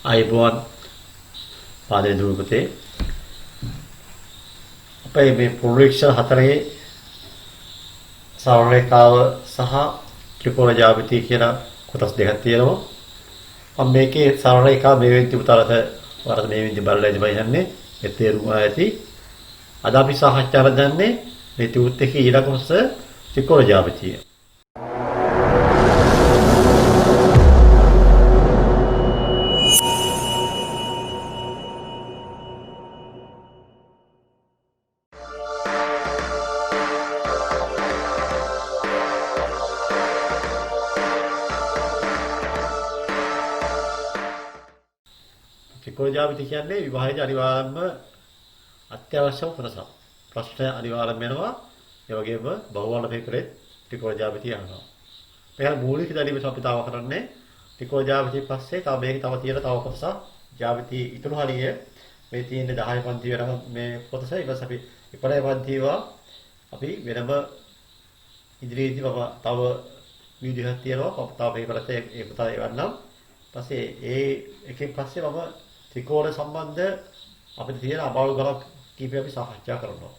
ආයුබෝවන් පාදේ දුරපතේ අපේ මේ ප්‍රොජෙක්ෂන් හතරේ සරල රේඛාව සහ ත්‍රිකෝණ ජ්‍යාමිතිය කියලා කොටස් දෙකක් තියෙනවා. මම මේකේ සරල රේඛාව මේ වෙද්දි උතරත වරද මේ වෙද්දි බලලා ඉඳි බලන්නේ ඒ තේරුම ඇති. අද අපි සාකච්ඡා කරන්නේ මේ ත්‍රිවෘත්ත එකේ ඊළඟ කොටස ත්‍රිකෝණ ජ්‍යාමිතිය. ත්‍රිකෝණ ජ්‍යාමිතිය කියන්නේ විභාගයේ අනිවාර්යයෙන්ම අත්‍යවශ්‍යම කොටසක්. ප්‍රශ්න අනිවාර්යයෙන්ම වෙනවා. ඒ වගේම බහුවර්ණ පේපරේ ත්‍රිකෝණ ජ්‍යාමිතිය අහනවා. මේක මූලික දැනීමට අපි තාම කරන්නේ ත්‍රිකෝණ ජ්‍යාමිතිය පස්සේ තව මේක තව තියෙන තව කොටසක් ජ්‍යාමිතිය ඉතුරු හරිය මේ තියෙන 10 පන්ති වෙනම මේ කොටස ඊපස් අපි 11 පන්තිව අපි වෙනම ඉදිරියේදී තව වීඩියෝ එකක් තියෙනවා. තව පේපරත් ඒක තමයි එවන්නම්. පස්සේ ඒ එකෙන් පස්සේ මම ත්‍රිකෝණ සම්බන්ධ අපිට තියෙන අමාරු ගණන් කීපයක් අපි සාකච්ඡා කරනවා.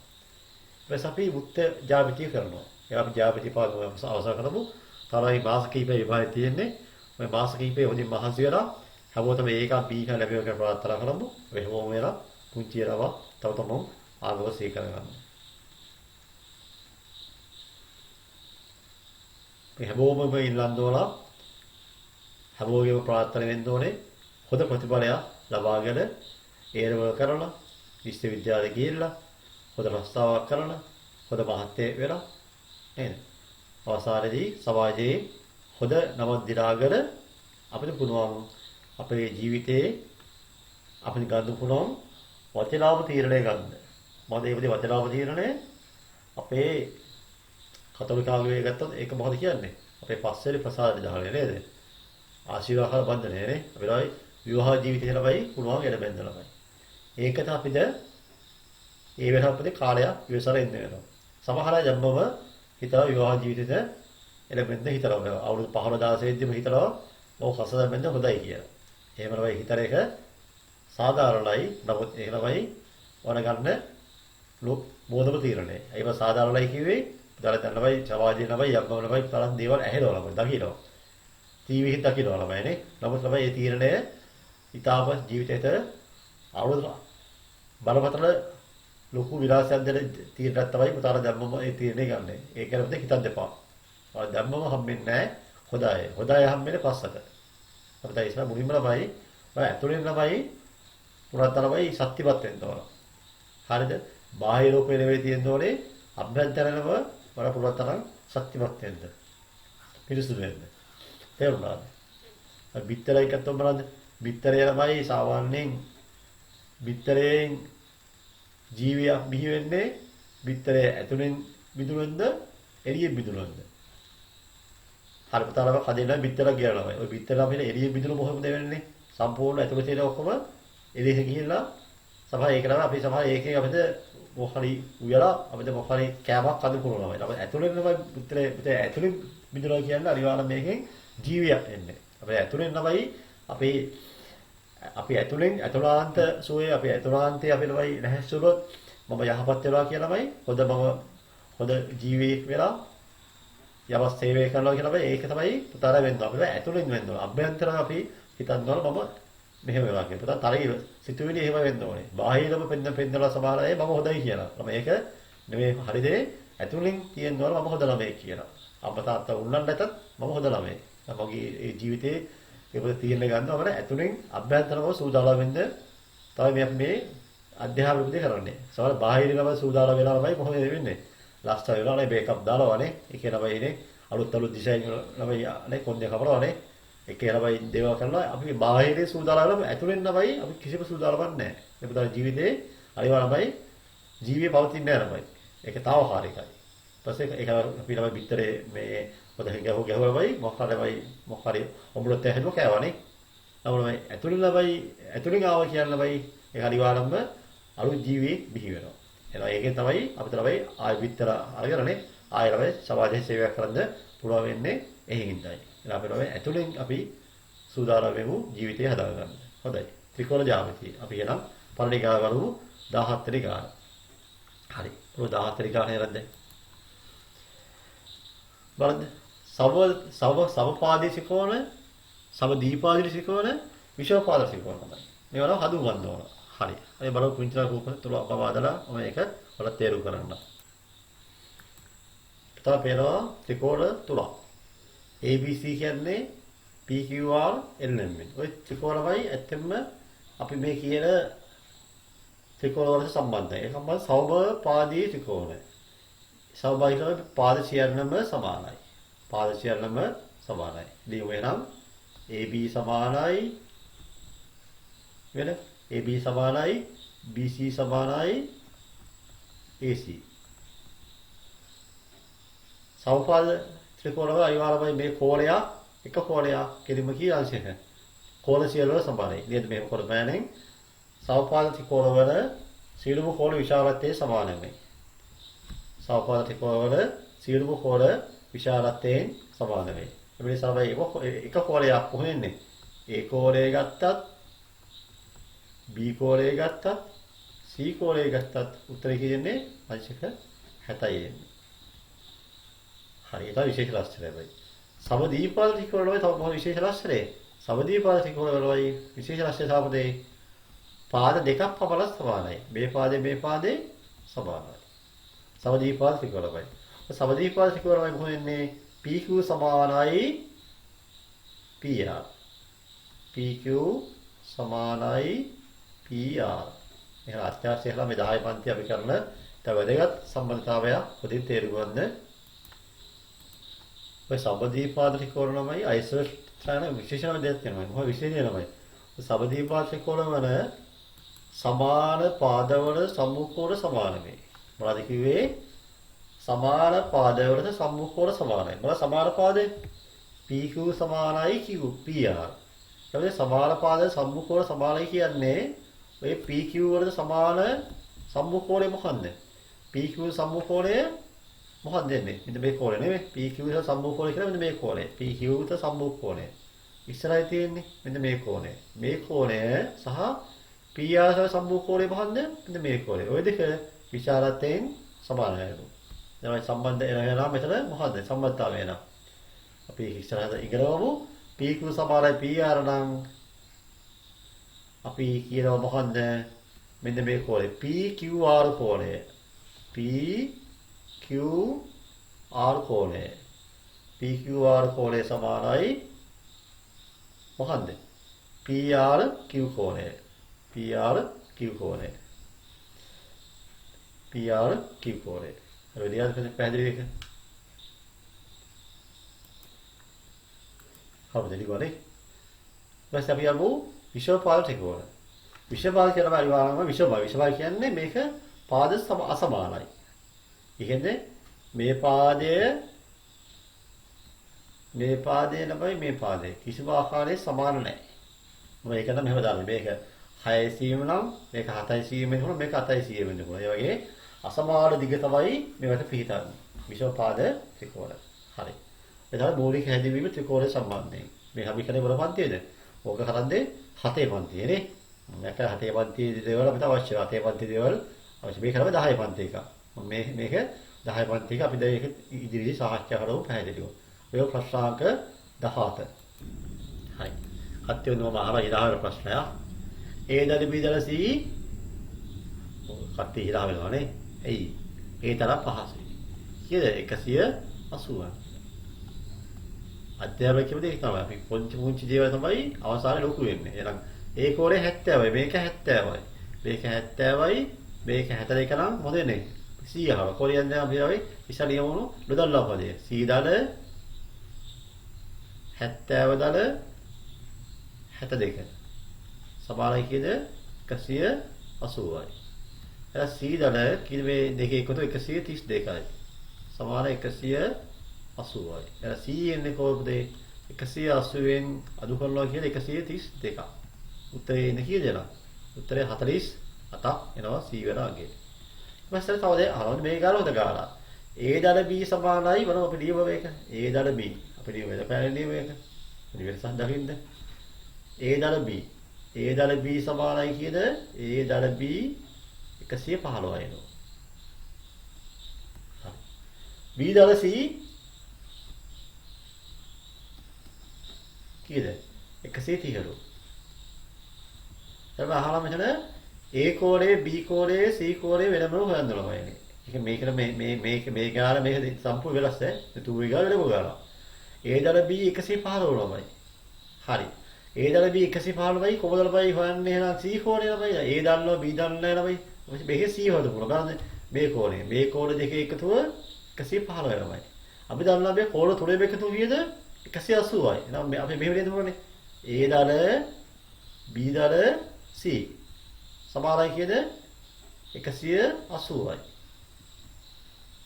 ඊපස් අපි වෘත්ත ජ්‍යාමිතිය කරනවා. ඒ අපි ජ්‍යාමිතිය පාඩම අවසන් කරමු. තරයි මාස කීපයක් විභාගය තියෙන්නේ. ඔය මාස කීපේ හොඳින් මහන්සි වෙලා හැමෝටම ඒකක් බී කියලා ලැබෙව කියලා ප්‍රාර්ථනා කරමු. ඔය හැමෝම වෙලා පුංචි ඒවා තව තමන් ආගම සී කරගන්න. මේ හැමෝම මේ ඉල්ලන්දෝලා හැමෝගේම ප්‍රාර්ථනා වෙන්න ඕනේ හොඳ ප්‍රතිඵලයක් ලබාගෙන ඒරවල කරලා විශ්වවිද්‍යාලේ ගිහිල්ලා හොඳ රස්සාවක් කරලා හොඳ මහත්යෙක් වෙලා නේද? අවසානයේදී සමාජයේ හොඳ නමක් දිනාගෙන අපිට පුළුවන් අපේ ජීවිතයේ අපිට ගන්න පුළුවන් වචනාම තීරණය ගන්න. මොකද ඒ විදිහේ වචනාම තීරණය අපේ කතෝලික ආගමේ ගත්තොත් ඒක මොකද කියන්නේ? අපේ පස්වෙනි ප්‍රසාද දාහනේ නේද? ආශිර්වාද බන්ධනේ නේ. අපිට විවාහ ජීවිතය ළමයි පුළුවන් එළ බැඳ ළමයි. ඒකට අපිට ඒ වෙනපොතේ කාලයක් ඉවසලා ඉන්න වෙනවා. සමහර අය ජම්මම හිතලා විවාහ ජීවිතේට එළ බැඳ හිතනවා. අවුරුදු 15 16 ද්දිම හිතනවා ඔව් කසද බැඳ හොඳයි කියලා. එහෙම නෙවෙයි හිතර එක සාධාරණයි. නමුත් ඒ ළමයි වර ගන්න බෝධම තීරණය. ඒක සාධාරණයි කිව්වේ දරතන ළමයි සමාජයේ ළමයි යම්ම ළමයි තරම් දේවල් ඇහෙනවා ළමයි දකිනවා. ටීවී එකක් දකිනවා ළමයිනේ. නමුත් ළමයි මේ තීරණය ඊටාව ජීවිතේට අවුරුදු බලපතල ලොකු විලාසයක් දෙන තීරණයක් තමයි පුතාල දැම්මම ඒ තීරණය ගන්න. ඒක ගැන හිතන්න එපා. ඔය දැම්මම හම්බෙන්නේ නැහැ. හොඳයි. හොඳයි හම්බෙන්නේ පස්සට. අපිට ඉස්සර මුලින්ම ළමයි ඔය ඇතුළෙන් ළමයි පුරාතන ළමයි ශක්තිමත් වෙන්න ඕන. හරිද? බාහිර ලෝකේ නෙවෙයි තියෙන්න ඕනේ අභ්‍යන්තරනම වල පුරාතන ශක්තිමත් වෙන්න. පිරිසුදු වෙන්න. තේරුණාද? බිත්තරයි කතෝ බලන්න. බිත්තරේ ළමයි සාමාන්‍යයෙන් බිත්තරයෙන් ජීවියක් බිහි වෙන්නේ බිත්තරේ ඇතුලෙන් මිදුණොත්ද එළියෙන් මිදුණොත්ද? හරි පුතාලම කදින්න බිත්තර කියලා ළමයි. ওই බිත්තර අපිට එළියෙන් මිදුණු මොකද වෙන්නේ? සම්පූර්ණ ඇතුලේ තියෙන ඔක්කොම එළියට ගිහිල්ලා සමහර ඒක නම් අපි සමහර ඒකෙන් අපිට මොහරි උයලා අපිට මොහරි කෑමක් අද පුරනවා. ළමයි ඇතුලෙන් තමයි බිත්තරේ ඇතුලෙන් මිදුණා කියන්නේ අනිවාර්යයෙන් මේකෙන් ජීවියක් එන්නේ. අපේ ඇතුලෙන් තමයි අපි ඇතුලෙන් ඇතුළාන්ත සෝයේ අපි ඇතුළාන්තයේ අපි ළමයි නැහැස්සුලොත් මම යහපත් වෙනවා කියලාමයි හොඳ ජීවියෙක් වෙලා යවස් සේවය කරනවා කියලාමයි ඒක තමයි පුතාලා වෙන්න අපිට ඇතුලෙන් වෙන්න ඕන. අභ්‍යන්තරව අපි හිතනවා මම මෙහෙම වෙනවා කියලා. පුතා තරයි සිතුවිලි එහෙම වෙන්න ඕනේ. බාහිරව පෙන්නලා සමහර අය මම හොඳයි කියලා. මම ඒක නෙමෙයි හරිද? ඇතුලෙන් තියෙනවා මම හොඳ ළමයෙක් කියලා. අම්මා තාත්තා උන්නන්න නැතත් මම හොඳ ළමයෙක්. මගේ ඒ ජීවිතේ ඒක තීරණය ගන්නවා අපිට ඇතුලෙන් අභ්‍යන්තරව සූදානම් වෙන්න තමයි මේ අධ්‍යාපන විදිහ කරන්නේ. සමහර බාහිරව සූදානම් වෙලා තමයි මොකද වෙන්නේ? ලස්ට් වෙලානේ මේකප් දාලාවනේ. ඒකේ ළමයිනේ අලුත් ඩිසයින් ළමයිනේ කොන්දේ කපනවානේ. ඒකේ ළමයි දේවල් කරනවා. අපි බාහිරේ සූදානම් වෙලා ඇතුලෙන් ළමයි අපි කිසිම සූදානම්ක් නැහැ. ඒ පුතා ජීවිතේ අනිවාර්යමයි ජීවිතේ පවතින්නේ නැහැ ළමයි. ඒක తాවකාලිකයි. ඊපස්සේ ඒක අපි ළමයි පිටරේ මේ පොතෙන් ගැහුවමයි මොකක්ද ඔඹලොත් ඇහෙන්න කෑවනේ. නමුත් ඇතුළේ ළමයි ඇතුළෙන් ආව කියන ළමයි ඒක අනිවාර්යයෙන්ම අලුත් ජීවී බිහි වෙනවා. එහෙනම් ඒකෙන් තමයි අපිට ළමයි ආයෙ විතර අරගෙනනේ ආයෙ ළමයි සමාජයේ සේවයක් කරන්න පුළුවන් වෙන්නේ එහෙන් ඉඳයි. එහෙනම් අපි ළමයි ඇතුළෙන් අපි සූදානම් වෙමු ජීවිතය හදාගන්න. හොඳයි. ත්‍රිකෝණ ජ්‍යාමිතිය. අපි එනම් පළවෙනි ගාන කරමු 17 වෙනි ගාන. හරි. ඔය 17 වෙනි ගාන නේද? බලන්න. සමපාදී ත්‍රිකෝණ, සමදීපාදී ත්‍රිකෝණ, විෂමපාද ත්‍රිකෝණ තමයි. මේවා නම් හඳුන්වන්න ඕන. හරි. අපි බලමු පුංචි රූප තුල අපවාදලා මම ඒක වල තේරුම් කරන්න. තව පේනවා ත්‍රිකෝණ තුනක්. ABC කියන්නේ PQR LMN. ඔය ත්‍රිකෝණමයි ඇත්තම අපි මේ කියන ත්‍රිකෝණ වලට සම්බන්ධයි. ඒ සම්බන්ධ සමපාදී ත්‍රිකෝණ. සමපාදී පාද සියල්ලම සමානයි. පාද සියල්ලම සමානයි. ලියමු එහෙනම් AB සමානයි වෙන AB සමානයි BC සමානයි AC. සමපාද ත්‍රිකෝණවල අනිවාර්යයෙන්ම මේ කෝණය එක කෝණයක් කෙලිම කී අංශයක කෝණ සියල්ල වල සමානයි. නේද මේ කොටමෑනෙන් සමපාද ත්‍රිකෝණවල සියලුම කෝණ විශාලත්වයේ සමාන වෙයි. සමපාද ත්‍රිකෝණවල සියලුම කෝණ විශාලත්වයෙන් සමාන වෙයි. මේ සමයි එක කෝණයක් කොහෙන්නේ? A කෝණය ගත්තත් B කෝණය ගත්තත් C කෝණය ගත්තත් උත්තරය කියන්නේ අංශක 60යි එන්නේ. හරි ඒක විශේෂ ලක්ෂණය වෙයි. සමදීපාද ත්‍රිකෝණ වල තව මොන විශේෂ ලක්ෂණේ? සමදීපාද ත්‍රිකෝණ වලයි විශේෂ ලක්ෂණය තමයි පාද දෙකක් පමණ සමානයි. මේ පාදේ සමානයි. සමදීපාද ත්‍රිකෝණ වලයි. සමදීපාද ත්‍රිකෝණ වල මොකද වෙන්නේ? PQ සමානයි PR. PQ සමානයි PR. එහෙනම් අත්‍යවශ්‍ය කියලා මේ 10 පන්ති අපි කරන තව වැදගත් සම්බන්ධතාවයක් පොඩි තේරුම් ගන්න. ඔය සමදීපාද ත්‍රිකෝණමයි අයිසෝට්‍රාන විශේෂණ දෙයක් වෙනවා. මොකද විශේෂණමයි. සමදීපාද ත්‍රිකෝණ වල සමාන පාදවල සම්මුඛෝණ සමාන වේ. මොනවද කිව්වේ? සමාන පාදවලට සම්මුඛෝණ සමානයි. මොකද සමාන පාදේ PQ සමානයි PR. එතකොට සමාන පාද සම්මුඛෝණ සමානයි කියන්නේ ඔය PQ වලට සමාන සම්මුඛෝණය මොකන්ද? PQ සම්මුඛෝණය මොකක්ද දෙන්නේ? මෙන්න මේ කෝණය නෙමෙයි. PQ ට සම්මුඛෝණය කියලා මෙන්න මේ කෝණය. PQ ට සම්මුඛෝණය. ඉස්සරහයි තියෙන්නේ මෙන්න මේ කෝණය. මේ කෝණය සහ PR සහ සම්මුඛෝණය මොකන්ද? මෙන්න මේ කෝණය. ওই දෙක විශාලත්වයෙන් සමාන වෙනවා. දැන් සම්බන්ධ එනවා මෙතන මොකද්ද? සම්බන්ධතාවය එනවා. අපි ඉස්සරහට ඉගෙනවමු. PQ සමානයි PR නම් අපි කියනවා මොකන්ද? මෙන්න මේ කෝණය. PQR කෝණය. PQR කෝණය. PQR කෝණය සමානයි මොකන්ද? PRQ කෝණය. PRQ කෝණය. PRQ කෝණය. හරි විදිහට පැහැදිලි වෙක. හරිද ඉතින් ඊපස්සේ අපි යමු විෂමපාද ත්‍රිකෝණ. විෂමපාද කියන පරිවාරම විෂම කියන්නේ මේක පාද අසමානයි. ඒ කියන්නේ මේ පාදයේ ළමයි මේ පාදයේ කිසිම ආකාරයක සමාන නැහැ. මොකද ඒක නම් මෙහෙම දාන්නේ. මේක 6 cm නම් මේක 7 cm වෙනකොට මේක 8 cm වෙනකොට. ඒ වගේ අසමාන දිග තමයි මේවට පිහිටන්නේ. විෂමපාද ත්‍රිකෝණ. හරි. එතන මූලික හැදින්වීම ත්‍රිකෝණ සම්බන්ධයෙන්. මේ අපි කරේ මොන පන්තියේද? ඕක කරන්නේ 7 පන්තියේ නේ. මේක 7 පන්තියේ දේවල් අපිට අවශ්‍යයි. 7 පන්තියේ දේවල් අවශ්‍ය. මේ කරන්නේ 10 පන්ති එක. මේක 10 පන්ති එක අපි දැන් ඒක ඉදිරියේ සාකච්ඡා කරමු පැහැදිලිව. ඔය ප්‍රශ්නාංක 17. හරි. කට්ටියනම අහලා ඉදාහන ප්‍රශ්නය. A දල B දල C කට්ටිය ඉදා වෙනවා නේ. එයි. ඒ තරම් පහසුයි. කීයද? 180. අධ්‍යාපනය කියන්නේ ඒක තමයි. අපි පුංචි දේවල් තමයි අවසානයේ ලොකු වෙන්නේ. එහෙනම් ඒ කෝණය 70යි. මේක 70යි. මේක 70යි. මේක 72 නම් මොකද වෙන්නේ? 100ව. කොරියන් දැන් අපි ආවේ ඉස්සර යමුණු නොදන්නා පදේ. C දල 70 දල 72. සමානයි කීයද? 180යි. එහෙනම් C දල කීයද මේ දෙකේ එකතු 132යි. සමාන 180යි. එහෙනම් C එන්නේ කොහොමද? 180ෙන් අඩු කරනවා කියන්නේ 132ක්. උත්තරේ එන්නේ කීයද නේද? උත්තරේ 48ක් එනවා C වෙන අගේ. ඊපස්සේ තව දෙයක් අහනවා මේ ගාලා උද ගාලා. A දල B සමානයි මොනවද අපි ලියව මේක? A දල B. අපි ලියව මේක පැහැදිලි මේක. ඉතින් වෙනසක් දකින්න. A දල B. A දල B සමානයි කියද? A දල B 115 එනවා. B දල C කීයද? 130ලු. ඊට අහලා මෙතන A කෝණය B කෝණය C කෝණය වෙනම හොයන්න ඕනේ. ඒක මේකට මේ ගාන මේක සම්පූර්ණ වෙනස් ඈ. මේ 2 ගාන වෙනම ගාන. A දල B 115 ළමයි. හරි. A දල B 115යි කොහොමද ළමයි හොයන්නේ එහෙනම් C කෝණය ළමයි. A දන්නවා B දන්නේ නැහැ ළමයි. මේකේ C හොයන්න පුළුවන්. බලන්න මේ කෝණය. මේ කෝණ දෙකේ එකතුව 115 ළමයි. අපි දන්නවා මේ කෝණ තුනේම එකතුව කීයද? 180යි. එහෙනම් අපි මෙහෙම නේද බලන්නේ. A දල B දල C සමානයි කීයද? 180යි.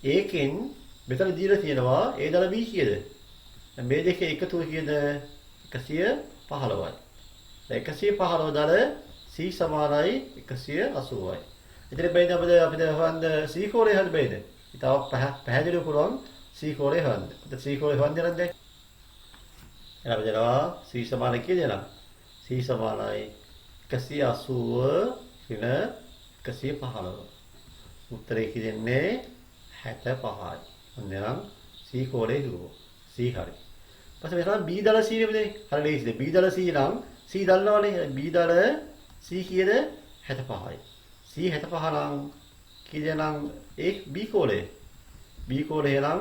ඒකෙන් මෙතන දීලා තියෙනවා A දල B කීයද? දැන් මේ දෙකේ එකතුව කීයද? 115යි. දැන් 115 දල C සමානයි 180යි. ඉතින් බයිද අපිට හොයන්න C කෝණය හරි බයිද? ඉතාල පැහැදිලිව පුළුවන් C කෝණය හොයන්න. දැන් C කෝණය හොයන්න නම් දැන් එනවා දෙනවා C සමාන කීයද නම්? C සමානයි 180 ඍණ 115. උත්තරේ කියන්නේ 65යි. ඔන්න C කෝණය දුව. C හරි. ඊපස්සේ මෙතන B දල C නෙමෙයි. හරි ලේසිද? B දල C නම් C දන්නවනේ. B දල C කීයද? 65යි. C 65 නම් කීයද නම් ඒ B කෝණය. B කෝණය නම්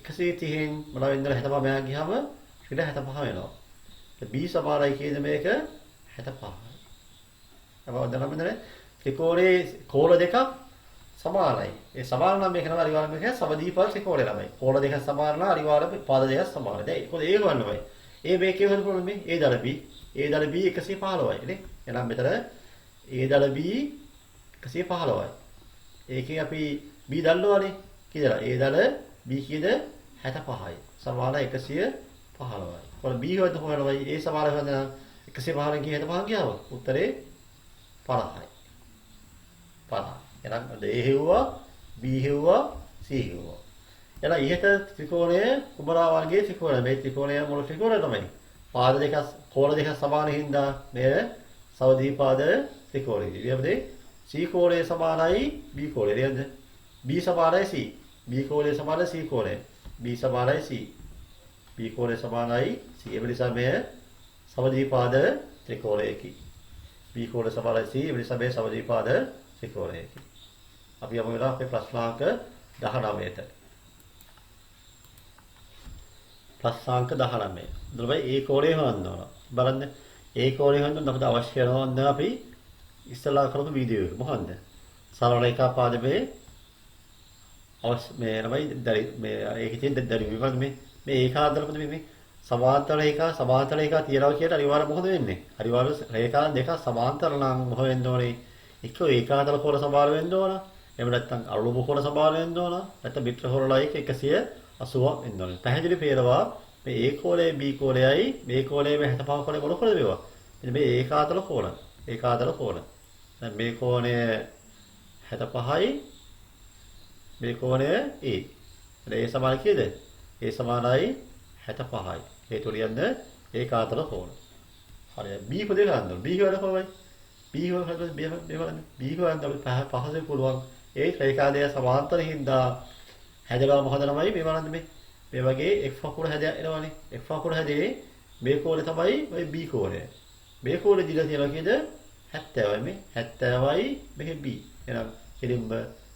130න් මොනවා වෙනද 65 මෙහා ගියාම ඊට 65 වෙනවා. B සමානයි කීයද මේක? 65යි. අපව දැනගන්න ත්‍රිකෝණයේ කෝණ දෙකක් සමානයි. ඒ සමාන නම් මේක නම අනිවාර්යයෙන්ම කියන්නේ සමදීපාද ත්‍රිකෝණය ළමයි. කෝණ දෙකක් සමාන නම් අනිවාර්යයෙන්ම පාද දෙකක් සමානයි. දැන් ඒක ගන්නවයි. ඒ මේකේ වෙන කොහොමද මේ? A දල B. A දල B 115යි නේ. එහෙනම් මෙතන A දල B 115යි. ඒකෙන් අපි B දන්නවනේ. කීයද? A දල B කීයද? 65යි. සමාන 115යි. කොහොමද B හොයන්න හොයනවයි? A සමාන හොයන්න 115න් කී 65 ගියාම උත්තරේ 50යි. 50. එහෙනම් A හෙව්වා B හෙව්වා C හෙව්වා. එහෙනම් ඉහත ත්‍රිකෝණය කුමරා වර්ගයේ ත්‍රිකෝණය. මේ ත්‍රිකෝණය මුල ත්‍රිකෝණය තමයි. පාද දෙක කෝණ දෙක සමාන හින්දා මේ සමද්විපාද ත්‍රිකෝණය. ඊළඟට C කෝණය සමානයි B කෝණය. නේද? B සමානයි C. B කෝණය සමානයි C කෝණය. B සමානයි C. B කෝණය සමානයි C. ඒ නිසා මේ සමද්විපාද ත්‍රිකෝණයකි. B කෝණ සමානයි C. ඒ නිසා මේ සමද්විපාද ත්‍රිකෝණයකි. අපි යමු වෙලා අපේ ප්‍රශ්නාංක 19ට. ප්‍රශ්නාංක 19. දුරයි ඒ කෝණය හොයන්න ඕන. බලන්න. ඒ කෝණය හොයන්න අපිට අවශ්‍ය වෙනවා අපි ඉස්සලා කරපු වීඩියෝ එක. මොකන්ද? සරල රේඛා පාදමේ අවශ්‍ය මේ නමයි මේ ඒකේ තියෙන දැරි විවරණ මේ ඒකාන්තරපද මේ සමාන්තර රේඛා තියනවා කියලා අනිවාර්ය මොකද වෙන්නේ? අනිවාර්ය රේඛා දෙක සමාන්තර නම් මොකද වෙන්න ඕනේ? එක ඒකාන්තර කෝණ සමාන වෙන්න ඕන. එහෙම නැත්නම් අලුබ කෝණ සමාන වෙන්න ඕන. නැත්නම් පිටර හොරලා එක 180ක් වෙන්න ඕනේ. පැහැදිලි පේනවා මේ A කෝණයයි B කෝණයයි මේ කෝණයයි මේ 65 කෝණය මොන කෝණද මේවා? මෙන්න මේ ඒකාන්තර කෝණ. ඒකාන්තර කෝණ. දැන් මේ කෝණය 65යි මේ කෝණය A. දැන් A සමාන කීයද? A සමානයි 65යි. ඒ තුලියන්ද ඒකාන්තර කෝණ. හරිය. B පොදේ ගන්න. B වල කොහොමයි? B වල පහසුවෙන් පුළුවන්. ඒ රේඛා දෙක සමාන්තර හින්දා හැදලා මොකද ළමයි මේ බලන්න මේ වගේ x වකුර හැද එනවනේ. x වකුර හැදේ මේ කෝණය තමයි ඔය B කෝණය. මේ කෝණය දිලා තියෙනවා කීයද? 70යි මේ 70යි මේක B. එහෙනම් කෙලින්ම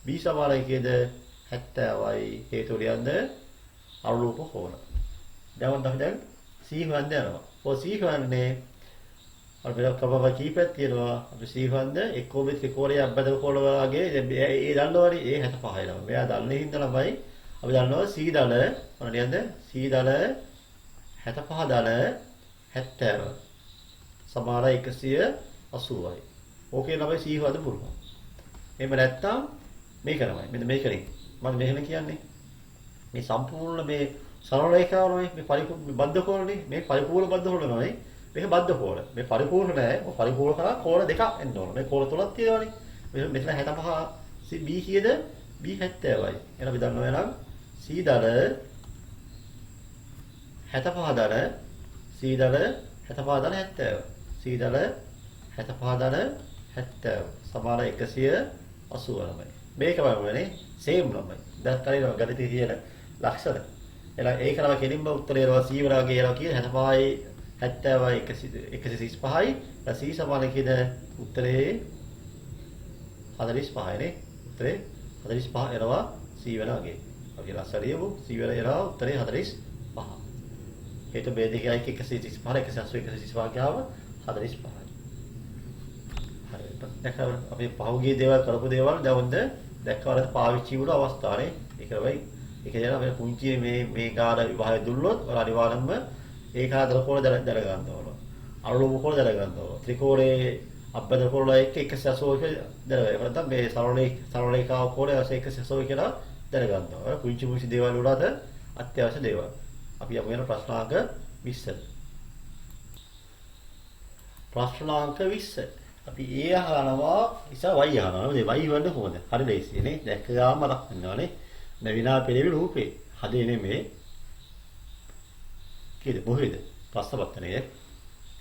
B සමානයි කීයද? 70යි. ඒ තුලියන්ද අනුරූප කෝණ. දැන් C හොයන්න යනවා. ඔය C හොයන්නේ අපි කවව කීපයක් තියෙනවා. අපි C හොයන්න එක්කෝ මේ ත්‍රිකෝණයේ අබ්බදක කෝණ වගේ ඒ දන්නවනේ ඒ 65යි ළම. මෙයා දන්නේ හින්දා ළමයි අපි දන්නවා C දල මොනවද නේද? C දල 65 දල 70 සමාන 180යි. ඕකේ ළමයි C හොයන්න පුළුවන්. එහෙම නැත්තම් මේක ළමයි. මෙන්න මේකනේ. මම මෙහෙම කියන්නේ. මේ සම්පූර්ණ මේ සරල රේඛාවනේ මේ බද්ධ කෝණනේ මේ පරිපූර්ණ බද්ධ කෝණ නෙමෙයි මේක බද්ධ කෝණ මේ පරිපූර්ණ නෑ ඔය පරිපූර්ණ කරා කෝණ දෙකක් එන්න ඕන මේ කෝණ තුනක් තියෙනවානේ මෙතන 65 B කීයද B 70යි එහෙනම් අපි දන්නවා එහෙනම් C දල 75 දල C දල 75 දල 70 C දල 65 දල 70 සමාන 189. මේක බලන්නේ සේම් ළමයි. දැන් කලින් ගණිතයේ තියෙන ලක්ෂණ. එහෙනම් ඒක තමයි කෙලින්ම උත්තරේ රවා C වරාගේ යනවා කියන 65යි 70යි 135යි. C සමාන කියන උත්තරේ 45යි නේ. උත්තරේ 45 එනවා C වරාගේ. අපි ලස්සරියමු C වර එනවා උත්තරේ 45. හේතු B දෙකයි 135 180 135 ගාව 45යි. හරියට. දැන් අපි පහුගිය දේවල් කරපු දේවල් දැන් දැක්කවලට පාවිච්චි වුණ අවස්ථානේ. ඒක තමයි ඒක කියන අපේ පුංචි මේ ගාන විභාගය දුන්නොත් ඔයාලා අනිවාර්යයෙන්ම ඒක ආදර කොළ දැනගන්න ඕන. අරලෝම කොළ දැනගන්න ඕන. ත්‍රිකෝණයේ අබ්බද කොළ එක්ක 180 දැනගන්න. ඒක නැත්නම් මේ සරලරේඛාව කොළ 180 කියලා දැනගන්න ඕන. පුංචි දේවල් වලට අත්‍යවශ්‍ය දේවල්. අපි යමු වෙන ප්‍රශ්නාංක 20. ප්‍රශ්නාංක 20. අපි ඒ අහනවා ඉතින් y අහනවා. මේ y වන්න කොහොමද? හරි ලේසියි නේ. දැක්ක ගාම මතක් වෙනවානේ. නවිනා පෙරේවි රූපේ. හදේ නෙමේ. කීයද මොහේද? ප්‍රස්තවත්තනේ.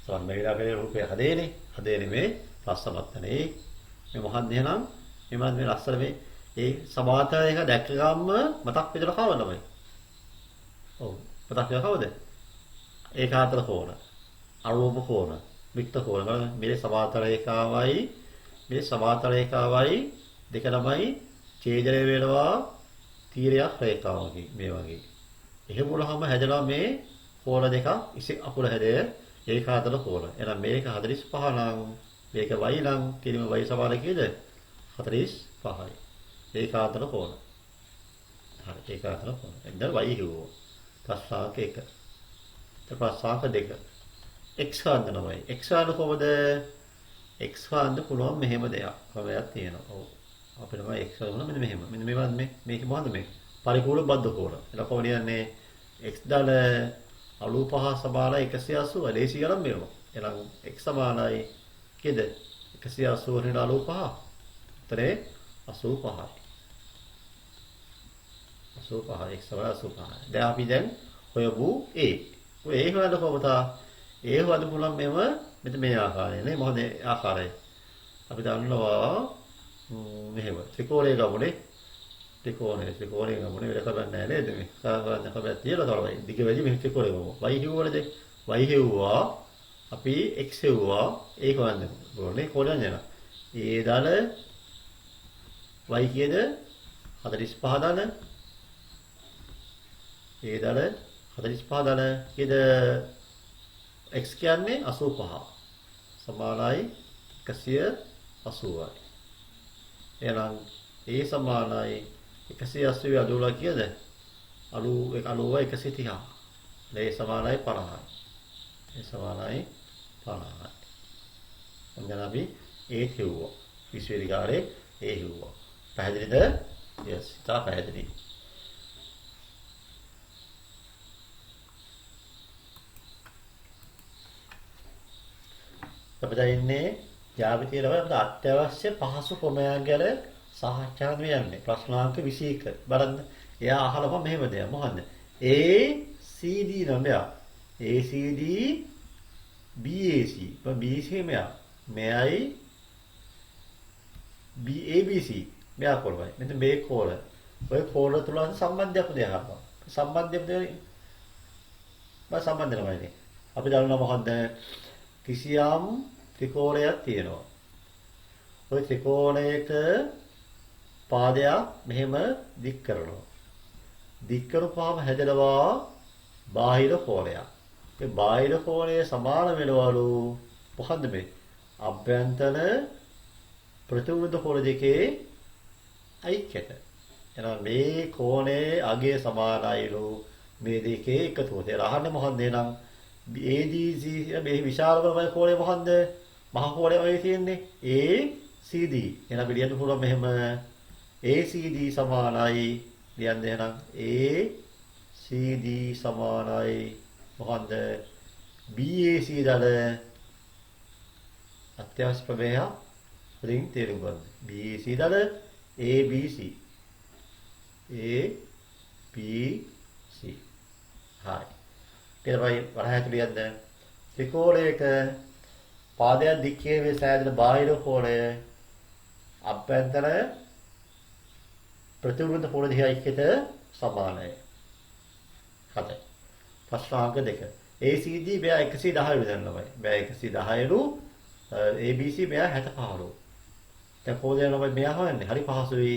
සමහර නවිනා පෙරේවි රූපේ හදේනේ. හදේ නෙමේ ප්‍රස්තවත්තනේ. මේ මොකක්ද එහෙනම්? මේ මේ ලස්සන මේ ඒ සමාතය එක දැක්ක ගාම මතක් වෙදලා කවනමයි. ඔව්. මතක් වෙනව කවද? ඒකාතර කෝණ. අරූප කෝණ. වික්ත කෝණ බලන්න මේ සමාතර රේඛාවයි මේ සමාතර රේඛාවයි දෙක තමයි ඡේදනය වෙනවා තීරයක් රේඛාවකින් මේ වගේ. එහෙම වුණාම හැදෙනවා මේ කෝණ දෙක ඉසි අකුර හැදේ ඒකාතර කෝණ. එහෙනම් මේක 45 නම් මේක y නම් කිලිම y සමාන කීයද? 45යි. ඒකාතර කෝණ. හරි ඒකාතර කෝණ. එතන y කිව්වෝ. ප්‍රස්ථාක 1. ප්‍රස්ථාක 2. x ගන්න තමයි. x ගන්න කොහොමද? x ගන්න පුළුවන් මෙහෙම දෙයක්. ක්‍රමයක් තියෙනවා. ඔව්. අපිට තමයි x ගන්න මෙන්න මෙහෙම. මෙන්න මේක මොකද්ද මේ? පරිපූර්ණ බද්ධ කෝණ. එතකොට කොහොමද කියන්නේ? x දල 85 සමානයි 180 ලේසි ගණන් මෙහෙම. එහෙනම් x සමානයි කීයද? 180 වෙන 85. උත්තරේ 85යි. 85 x සමාන 85. දැන් අපි හොයමු a. ඔය a හොයන්න කොහොමද? ඒ වද පුළුවන් මෙව මෙතන මේ ආකාරය නේ මොකද ආකාරය අපි දන්නවා මෙහෙම ත්‍රිකෝණය ගමුනේ ත්‍රිකෝණය ගමුනේ වෙල කරන්නේ නැහැ නේද මේ සාමාන්‍ය කබයක් තියලා තමයි දිග වැඩි මේ ත්‍රිකෝණය ගමු y හිවුවනද y හිවුවා අපි x හිවුවා ඒක වන්ද ඕනේ කොහෙන්ද යන ඒ දාල y කීයද 45 දාල ඒ දාල 45 දාල කීයද x කියන්නේ 85 සමානයි 180යි. එහෙනම් a සමානයි 180 අඩුවලා කීයද? 90යි 130. a සමානයි 50යි. a සමානයි 50යි. දැන් අපි a හිව්වා. විශ්වවිද්‍යාලයේ a හිව්වා. පැහැදිලිද? yes. තා පැහැදිලි. අපිට ඉන්නේ ජ්‍යාමිතිය ලබන අත්‍යවශ්‍ය පහසු ක්‍රමයන් ගැන සාකච්ඡා කරන්නේ ප්‍රශ්නාංක 21. බලන්න. එයා අහලම මෙහෙම දෙයක්. මොකද්ද? ACD නමයා. ACD BAC. BC මෙයා. මෙයයි ABC. මෙයා කොළවයි. මෙතන මේ කෝල. ඔය කෝල තුල සම්බන්ධයක් දෙයක්. සම්බන්ධයක් දෙන්නේ. සම්බන්ධ නමයිනේ. අපි දන්නවා මොකද්ද? කිසියම් ත්‍රිකෝණයක් තියෙනවා. ওই ත්‍රිකෝණයක පාදයක් මෙහෙම දික් කරනවා. දික් කරපුවාම හැදෙනවා බාහිර කෝණයක්. ඒ බාහිර කෝණය සමාන වෙනවලු මොකද්ද මේ? අභ්‍යන්තර ප්‍රතිවිරුද්ධ කෝණ දෙකේ ඓක්‍යත. එහෙනම් මේ කෝණයේ අගය සමානයිලු මේ දෙකේ එකතුව. ඒ අහන්නේ මොකද්ද එහෙනම්? ADC මේ විශාල කරන කෝණය මොකද්ද? මහ කෝණය ඔය තියෙන්නේ ACD. එහෙනම් පිළියන්න පුළුවන් මෙහෙම ACD සමානයි ලියන්න එහෙනම් ACD සමානයි මොකද්ද? BAC දල අත්‍යවශ්‍ය ප්‍රමේය වලින් තේරුම් ගන්න. BAC දල ABC. ABC. හරි. ඊට පස්සේ වරහය තුලියක්ද ත්‍රිකෝණයක පාදයක් දික්කේ මේ සෑදෙන බාහිර කෝණය අභ්‍යන්තර ප්‍රතිවිරුද්ධ කෝණ දිහා එකට සමානයි. හතයි. ප්‍රශ්නාංක 2. ACD මෙයා 110 විදන්නවා. මෙයා 110 රු ABC මෙයා 65 රු. දැන් කොහොමද යනවා මෙයා හොයන්නේ? හරි පහසුයි.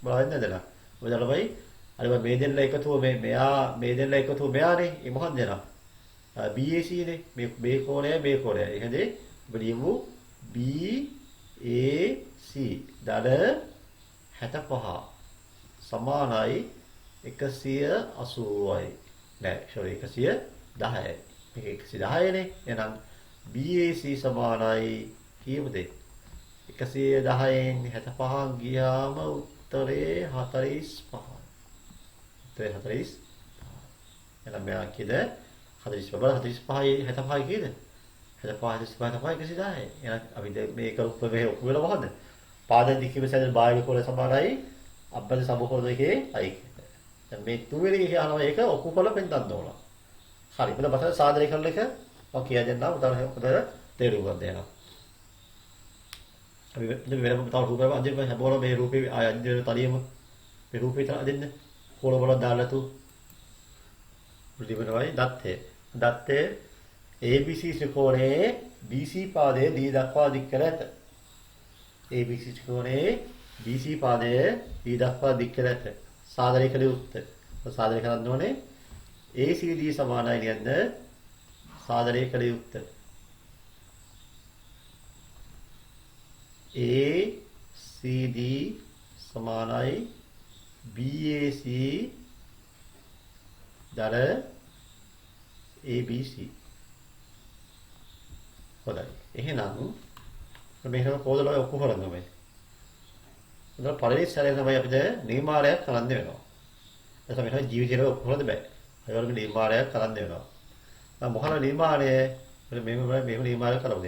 බලන්න නේද? මොකද ළමයි අර මේ දෙන්න එකතුව මෙයා මේ දෙන්න එකතුව මෙයානේ. ඒ මොකක්ද දෙනා? BAC නේ. මේ කෝණය මේ කෝණය. එහෙනම් බලමු BAC දඩ 65 සමානයි 180යි. නෑ sorry 110යි. මේක 110 නේ. එහෙනම් BAC සමානයි කීයද? 110න් 65න් ගියාම උත්තරේ 45. උත්තරේ 45. එහෙනම් මෙයා කීයද? 45 බල 45යි 75යි කීයද? 75 තමයි 110යි. එහෙනම් අපි මේක උපවේ ඔක්කොම මොකද? පාද දික්කේ සැදෙන බාහිර කෝණ සමානයි අබ්බද සමකෝණ දෙකේ අයි. දැන් මේ තුන්වෙනි එක අහනවා ඒක ඔක්කො කරලා පෙන්නන්න ඕන. හරි. මෙතන බතල සාදරය කරන එක මම කියා දෙන්නම්. උදාහරණ හොඳට තේරුම් ගන්න දෙනවා. අපි වෙනම තව රූපයක් අදින්න හැබෝන මේ රූපේ ආය අදින්න තලියම මේ රූපේ තන අදින්න. කෝණ වල දාලා තු උලිබනවයි දත්තේ ABC ත්‍රිකෝණයේ BC පාදයේ D දක්වා දික් කර ඇත. ABC ත්‍රිකෝණයේ BC පාදයේ D දක්වා දික් කර ඇත. සාදරය කළ යුත්තේ. සාදරය කරන්න ඕනේ ACD සමානයි නේද? සාදරය කළ යුත්තේ. ACD සමානයි BAC දර ABC. හොඳයි. එහෙනම් මේකම පොදලා ඔක්කොම කරන්න මේ. උදේ පළවෙනි සැරේ තමයි අපිට නිර්මාණයක් කරන්න වෙනවා. එතකොට මේක ජීවිතේට ඔක්කොම බෑ. ඒ වගේ නිර්මාණයක් කරන්න වෙනවා. මම මොකද නිර්මාණය මේක නිර්මාණය කරමුද?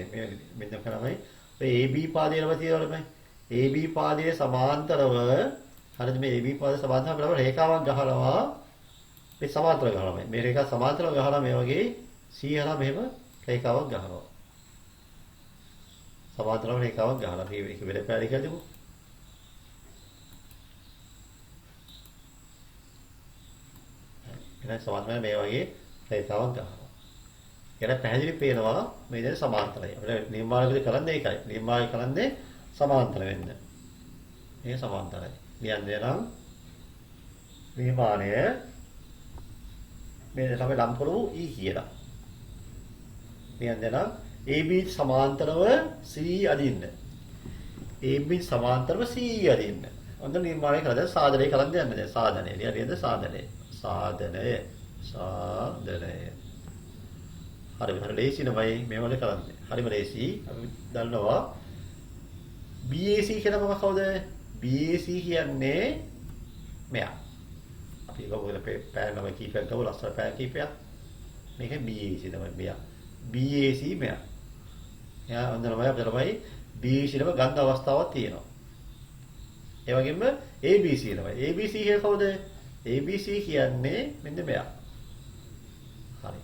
මෙන්න කරමයි. ඔය AB පාදයේම තියෙනවනේ. AB පාදයේ සමාන්තරව හරිද මේ AB පාදයේ සමාන්තරව රේඛාවක් ගහනවා. මේ සමාන්තර ගහනවා. මේ රේඛා සමාන්තරව ගහලා මේ වගේ C හරහා මෙහෙම රේඛාවක් ගහනවා. සමාන්තරව රේඛාවක් ගහලා මේක වෙල පැලි කියලා දෙමු. එහෙනම් සමාන්තරව මේ වගේ රේඛාවක් ගහනවා. ඒක පැහැදිලි පේනවා මේ දෙක සමාන්තරයි. අපිට නිර්මාණය කරන්නේ ඒකයි. නිර්මාණය කරන්නේ සමාන්තර වෙන්න. මේ සමාන්තරයි. කියන්නේ නම් නිර්මාණය මේ තමයි නම් කරමු E කියලා. කියන්නේ නම් AB සමාන්තරව C අදින්න. AB සමාන්තරව C අදින්න. ඔන්න නිර්මාණය කරලා සාධනය කරන්න යන්නේ. දැන් සාධනය. හරියද සාධනය. සාධනය. හරි හරි ලේසි නමයි මේවල කරන්නේ. හරිම ලේසි. අපි දන්නවා BAC කියන මොකක්ද? BAC කියන්නේ මෙයා. අපි ගොඩ පෑන් නම කීපයක් ගමු ලස්සන පෑන් කීපයක්. මේක BAC තමයි මෙයා. BAC මෙයා. එයා වන්දනමයි අපිට තමයි BAC නම ගන්න අවස්ථාවක් තියෙනවා. ඒ වගේම ABC තමයි. ABC කියන්නේ කවුද? ABC කියන්නේ මෙන්න මෙයා. හරි.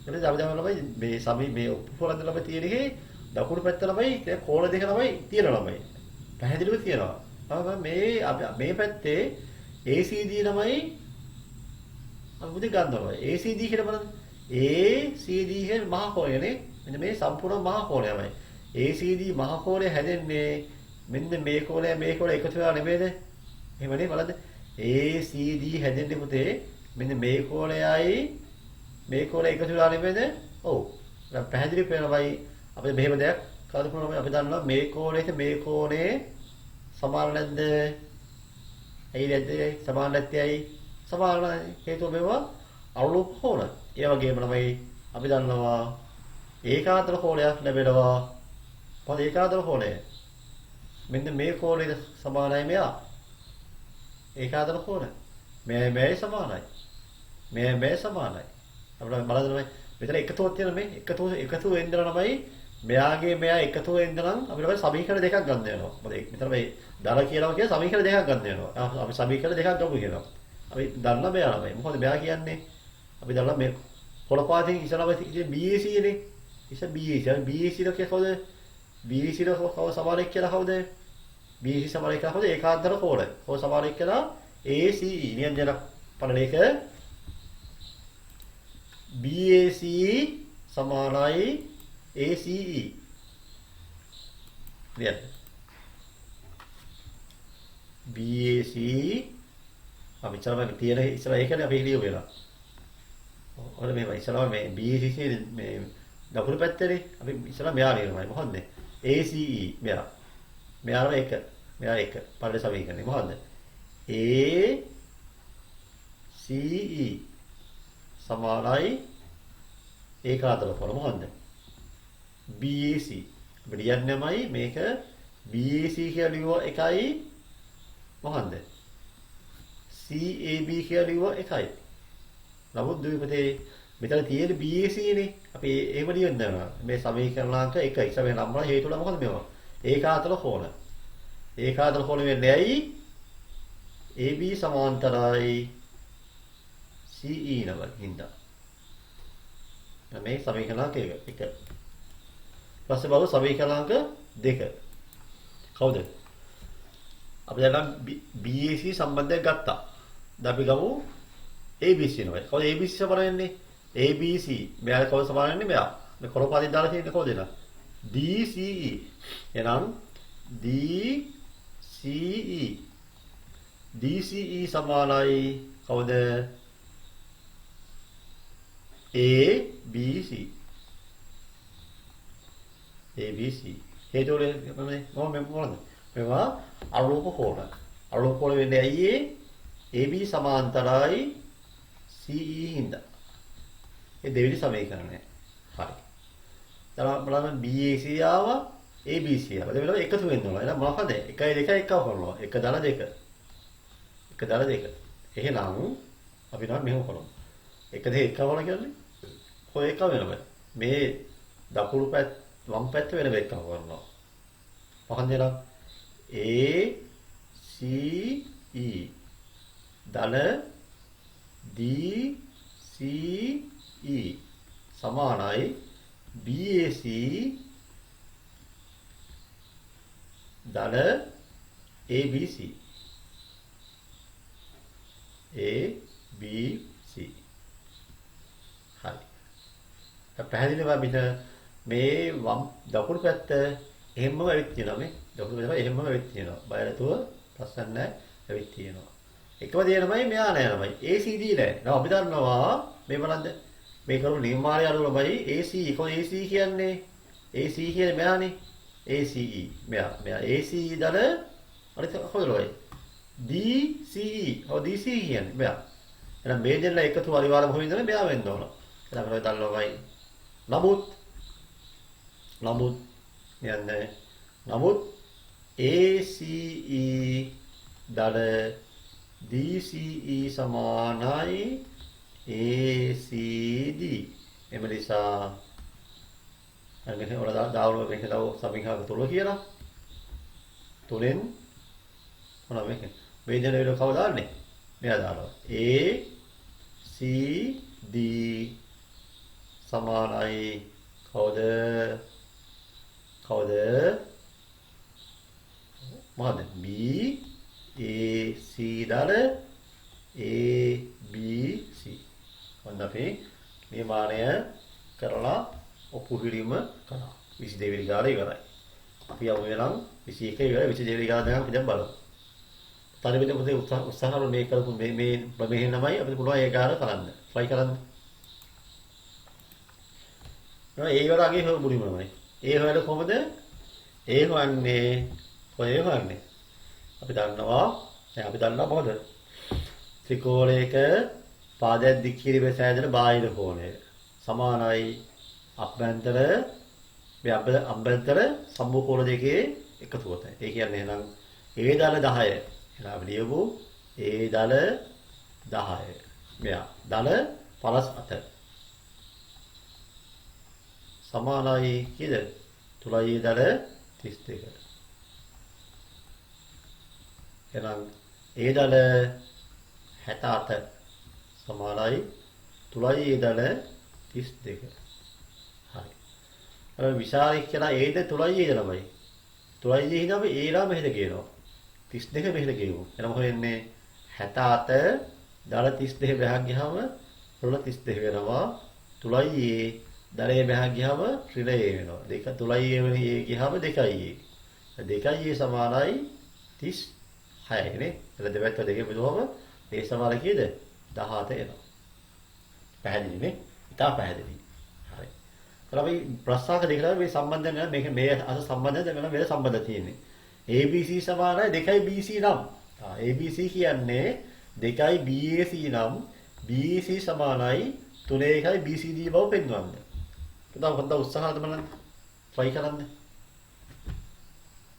එතකොට අපි දැන් ළමයි මේ සමි මේ උපුරන්ද ළමයි තියෙන එකේ දකුණු පැත්ත ළමයි ඒ කෝණ දෙක ළමයි තියෙන ළමයි. පැහැදිලිව තියෙනවා. මේ පැත්තේ ACD ළමයි අපි මුදේ ගන්නවා. ACD කියලා බලන්න. ACD කියන්නේ මහා කෝණයනේ. මෙන්න මේ සම්පූර්ණ මහා කෝණයමයි. ACD මහා කෝණය හැදෙන්නේ මෙන්න මේ කෝණය එකතු වෙලා නෙමෙයිද? එහෙමනේ බලන්න. ACD හැදෙන්නේ පුතේ මෙන්න මේ කෝණයයි මේ කෝණය එකතු වෙලා නෙමෙයිද? ඔව්. දැන් පැහැදිලි වෙනවයි අපිට මෙහෙම දෙයක් කල්පනා අපි දන්නවා මේ කෝණේ සමාන නැද්ද? ඇයි නැද්ද? සමාන නැත්තේයි. සමාන හේතුව මේවා අනුලෝම කෝණ. ඒ වගේම තමයි අපි දන්නවා ඒකාන්තර කෝණයක් ලැබෙනවා. මොකද ඒකාන්තර කෝණය? මෙන්න මේ කෝණයට සමානයි මෙයා. ඒකාන්තර කෝණ. මේ සමානයි. මේ සමානයි. අපිට බලන්න මෙතන එකතුවක් තියෙන මේ එකතු වෙන්න තමයි මෙයා එකතු වෙන්න නම් අපිට සමීකරණ දෙකක් ගන්න වෙනවා. මොකද මෙතන මේ දර කියනවා කියන සමීකරණ දෙකක් ගන්න වෙනවා. අපි සමීකරණ දෙකක් ගමු කියනවා. අපි දන්න මෙයා තමයි. මොකද මෙයා කියන්නේ අපි දන්නා මේ පොළපාතෙන් ඉස්සරහම තියෙන BAC නේ. ඉතින් BAC. BAC ද කවුද? BAC ද කවුද සමානයි කියලා කවුද? BAC සමානයි කියලා කවුද? ඒකාන්තර කෝණ. කවුද සමානයි කියලා ACE. නියන්ජන පණලේක BAC සමානයි ACE. නේද? BAC අපි ඉස්සරහ තියෙන ඉස්සරහ ඒකනේ අපි හිලිය වෙලා. ඔන්න මේ ඉස්සරහ මේ BAC මේ දකුණු පැත්තේ අපි ඉස්සරහ මෙයා ලියනවා. මොකද්ද? ACE මෙයා. මෙයාම එක. මෙයා එක. පළල සමීකරණය මොකද්ද? ACE සමානයි ඒකාතර කොන මොකද්ද? BAC. අපිට යන්නේමයි මේක BAC කියලා ලියුවා එකයි මොකද්ද? CAB කියලා ලියුවා එකයි. නමුත් දෙවිපතේ මෙතන තියෙන BAC නේ. අපි එහෙම ලියනවා. මේ සමීකරණාංක 1 ඉස්සරහ නම් වල හේතුල මොකද මේවා? ඒකාතර කෝණ. ඒකාතර කෝණ වෙන්නේ ඇයි? AB සමාන්තරයි CE නම හින්දා. මේ සමීකරණාංක 1. ඊපස්සේ බලමු සමීකරණාංක 2. කවුද? අපි දැන් BAC සම්බන්ධයක් ගත්තා. දැන් අපි ගමු ABC නම. කවුද ABC සමාන වෙන්නේ? ABC. මෙයා කවුද සමාන වෙන්නේ? මෙයා. මේ කොළපාතේ දාලා තියෙන්නේ කවුද එන? DCE. එහෙනම් DCE. DCE සමානයි කවුද? ABC. ABC. හේතුවල මොනවද? මේවා අරූප කෝණ. අරූප කෝණ වෙන්නේ ඇයි AB සමාන්තරයි CE හින්දා. ඒ දෙවෙනි සමීකරණය. හරි. දැන් බලන්න BAC ආවා ABC ආවා. දෙවෙනිව එකතු වෙන්න ඕන. එහෙනම් මොකද? 1 2 එකව කරනවා. 1 දාලා 2. 1 දාලා 2. එහෙනම් අපි නම් මෙහෙම කරමු. 1 2 එකව වල කියන්නේ කොයි එක වෙනවද? මේ දකුණු පැත්ත වම් පැත්ත වෙන එකව කරනවා. මොකන්ද එනවා? ACE දල DCE සමානයි BAC දල ABC. ABC. හරි. පැහැදිලිව අපිට මේ වම් දකුණු පැත්ත එහෙමම ඇවිත් තියෙනවා මේ. දකුණු පැත්ත එහෙමම ඇවිත් තියෙනවා. බය නැතුව ප්‍රශ්න නැහැ ඇවිත් තියෙනවා. එකම දේ තමයි මෙයා නෑ තමයි. ACD නෑ. දැන් අපි දන්නවා මේ බලන්න. මේ කරුණු නිර්මාණය අනුවමයි ACE කොහොම AC කියන්නේ? AC කියන්නේ මෙයානේ. ACE මෙයා ACE දල අනිත් කොහෙලොයි? DCE. ඔව් DCE කියන්නේ මෙයා. එහෙනම් මේ දෙන්න එකතු අනිවාර්යම හොයන්න මෙයා වෙන්න ඕන. එහෙනම් අපි දන්නවායි. නමුත් යන්නේ නමුත් ACE දල DCE සමානයි ACD. එම නිසා අර මෙහෙ වල දාවල මේක දාව සමීකරණ 3 කියලා. 3ෙන් මොනවා මේක? මේ දෙන වල කවුද දාන්නේ? මෙයා දානවා. ACD සමානයි කවුද? මොකද? BAC දාල ABC. ඔන්න අපි නිර්මාණය කරලා ඔප්පු කිරීම කරා. 22 වෙනි ගාන ඉවරයි. අපි යමු වෙනම් 21 ඉවරයි 22 වෙනි ගාන දැන් අපි දැන් බලමු. තනිවෙන්න පොතේ උත්සාහ කරන මේ කරපු මේ ප්‍රමේය නමයි අපිට පුළුවන් ඒ ගාන කරන්න. try කරන්න. ඒ වලගේ හොය මුලින්ම නමයි. ඒ හොයල කොහොමද? ඒ හොයන්නේ කොහේ හොයන්නේ? අපි දන්නවා දැන් අපි දන්නවා මොකද? ත්‍රිකෝණයක පාදයක් දික් කිරීමේ සෑදෙන බාහිර කෝණය සමානයි අභ්‍යන්තර මේ අභ්‍යන්තර සම්මුඛ කෝණ දෙකේ එකතුවට. ඒ කියන්නේ එහෙනම් A දල 10. එහෙනම් අපි ලියමු A දල 10. මෙයා දල 58. සමානයි කීයද? 3 දල 32. එහෙනම් A දල 68 සමානයි 3 දල 32. හරි. අර විශාල එක්කලා ඒද 3යි ඒ ළමයි. 3යි හිනම ඒලා මෙහෙද කියනවා. 32 මෙහෙද කියමු. එන මොකද වෙන්නේ 67 දල 32 බහක් ගියාම රුල 32 වෙනවා. 3යි දලේ බහක් ගියාම ඍණ a වෙනවා. දෙක 3යි වෙන a ගියාම 2යි a. 2යි a සමානයි 36 නේ. එතන දෙපැත්ත දෙකේ බෙදුවම a සමාන කීයද? 17 එනවා. පැහැදිලි නේ? ඉතා පැහැදිලි. හරි. ඒතර අපි ප්‍රශ්නාක දෙකලා මේ සම්බන්ධය නේද මේක මේ අස සම්බන්ධය දැන් වෙන සම්බන්ධ තියෙන්නේ. ABC සමානයි 2යි BC නම්. ABC කියන්නේ 2යි BAC නම් BC සමානයි 3යි BCD බව පෙන්වන්න. පුතා හොඳ උත්සාහවත් බලන්න. try කරන්න.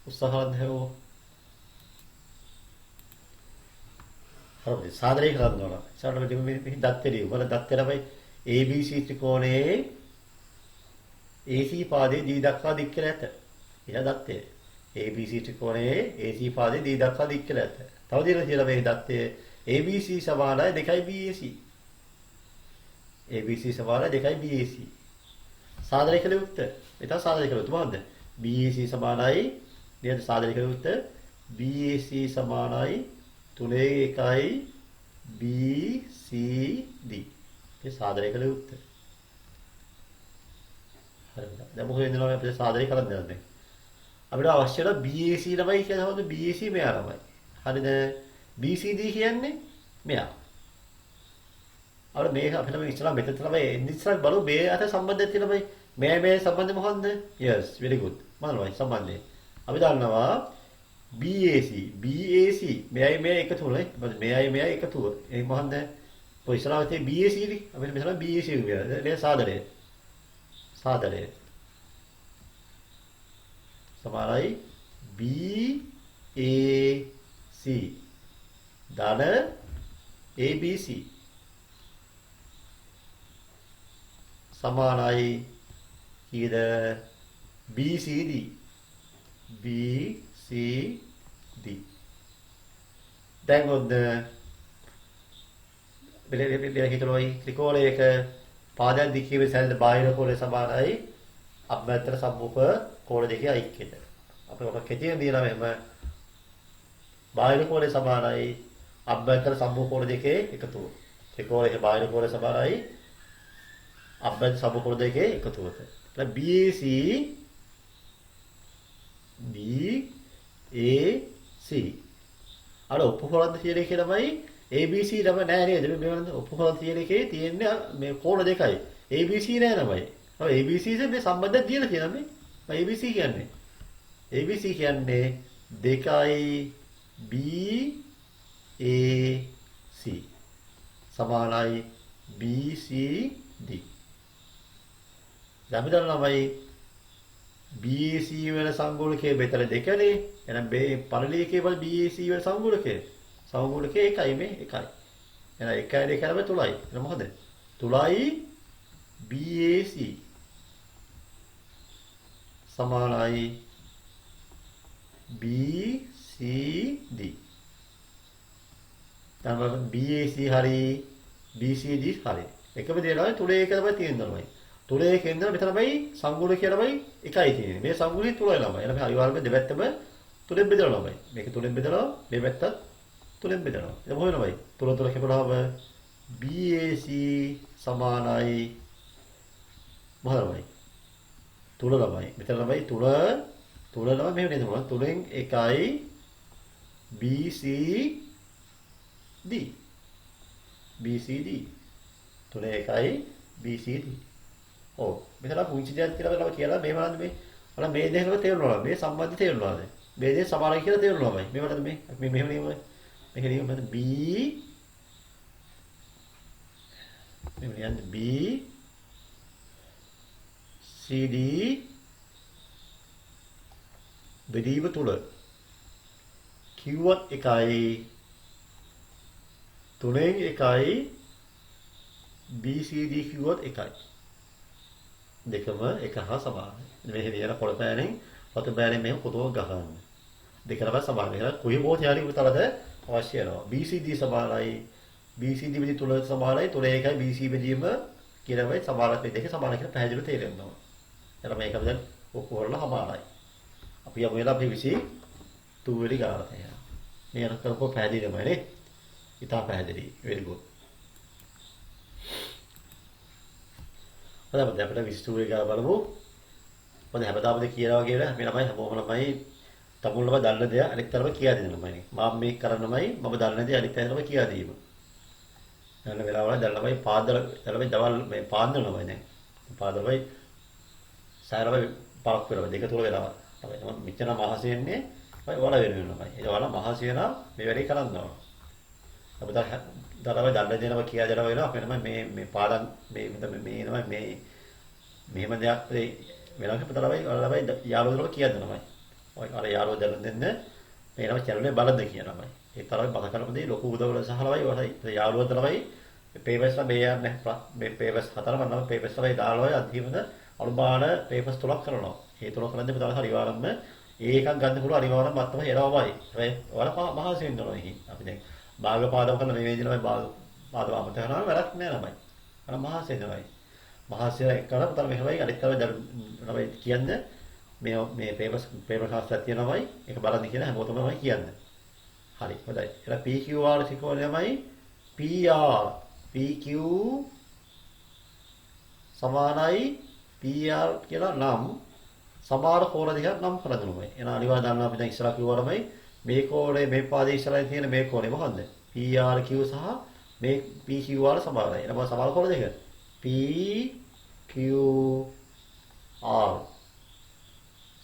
උත්සාහවත් හැවෝ. හරි සාදරය කරන්න ඕන. සාදරය මේ දත්තේ වල දත්තේ තමයි ABC ත්‍රිකෝණයේ AC පාදයේ D දක්වා දික් කියලා ඇත. එයා දත්තේ. ABC ත්‍රිකෝණයේ AC පාදයේ D දක්වා දික් කියලා ඇත. තව දින කියලා මේ දත්තේ ABC සමානයි 2යි BAC. ABC සමානයි 2යි BAC. සාදරය කළ යුත්තේ. ඒක සාදරය කළ යුතු මොකද්ද? BAC සමානයි නේද සාදරය කළ යුත්තේ BAC සමානයි 3යි BCD. ඒ සාදරය කළ යුත්තේ. හරිද? දැන් මොකද වෙනවද අපිට සාදරය කරන්න යන්නේ? අපිට අවශ්‍ය වෙන BAC ළමයි කියලා හවුද BAC මෙයා ළමයි. හරිද? BCD කියන්නේ මෙයා. අපිට මේක අපිට මේ ඉස්සලා මෙතන තමයි ඉස්සලා බලමු මේ අතර සම්බන්ධයක් තියෙනවා මේ සම්බන්ධය මොකක්ද? yes very good. මොනවයි සම්බන්ධය? අපි දන්නවා BAC මෙයයි මේ එකතු නේ. මෙයයි එකතුව. ඒ මොකක්ද? ඔය ඉස්සලා තියෙන BAC නේ. අපිට මෙතන BAC කියන්නේ මේ සාදරය. සාදරය සමානයි BAC ධන ABC සමානයි කීයද BCD දැන් ඔන්න බෙලේ හිතනොයි ත්‍රිකෝණයක පාදයන් දික්කේ සැලෙන බාහිර කෝණය සමානයි අභ්‍යන්තර සම්මුඛ කෝණ දෙකේ ඓක්‍යයට. අපි ඔක කෙටියෙන් දිනනවා එහෙම බාහිර කෝණය සමානයි අභ්‍යන්තර සම්මුඛ කෝණ දෙකේ එකතුව. ත්‍රිකෝණයේ බාහිර කෝණය සමානයි අභ්‍යන්තර සම්මුඛ කෝණ දෙකේ එකතුවට. එහෙනම් BAC අර උපකෝණ තියෙන එක තමයි ABC නම නෑ නේද? මේ වන්ද උපකෝණ තියෙන එකේ තියෙන්නේ මේ කෝණ දෙකයි. ABC නෑ නමයි. ඔව් ABC මේ සම්බන්ධය දීලා තියෙනවා මේ. ABC කියන්නේ දෙකයි BAC සමානයි BCD. අපි දන්නවයි BAC වෙන සංගුණකයේ මෙතන දෙකනේ. එහෙනම් මේ පරිලේඛයේ වල BAC වෙන සංගුණකයේ එකයි මේ එකයි. එහෙනම් 1 2 කරම 3යි. එහෙනම් මොකද? 3යි BAC සමානයි BCD. දැන් BAC හරි BCD හරි. එකම දේ නෑ 3 1 තමයි තියෙනවා. 3 1 ඉඳලා මෙතනමයි සංගුණ කියලාමයි එකයි තියෙන්නේ. මේ සංගුණේ 3 ළමයි. එහෙනම් මේ අනිවාර්යයෙන්ම දෙපැත්තම 3ෙන් බෙදලා ළමයි. මේක 3ෙන් බෙදලා මේ පැත්තත් 3ෙන් බෙදනවා. ඒක මොකද ළමයි? 3 3 කැපුණාම BAC සමානයි මොකද ළමයි? 3 ළමයි. මෙතන ළමයි 3 ළමයි මෙහෙම නේද? 3ෙන් එකයි BCD 3 එකයි BCD. ඔව් මෙතන පුංචි දෙයක් කියලා මේ බලන්න මේ බලන්න මේ දෙකම තේරුණා මේ සම්බන්ධය තේරුණාද මේ දෙක සමානයි කියලා තේරුණාමයි මේ බලන්න මේ මෙහෙම නියම මේක නියම මත B මේ යන්නේ B CD බෙදීම තුල Q1 එකයි 3න් එකයි BCD Q1 එකයි දෙකම එක හා සමානයි. මේ කියන පොළපෑනෙන් පොත බෑරෙන් මෙහෙම පොතෝ ගහන්න. දෙකම සමානයි. ඒක කොයි මොහොතේ හරි උතරද අවශ්‍ය වෙනවා. BCD සමානයි BCD විදි තුල සමානයි 3 එකයි BC බෙදීම කියලාමයි සමානත්වයේ දෙක සමාන කියලා පැහැදිලිව තේරෙනවා. එතන මේක දැන් ඔක්කො කරලා හමාරයි. අපි යමු වෙලා අපි 22 වෙනි ගානට එනවා. මේ අර කරපුව පැහැදිලිමයි නේ. ඉතා පැහැදිලි. very good. හොඳයි අපිට 22 වෙනි ගාන බලමු. මොකද හැමදාම කියනවා වගේ මේ ළමයි හැමෝම ළමයි තමුන් ළමයි දන්න දේ අනිත් තරම කියා දෙන ළමයි. මම මේක කරන්නමයි මම දන්න දේ අනිත් තරම කියා දීම. යන වෙලාවල දැන් ළමයි පාදල ළමයි දවල් මේ පාන්දර ළමයි දැන්. පාදලමයි සාරවයි පාක් වෙනවා දෙක තුන වෙනවා. තමයි මම මෙච්චර මහසි වෙන්නේ වල වෙන ළමයි. ඒ වල මහසි වෙනා මේ වැඩේ කරනවා. අපි දරව දන්න දෙනව කියා දෙනවා වෙනවා අපේ ළමයි මේ පාඩම් මේ නමයි මේ මෙහෙම දෙයක් වෙනකම් පතරවයි ළමයි යාළුවෝ කියා දෙනවයි. ඔය අර යාළුවෝ දැන දෙන්න මේ ළමයි චැනලේ බලන්න කියනවායි. ඒ තරම් බල කරනදී ලොකු උදවල සහලවයි වලයි යාළුවෝ තමයි පේපර්ස් මේ යන්නේ මේ පේපර්ස් හතරම නම් පේපර්ස් වලයි දාලා අන්තිමද අනුබාන පේපර්ස් තුනක් කරනවා. ඒ තුන කරන්නේ පුතාලා හරිවාරම්ම ඒකක් ගන්න පුළුවන් අනිවාර්යයෙන්ම මත්තම එරවමයි. හැබැයි ඔයාලා මහසි වෙන්න ඕනේ ඉතින්. අපි දැන් භාග පාදම් කරන මේ විදිහට භාග පාදම් අමතක කරනවා වැඩක් නෑ ළමයි. අර මහසි වෙනවයි. මහසි එකකට පුතාලා මෙහෙමයි අනිත් තව ළමයි කියන්නේ මේ පේපර් හාස්ටක් තියෙනවයි ඒක බලන්න කියලා හැමෝටම තමයි කියන්නේ. හරි හොඳයි. එහෙනම් PQR සිකෝණයමයි PR PQ සමානයි PR කියලා නම් සමහර කෝණ දෙකක් නම් කරගන්නවා. එන අනිවාර්ය දන්නවා අපි දැන් ඉස්සරහ කිව්වරමයි මේ කෝණේ මේ පාදයේ ඉස්සරහින් තියෙන මේ කෝණේ මොකද්ද? PRQ සහ මේ PQR සමානයි. එන මොකද සමහර කෝණ දෙක? PQR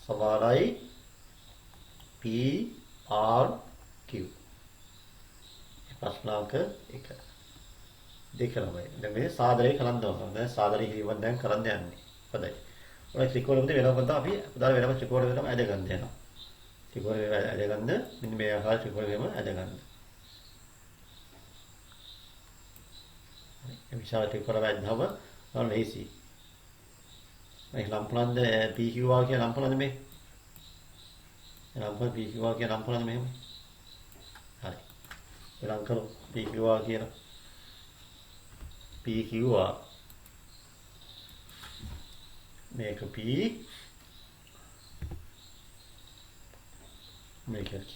සමානයි PRQ. ප්‍රශ්නාංක 1 දෙක ළමයි. දැන් මේ සාදරේ කරන්න ඕන. දැන් සාදරේ කිරීම දැන් කරන්න යන්නේ. හොඳයි. ඔය ත්‍රිකෝණෙ වෙනම තමයි අපි උදාහරණ වෙනම ත්‍රිකෝණෙ වෙනම ඇද ගන්න යනවා. ත්‍රිකෝණෙ ඇද ගන්න මෙන්න මේ ආකාර ත්‍රිකෝණෙ වෙනම ඇද ගන්න. මේ විශාල ත්‍රිකෝණ වැද්දම නෝ ලේසි. මේ ලම්පලන්ද PQR කියන ලම්පලන්ද මේ. ලම්පල PQR කියන ලම්පලන්ද මෙහෙම. හරි. බලන්න කරමු PQR කියන PQR මේක P මේක Q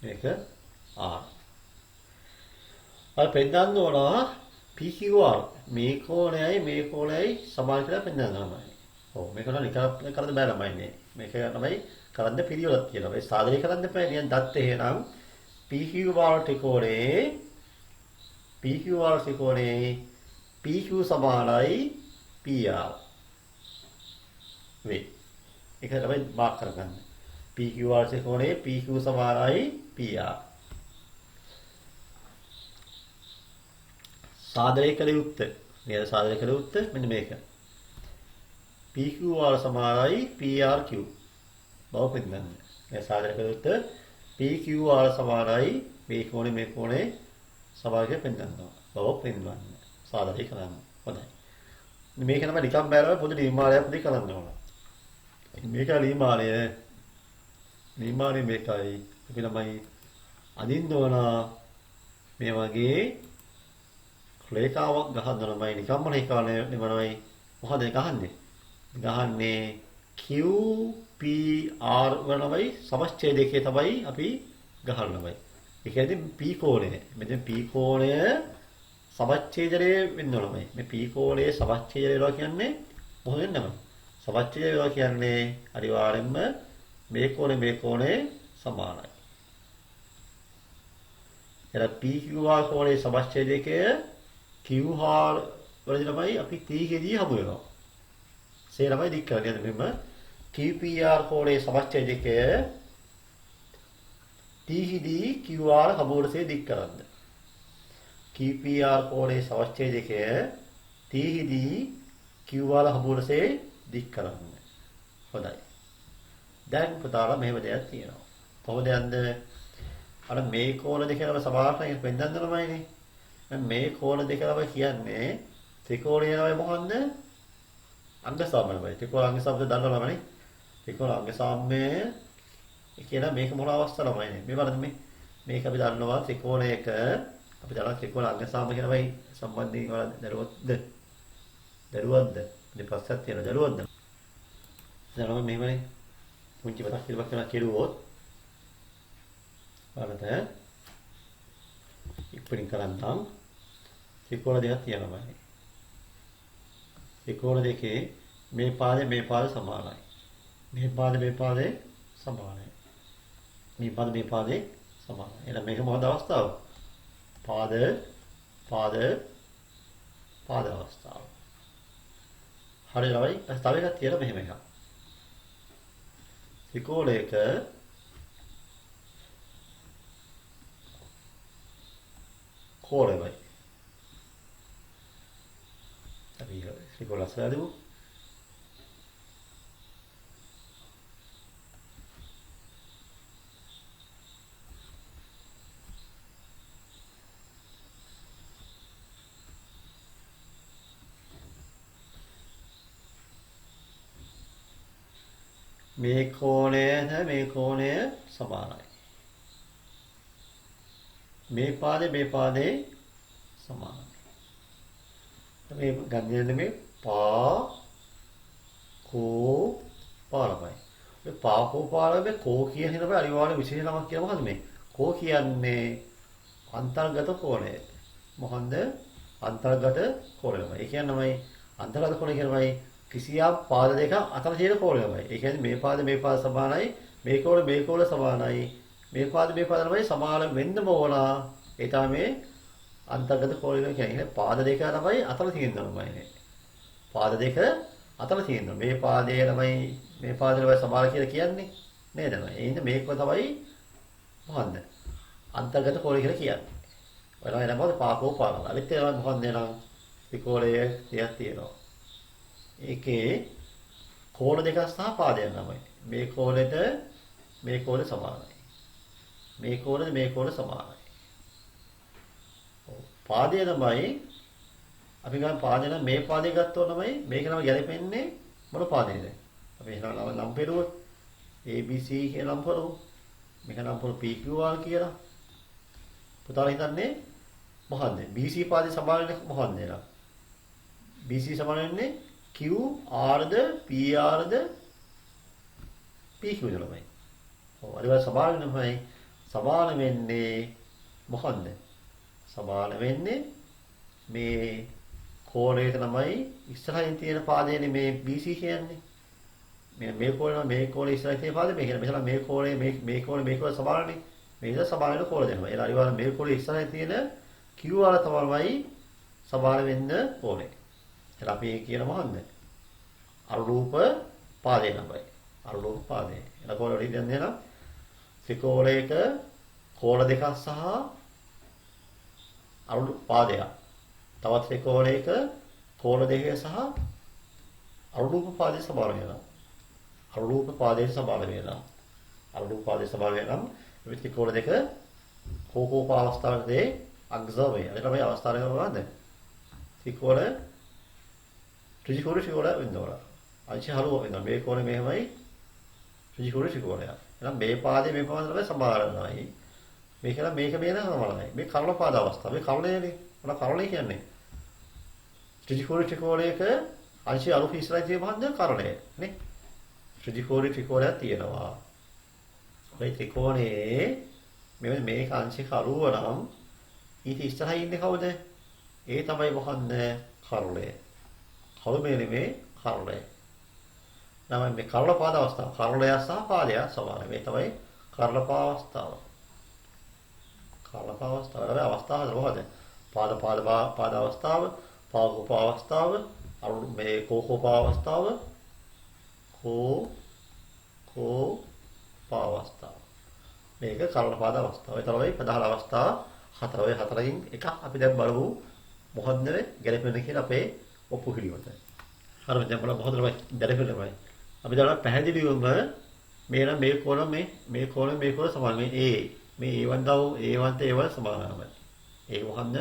මේක R අර පෙන්නන්න ඕන PQR මේ කෝණයයි සමාන කියලා පෙන්නන්න ඕනයි. ඔව් මේක නම් නිකන් කරන්න බෑ ළමයි මේ. මේක තමයි කරන්න පිළිවෙලක් කියලා. මේ සාධනය කරන්න බෑ නිකන් දත් එහෙනම් PQR ත්‍රිකෝණේ PQ සමානයි PR වේ. ඒක තමයි මාක් කරගන්න. PQR ත්‍රිකෝණේ PQ සමානයි PR. සාදරය කළ යුත්තේ. නේද සාදරය කළ යුත්තේ මෙන්න මේක. PQR සමානයි PRQ. බව පෙන්නන්න. මේ සාදරය කළ යුත්තේ PQR සමානයි මේ කෝණේ සමානයි පෙන්නනවා. බව පෙන්වන්න. සාදරය කරන්න. හොඳයි. මේක තමයි නිකම් බෑරව පොඩි නිර්මාණයක් දෙක කරන්න ඕන. මේක නිර්මාණය මේකයි. අපි ළමයි අදින්න ඕන මේ වගේ ක්ලේකාවක් ගහන්න ළමයි නිකම්ම නේ නෙමනයි. මොකද ගහන්නේ? ගහන්නේ QPR වලමයි සමච්ඡේදකයේ තමයි අපි ගහන්න ළමයි. ඒ කියන්නේ P කෝණය. මෙතන P කෝණය සමච්ඡේදය වෙන්න ඕනමයි. මේ P කෝණයේ සමච්ඡේදය වෙනවා කියන්නේ මොකෙන් නම? සමච්ඡේදය වෙනවා කියන්නේ අනිවාර්යෙන්ම මේ කෝණේ සමානයි. එතන PQR කෝණයේ සමච්ඡේදකය QR වලදී තමයි අපි T ගෙදී හමු වෙනවා. සේ ළමයි දික් කරන්නේ මෙන්න QPR කෝණයේ සමච්ඡේදකය T ගෙදී QR හමුවටසේ දික් කරන්න. QPR කෝණයේ සමච්ඡේදකය T ගෙදී QR හමුවටසේ දික් කරන්න. හොඳයි. දැන් පුතාලා මෙහෙම දෙයක් තියෙනවා. කොහොමද යන්නේ? අර මේ කෝණ දෙකම සමානයි වෙන්නන්න ළමයිනේ. මේ කෝණ දෙකම කියන්නේ ත්‍රිකෝණයේ නම මොකන්ද? අංග සාමයයි. ත්‍රිකෝණ අංග සාමය දන්නවනේ. ත්‍රිකෝණ අංග සාමය කියන මේක මොන අවස්ථාවමයි මේ බලන්න මේක අපි දන්නවා ත්‍රිකෝණයක අපි දන්නවා ත්‍රිකෝණ අංග සාමය කියනවායි සම්බන්ධයෙන් වල දරුවොත්ද? දෙපස්සක් තියෙන දරුවොත්ද? දැන් මෙහෙමනේ පුංචි මතක් කිලක් කරලා කෙරුවොත් බලන්න ඉක්පින් කරන්නම් ත්‍රිකෝණ දෙකක් තියෙනවා. ත්‍රිකෝණ දෙකේ මේ පාදේ සමානයි. මේ පාදේ සමානයි. මේ පාදේ සමානයි. එහෙනම් මේක මොකද අවස්ථාව? පාද අවස්ථාව. හරියයි. තව එකක් තියෙනවා මෙහෙම එකක්. ත්‍රිකෝණයක කෝණයයි. අපි ත්‍රිකෝණ අස්සලාදෙමු. මේ කෝණය සමානයි. මේ පාදේ සමානයි. මේ ගන්නේ මේ පාලමයි. මේ පාලමේ කෝ කියන එක අනිවාර්ය විශේෂ නමක් කියලා මොකද මේ? කෝ කියන්නේ අන්තර්ගත කෝණය. මොකන්ද? අන්තර්ගත කෝණයමයි. ඒ කියන්නේ අන්තර්ගත කෝණය කියන්නේ කිසියම් පාද දෙක අතර තියෙන කෝණයමයි. ඒ කියන්නේ මේ පාද සමානයි. මේ කෝණ සමානයි. මේ පාද තමයි සමාන වෙන්නම ඕන. ඒ තමයි මේ අන්තර්ගත කෝණය කියන්නේ. පාද දෙක තමයි අතර තියෙනවමයි. පාද දෙක අතර තියෙනවා. මේ පාදයේ තමයි මේ පාදේ සමාන කියලා කියන්නේ නේද? එහෙනම් මේක තමයි මොකන්ද? අන්තර්ගත කෝණය කියලා කියන්නේ. ඔයාලා එනකොට පාලම. අනිත් ඒවා මොකන්ද නේනම් ත්‍රිකෝණයේ තියක් තියෙනවා. ඒකේ කෝණ දෙකක් සහ පාදයක් තමයි. මේ කෝණය සමානයි. මේ කෝණ සමානයි. පාදය තමයි අපි ගන්න පාදය නම් මේ පාදය ගත්තොත් තමයි මේක නම් ගැලපෙන්නේ මොන පාදයේද? අපි එහෙනම් නම් පෙරුවොත් ABC කියලා නම් කරමු. මේක නම් පොර PQR කියලා. පුතාලා හිතන්නේ මොකද්ද? BC පාදේ සමාන වෙන්නේ මොකද්ද නේද? BC සමාන වෙන්නේ QRද PRද PQ තමයි. ඔව් අනිවාර්ය සමාන වෙන්නේ මොකද්ද? සමාන වෙන්නේ මේ කෝණයට තමයි ඉස්සරහින් තියෙන පාදයනේ මේ BC කියන්නේ. මේ කෝණය ඉස්සරහින් තියෙන පාදේ මේ කියන්නේ මේ කෝණය සමානනේ. මේක සමාන වෙන කෝණ දෙනවා. ඒ අනිවාර්ය මේ කෝණය ඉස්සරහින් තියෙන QR තමයි සමාන වෙන්න ඕනේ. එහෙනම් අපි කියන මොකද්ද? අනුරූප පාදේ නම්බරයි. අනුරූප පාදේ. එන කෝණ වලින් දැන් නේද? ත්‍රිකෝණයක කෝණ දෙකක් සහ අනුරූප පාදයක්. තවත් ත්‍රිකෝණයක කෝණ දෙකක සහ අනුරූප පාදේ සමාන වෙනවා. අනුරූප පාදේ සමාන වෙනවා. අනුරූප පාදේ සමාන වෙනම් මේ ත්‍රිකෝණ දෙක කෝකෝප අවස්ථාවේදී අග්‍රසමය. අද තමයි අවස්ථාවේ මොකද්ද? ත්‍රිකෝණ ත්‍රිකෝණ වෙනවා. අංශ හරුව වෙනවා. මේ කෝණය මෙහෙමයි ත්‍රිකෝණය. එහෙනම් මේ පාදේ තමයි සමානයි. මේක මේන සමානයි. මේ කර්ණ පාද අවස්ථාව. මේ කර්ණයනේ. මොන කර්ණය කියන්නේ? ත්‍රිකෝණයක අංශය අනුප ඉස්සරහින් තියෙන මහන්ද කර්ණය නේ. ත්‍රිකෝණයක් තියෙනවා. ඔය ත්‍රිකෝණයේ මේක අංශයක අරුව නම් ඊට ඉස්සරහින් ඉන්නේ කවුද? ඒ තමයි මොකන්ද? කර්ණය. කර්මයේ මේ කර්ණය. නම් මේ කර්ණ පාද අවස්ථාව. කර්ණය සහ පාදය සමානයි. මේ තමයි කර්ණ පාද අවස්ථාව. කර්ණ පාද අවස්ථාව. ඒ අවස්ථාව මොකද? පාද අවස්ථාව, පාගෝප අවස්ථාව, මේ කෝකෝප අවස්ථාව, අවස්ථාව. මේක කර්ණ පාද අවස්ථාව. ඒ තමයි ප්‍රධාන අවස්ථා හතර. ඔය හතරකින් එකක් අපි දැන් බලමු මොකද්ද ගැලපෙන්නේ කියලා අපේ ඔප්පු කිරීමට. හරිද? දැන් බලමු මොකද්ද ගැලපෙන්නේ. අපි දැන් පැහැදිලිවම මේ කෝණ සමාන. මේ A1 සමානයි. ඒක මොකද්ද?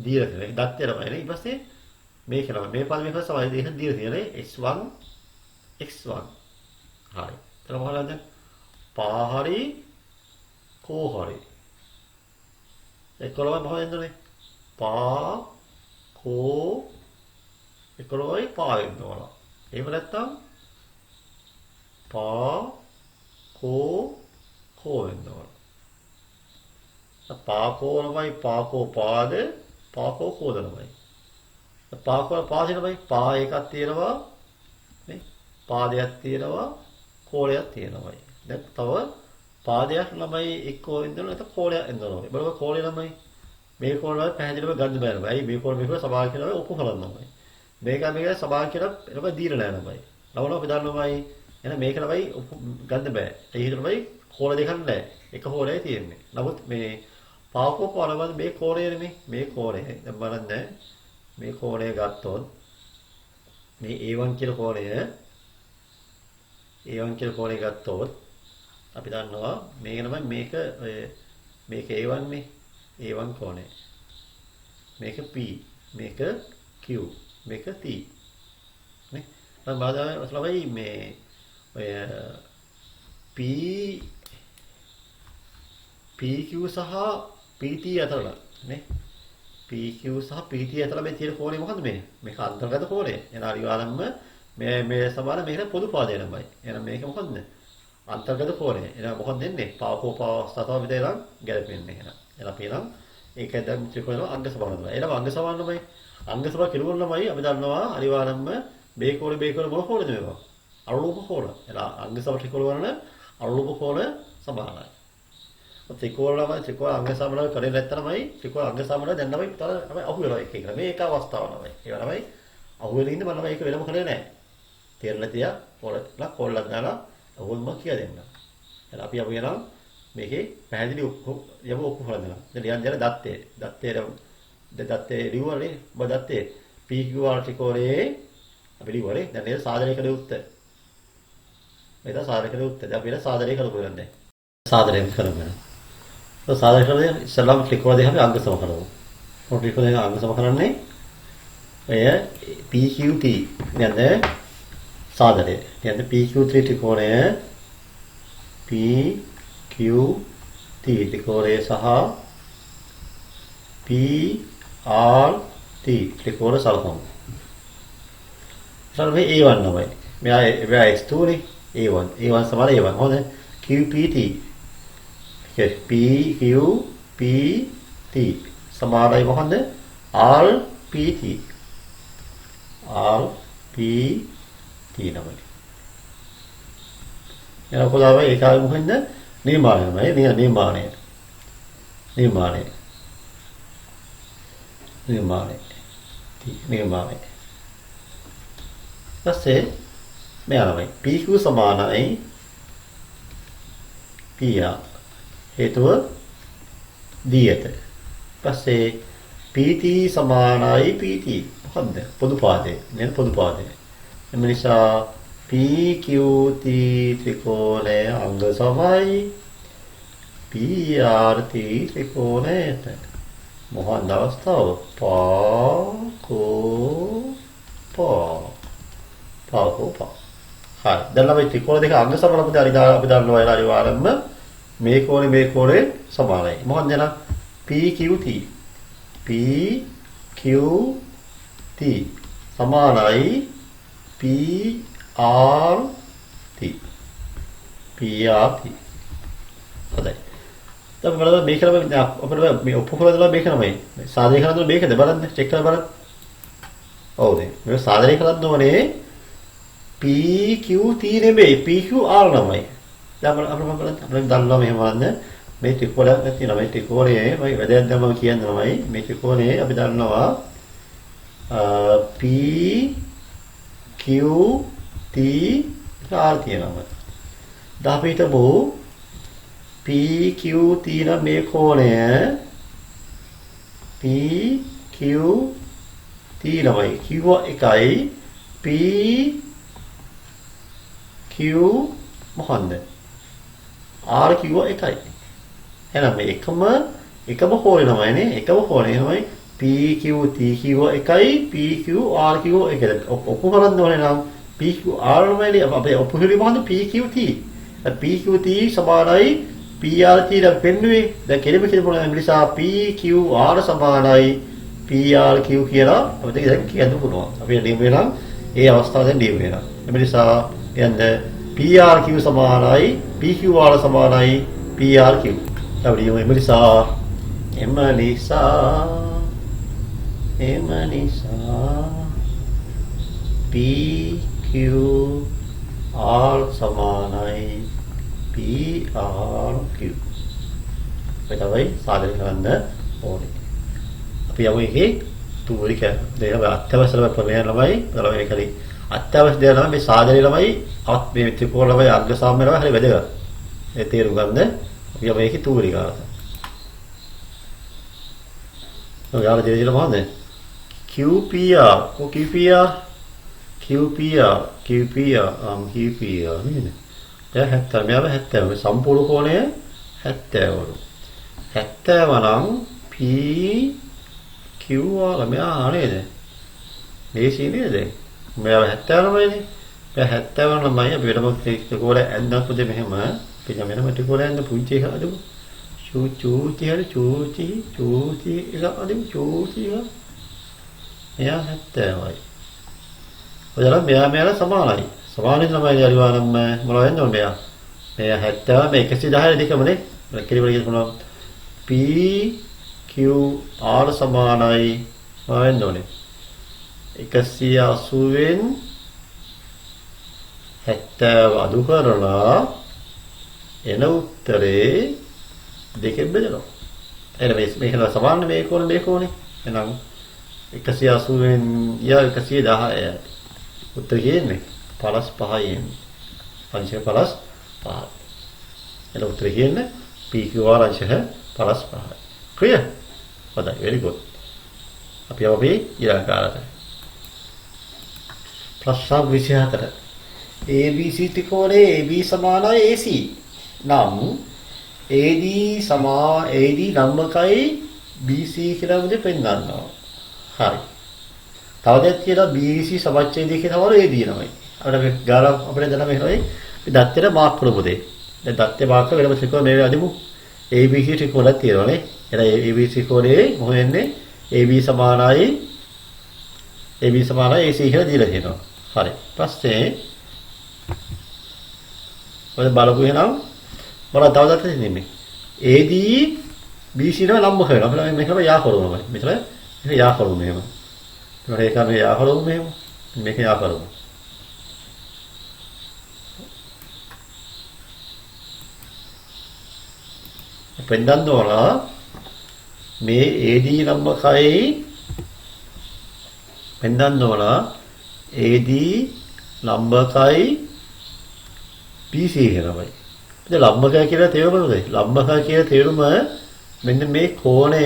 දීර්ඝ දත්තයමයි නේ. ඊට පස්සේ මේ කරනවා. මේ පද මේක සමානයි. ඒක දීර්ඝයනේ x1 x1. හරි. එතන මොකද? පාහරි කෝහරි. එක්කලම මොකෙන්දනේ? එක්කලමයි පා වෙන්න ඕන. එහෙම නැත්නම් පා කෝ කෝ වෙනවා. පාකෝ ළමයි පාකෝ පාද පාකෝ කෝද ළමයි. පාකෝ පාද ළමයි පා එකක් තියෙනවා නේ. පාදයක් තියෙනවා කෝලයක් තියෙනවා. දැන් තව පාදයක් ළමයි එක්කෝ ඉඳලා නැත්නම් කෝලයක් එනවා. බලව කෝලේ ළමයි මේ කෝලවල පැහැදිලිව ගන්න බෑ ළමයි. මේ කෝල මේක සමාන කියලා ඔප්පු කරන්න ළමයි. මේක සමාන කියලා ළමයි දීලා නැහැ ළමයි. ලවණ අපි දන්නවමයි. එහෙනම් මේක ළමයි ගන්න බෑ. ඒ හිතේ ළමයි කෝල දෙකක් නැහැ. එක කෝලයයි තියෙන්නේ. නමුත් මේ පාකෝ පාරවල් මේ කෝණයනේ මේ කෝණය. දැන් බලන්න මේ කෝණය ගත්තොත් මේ A1 කියලා කෝණය A1 කියලා කෝණය ගත්තොත් අපි දන්නවා මේක තමයි මේක A1 නේ A1 කෝණය. මේක P මේක Q මේක T නේ. දැන් බාධා අසලයි මේ ඔය PQ සහ PT අතර නේ PQ සහ PT අතර මේ තියෙන කෝණය මොකද්ද මේ? මේක අන්තර්ගත කෝණය. එන අනිවාර්යයෙන්ම මේ සමාන මේක පොදු පාදය ළමයි. එහෙනම් මේක මොකද්ද? අන්තර්ගත කෝණය. එහෙනම් මොකක්ද දෙන්නේ? පාකෝ පාවස්තතව විතරක් ගැලපෙන්නේ එහෙනම්. එහෙනම් අපි නම් ඒක දැන් ත්‍රිකෝණය අංග සමානයි. එහෙනම් අංග සමානමයි. අංග සමාන කිරුවොල්මයි අපි දන්නවා අනිවාර්යයෙන්ම මේ කෝණ මොන කෝණද මේවා? අනුරූප කෝණ. එහෙනම් අංග සම ත්‍රිකෝණ වල අනුරූප කෝණ සමානයි. ත්‍රිකෝණ අංග සමනල කරේ නැත්තරමයි ත්‍රිකෝණ අංග සමනල දැන් තමයි තමයි අහු වෙනවා එක එක. මේක අවස්ථාව තමයි. ඒක තමයි අහු වෙලා ඉන්න මම මේක වෙනම කරේ නැහැ. තේරෙලා තියා කොල්ලක් දාලා අහුවම කියලා දෙන්න. එහෙනම් අපි යනවා මේකේ පැහැදිලි යම ඔක්කොම හොයනවා. දැන් ලියන්න දත්තේ ලියුවනේ ඔබ දත්තේ PQR ත්‍රිකෝණයේ අපි ලියුවනේ දැන් මේ සාධනය කළ උත්තර. මේක සාධනය කළ උත්තර. දැන් අපි සාධනය කරගන්න. සාධනය කරගන්න. සාධනය කරන්නේ ඉස්සල්ලාම ත්‍රිකෝණ දෙක අපි අංග සම කරමු. ත්‍රිකෝණ දෙක අංග සම කරන්නේ එය PQT නේද? සාධනය. කියන්නේ PQ3 ත්‍රිකෝණය PQT ත්‍රිකෝණය සහ PRT ත්‍රිකෝණ සලකමු. ඊට මේ A1 තමයි. මෙයා x2 නේ. A1 සමාන A1. හොඳ. QPT PQPT සමානයි මොකන්ද? RPT නමයි. එනවා කොහොමද ඒකයි මොකෙන්ද? නිර්මාණයමයි නිර්මාණය. ඊපස්සේ මෙයාමයි PQ සමානයි PR හේතුව දියට. ඊපස්සේ PT සමානයි PT. මොකද්ද? පොදු පාදේ. නේද පොදු පාදේ. එම නිසා PQT ත්‍රිකෝණයේ අංග සමයි PRT ත්‍රිකෝණයට. මොහොත් අවස්ථාව පාකෝ. හරි. දැන් අපි ත්‍රිකෝණ දෙක අංග සමාන අපිට අපි දන්නවා අනිවාර්යයෙන්ම මේ කෝණේ සමානයි. මොකක්ද නේද? PQT සමානයි PRT. හොඳයි. දැන් බලන්න මේක අපිට මේ ඔප්පු කරලා දාලා මේක තමයි. සාධනය කරන්න ඕනේ මේකද බලන්න චෙක් කරලා බලන්න. ඔව් නේ. මේක සාධනය කරන්න ඕනේ PQT නෙමෙයි PQR ළමයි. දැන් අපිට දන්නවා මෙහෙම බලන්න මේ ත්‍රිකෝණයක් තියෙනවා. මේ ත්‍රිකෝණයේ මේ වැදගත් දම කියන්නේ මේ ත්‍රිකෝණයේ අපි දන්නවා PQT R තියෙනවා. දැන් අපි හිතමු PQT නම් මේ කෝණය PQT ළමයි Q එකයි PQ මොකන්ද? R කිව්ව එකයි. එහෙනම් මේ එකම කෝණය නමයිනේ. එකම කෝණය තමයි PQT කිව්ව එකයි PQR කිව්ව එකයි. ඔප්පු කරන්න ඕනේ නම් PQR නමයිනේ අපේ ඔප්පු කිරීම මොකද්ද? PQT. PQT සමානයි PRT ද පෙන්නුවේ. දැන් කෙලිම කියපුවා නිසා PQR සමානයි PRQ කියලා අපිට දැන් කියන්න පුළුවන්. අපි ලියමු නම් ඒ අවස්ථාව දැන් ලියමු වෙනවා. ඒ නිසා කියන්නේ PRQ සමානයි PQ වල සමානයි PRQ. අපිට එම නිසා PQ R සමානයි PRQ. මේ තමයි සාධනය කරන්න ඕනේ. අපි යමු එකේ තුරික දෙක අත්‍යවශ්‍යම ප්‍රමේය ළමයි පළවෙනි කලේ අත්‍යවශ්‍ය දේ ළමයි මේ සාධනය ළමයි මේ ත්‍රිකෝණ ළමයි අග්‍ර සාම්‍ය ළමයි හරි වැදගත්. ඒ තේරුම් ගන්න අපි යමු එකේ තුරිකාත. ඔයාලා දෙවියන් මොකද? QPR නේද? දැන් 70 මෙයාලා 70 සම්පූර්ණ කෝණය 70 වරු. 70 නම් PQR මෙයා නේද? මේසී නේද? මෙයා 70 නමයිනේ. මෙයා 70 නමයි අපි වෙනම ත්‍රිකෝණ ඇඳන්කොද මෙහෙම අපි වෙනම ත්‍රිකෝණ ඇඳ පුංචි එකක් අදමු. චූචි එක අදමු චූචි එක. මෙයා 70යි. ඔයාලා මෙයාලා සමානයි. සමානයි තමයි අනිවාර්යයෙන්ම මොනව වෙන්න ඕනේ මෙයා. මෙයා 70 මේ 110 දෙකමනේ. කෙලිවල කියනවා PQR සමානයි මොනව වෙන්න ඕනේ. 180න් 70 අඩු කරලා එන උත්තරේ දෙකෙන් බෙදනවා. එහෙනම් මේක සමාන මේ කෝණේ. එහෙනම් 180න් 110යි. උත්තර කියන්නේ 55යි එන්නේ. අංශය 55. එළ උත්තර කියන්නේ PQR අංශය 55. ක්ලියර්? හොඳයි, very good. අපි අපි ඊළඟ කාලයට. ප්‍රශ්න 24. ABC ත්‍රිකෝණයේ AB සමානයි AC. නම් AD ලම්බකයි BC කියලා උදේ පෙන්නනවා. හරි. තවදත් කියලා BC සමච්ඡේදයේ තමයි AD නමයි. අපිට ගාලා අපිට දැන මේ හොයි දත්තේට මාක් කරපු දෙය. දැන් දත්තේ මාක් කරලා වෙනම ත්‍රිකෝණ මේ අදිමු. ABC ත්‍රිකෝණයක් තියෙනවානේ. එහෙනම් ABC ත්‍රිකෝණයේ මොකද වෙන්නේ? AB සමානයි AC කියලා දීලා තියෙනවා. හරි. පස්සේ ඔය බලපු එහෙනම් මොනවද තවදත් තියෙන්නේ? AD BC න ලම්බ කරනවා. අපිට මේකම යා කරනවා. මෙතන මේක යා කරමු මෙහෙම. මේක මේ යා කරමු මෙහෙම. මේක යා කරමු. පෙන්නන්න ඕන මේ AD ලම්බකයි පෙන්නන්න ඕන AD ලම්බකයි BC කියලායි. ඉතින් ලම්බකය කියලා තේරුම මොකද? ලම්බකය කියලා තේරුම මෙන්න මේ කෝණය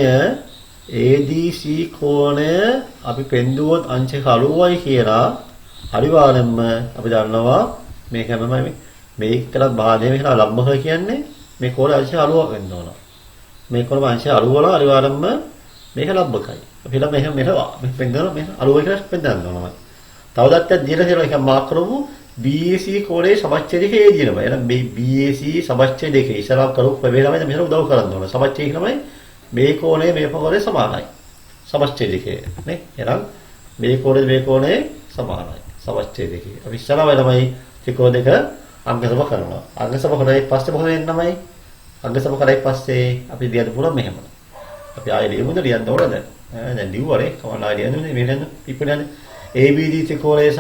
ADC කෝණය අපි පෙන්දුවොත් අංශ 90යි කියලා අනිවාර්යෙන්ම අපි දන්නවා මේක තමයි මේකට බාධා වෙන ලම්බකය කියන්නේ මේ කෝණ අංශ 90ක් වෙන්න ඕන. මේ කෝණ අංශ 90 වල අනිවාර්යෙන්ම මේක ලම්බකයි. අපි ලා මෙහෙම මේ පෙන්දනවා මේ 90 කියලා පෙන්දන්න ඕනමයි. තවදත් දීලා කියලා එක මාක් කරමු BAC කෝණයේ සමච්ඡේදයේ AD නමයි. එහෙනම් මේ BAC සමච්ඡේදයේ ඉස්සරහ කරපු ප්‍රවේශමයි මෙහෙම උදව් කරන්න ඕන. සමච්ඡේදයේ තමයි මේ කෝණය මේ කෝණය සමානයි. සමච්ඡේදයේ නේ. එහෙනම් මේ කෝණය සමානයි. සමච්ඡේදයේ. අපි ඉස්සරහ වෙලමයි ත්‍රිකෝණ දෙක අංගසම කරනවා. අංගසම කරලා පස්සේ මොකද වෙන්නමයි? අංගසම කරලා පස්සේ අපි දියද පුළුවන් මෙහෙම. අපි ආයෙ ලියමුද ලියන්න ඕනද? දැන් ලිව්වනේ. කොහොමද ආයෙ ලියන්නේ? මේ නේද? පිපුණන්නේ. ABD ත්‍රිකෝණය සහ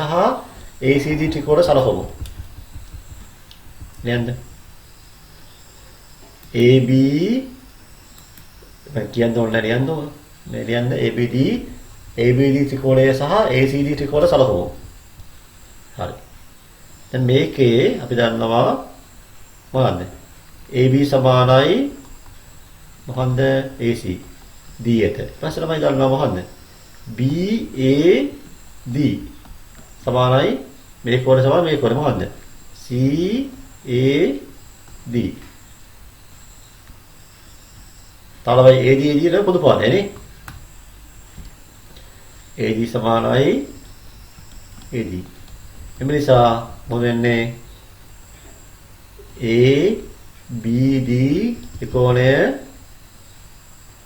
ACD ත්‍රිකෝණ සලකමු. ලියන්න. AB මම කියන්න ඕනේ ලියන්න ඕන. මේ ලියන්න ABD ත්‍රිකෝණය සහ ACD ත්‍රිකෝණ සලකමු. හරි. දැන් මේකේ අපි දන්නවා මොකද්ද? AB සමානයි මොකද්ද? AC D එකට. ඊපස්සේ තමයි දන්නවා මොකද්ද? BAD සමානයි මේ කෝණ සමාන මේ කෝණ මොකද්ද? CAD. තාලවයි AD නේ පොදු පාඩේ නේ. AD සමානයි AD. එමෙනිසා මොකද වෙන්නේ? ABD ත්‍රිකෝණය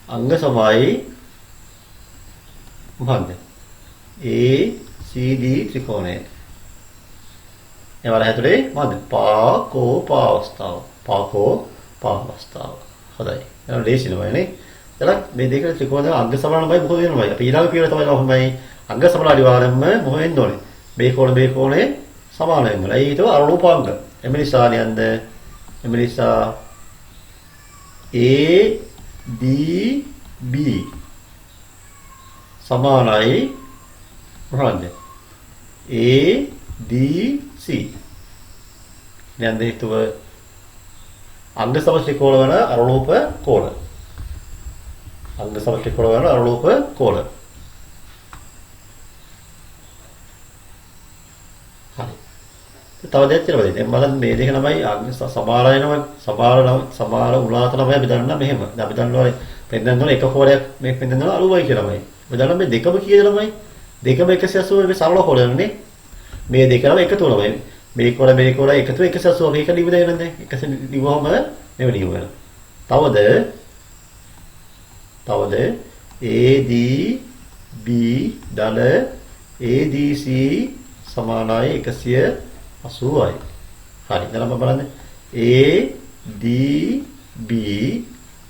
අංග සමයි මොකද්ද? ACD ත්‍රිකෝණය. ඒවල හැතුලේ මොකද්ද? පාකෝ පාවස්ථාව. පාකෝ පාවස්ථාව. හොඳයි. එහෙනම් ලේසි නමයි නේ. එතන මේ දෙක ත්‍රිකෝණ අංග සමානමයි මොකද වෙනවයි. අපි ඊළඟ පියවර තමයි කොහොමයි අංග සමාන අනිවාර්යයෙන්ම මොකද වෙන්න ඕනේ? මේ කෝණේ සමාන වෙන්න ඕනේ. ඒ හිතව අරූපාංග. එම නිසා නියන්ද එම නිසා ADB සමානයි මොකක්ද? ADC. දැන් දෙහිතුව අංග සමස්ත කෝණ වන අරලෝප කෝණ. අංග සමස්ත කෝණ වන අරලෝප කෝණ. හරි. තව දෙයක් තියෙනවා. දැන් බලන්න මේ දෙක ළමයි අංග සමානයනම සමාන උලාත ළමයි අපි දන්නා මෙහෙම. දැන් අපි දන්නවා පෙන්නන එක කෝණයක් මේ පෙන්නන අලුවයි කියලාමයි. අපි දන්නා මේ දෙකම කීයද ළමයි? දෙකම 180 මේ සරල කෝණයනේ. මේ දෙකම එකතු වෙනවා. මේ කොළ එකතු 180 මේක නිව දෙන්නේ නැහැ. 190වම මෙව නිව වෙනවා. තවද ADB ධන ADC සමානයි 180යි. හරි. දැන් අපි බලන්න ADB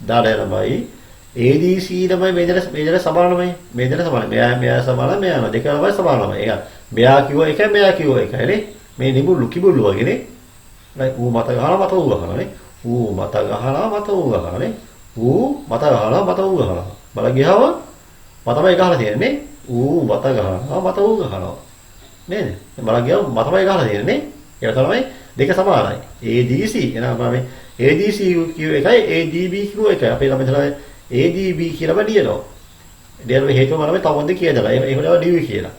ධනයමයි ADC තමයි මේදර සමානමයි. මේදර සමානයි. මෙයා සමානයි මෙයා දෙක තමයි සමානමයි. ඒක මෙයා කිව්ව එකයි මෙයා කිව්ව එකයි නේ. මේ නිමුළු කිඹුළු වගේනේ. නයි ඌ මත ගහලා මත ඌ ගහනනේ. ඌ මත ගහලා මත ඌ ගහනනේ. ඌ මත ගහලා මත ඌ ගහනවා. බල ගියව මතමයි ගහලා තියෙන්නේ. ඌ මත ගහලා මත ඌ ගහනවා. නේද? බල ගියව මතමයි ගහලා තියෙන්නේ. ඒක තමයි දෙක සමානයි. ADC එනවා මේ ADC කිව්ව එකයි ADB කිව්ව එකයි. අපි ළමයි තමයි ADB කියලාම ලියනවා. ලියන හේතුව මම තවොන්ද කියදලා. එහෙම DB කියලා.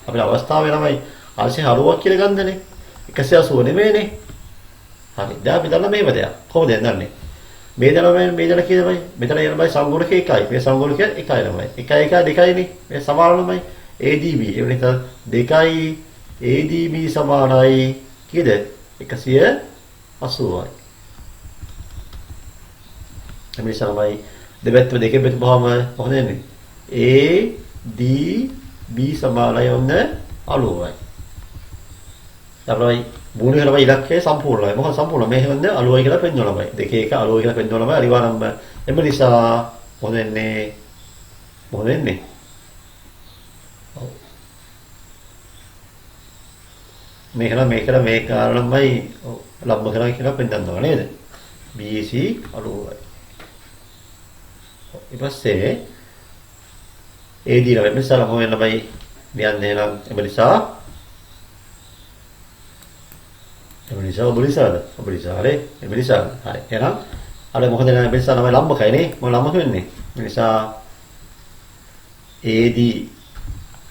අපේ අවස්ථාවේ ළමයි අංශය හරුවක් කියලා ගන්නනේ. 180 නෙමෙයිනේ. හරි. දැන් අපි දන්න මේව දෙයක්. කොහොමද දන්නේ? මේ දන කියනමයි. මෙතන යනමයි සංගුණක එකයි. මේ සංගුණක එකයි ළමයි. 1 1 2යිනේ. මේ සමාන ළමයි. ADB. ඒ වෙනත 2යි ADB සමානයි කීයද? 180යි. මේ සමයි දෙපැත්ත දෙකෙන් බෙදුවාම කොහොමද එන්නේ? ADB සමානයි ඔන්න 90යි. තමයි මූලික ළමයි ඉලක්කය සම්පූර්ණයි. මොකද සම්පූර්ණ මේ හොඳ අලුවයි කියලා පෙන්වනවා ළමයි. දෙක එක අලුවයි කියලා පෙන්වනවා ළමයි. අනිවාර්යයෙන්ම එම නිසා මොකද වෙන්නේ? ඔව්. මේ කාරණමයි ලම්බ කරා කියලා පෙන්වනවා නේද? BC අලුවයි. ඊට පස්සේ AD ළමයි මෙසල මොකද ළමයි කියන්නේ නම් එම නිසා ඔබලිසාරේ හරි එහෙනම් අර මොකද නෑ බෙස්සා තමයි ලම්බකයි නේ මොන ලම්බක වෙන්නේ ඒ නිසා AD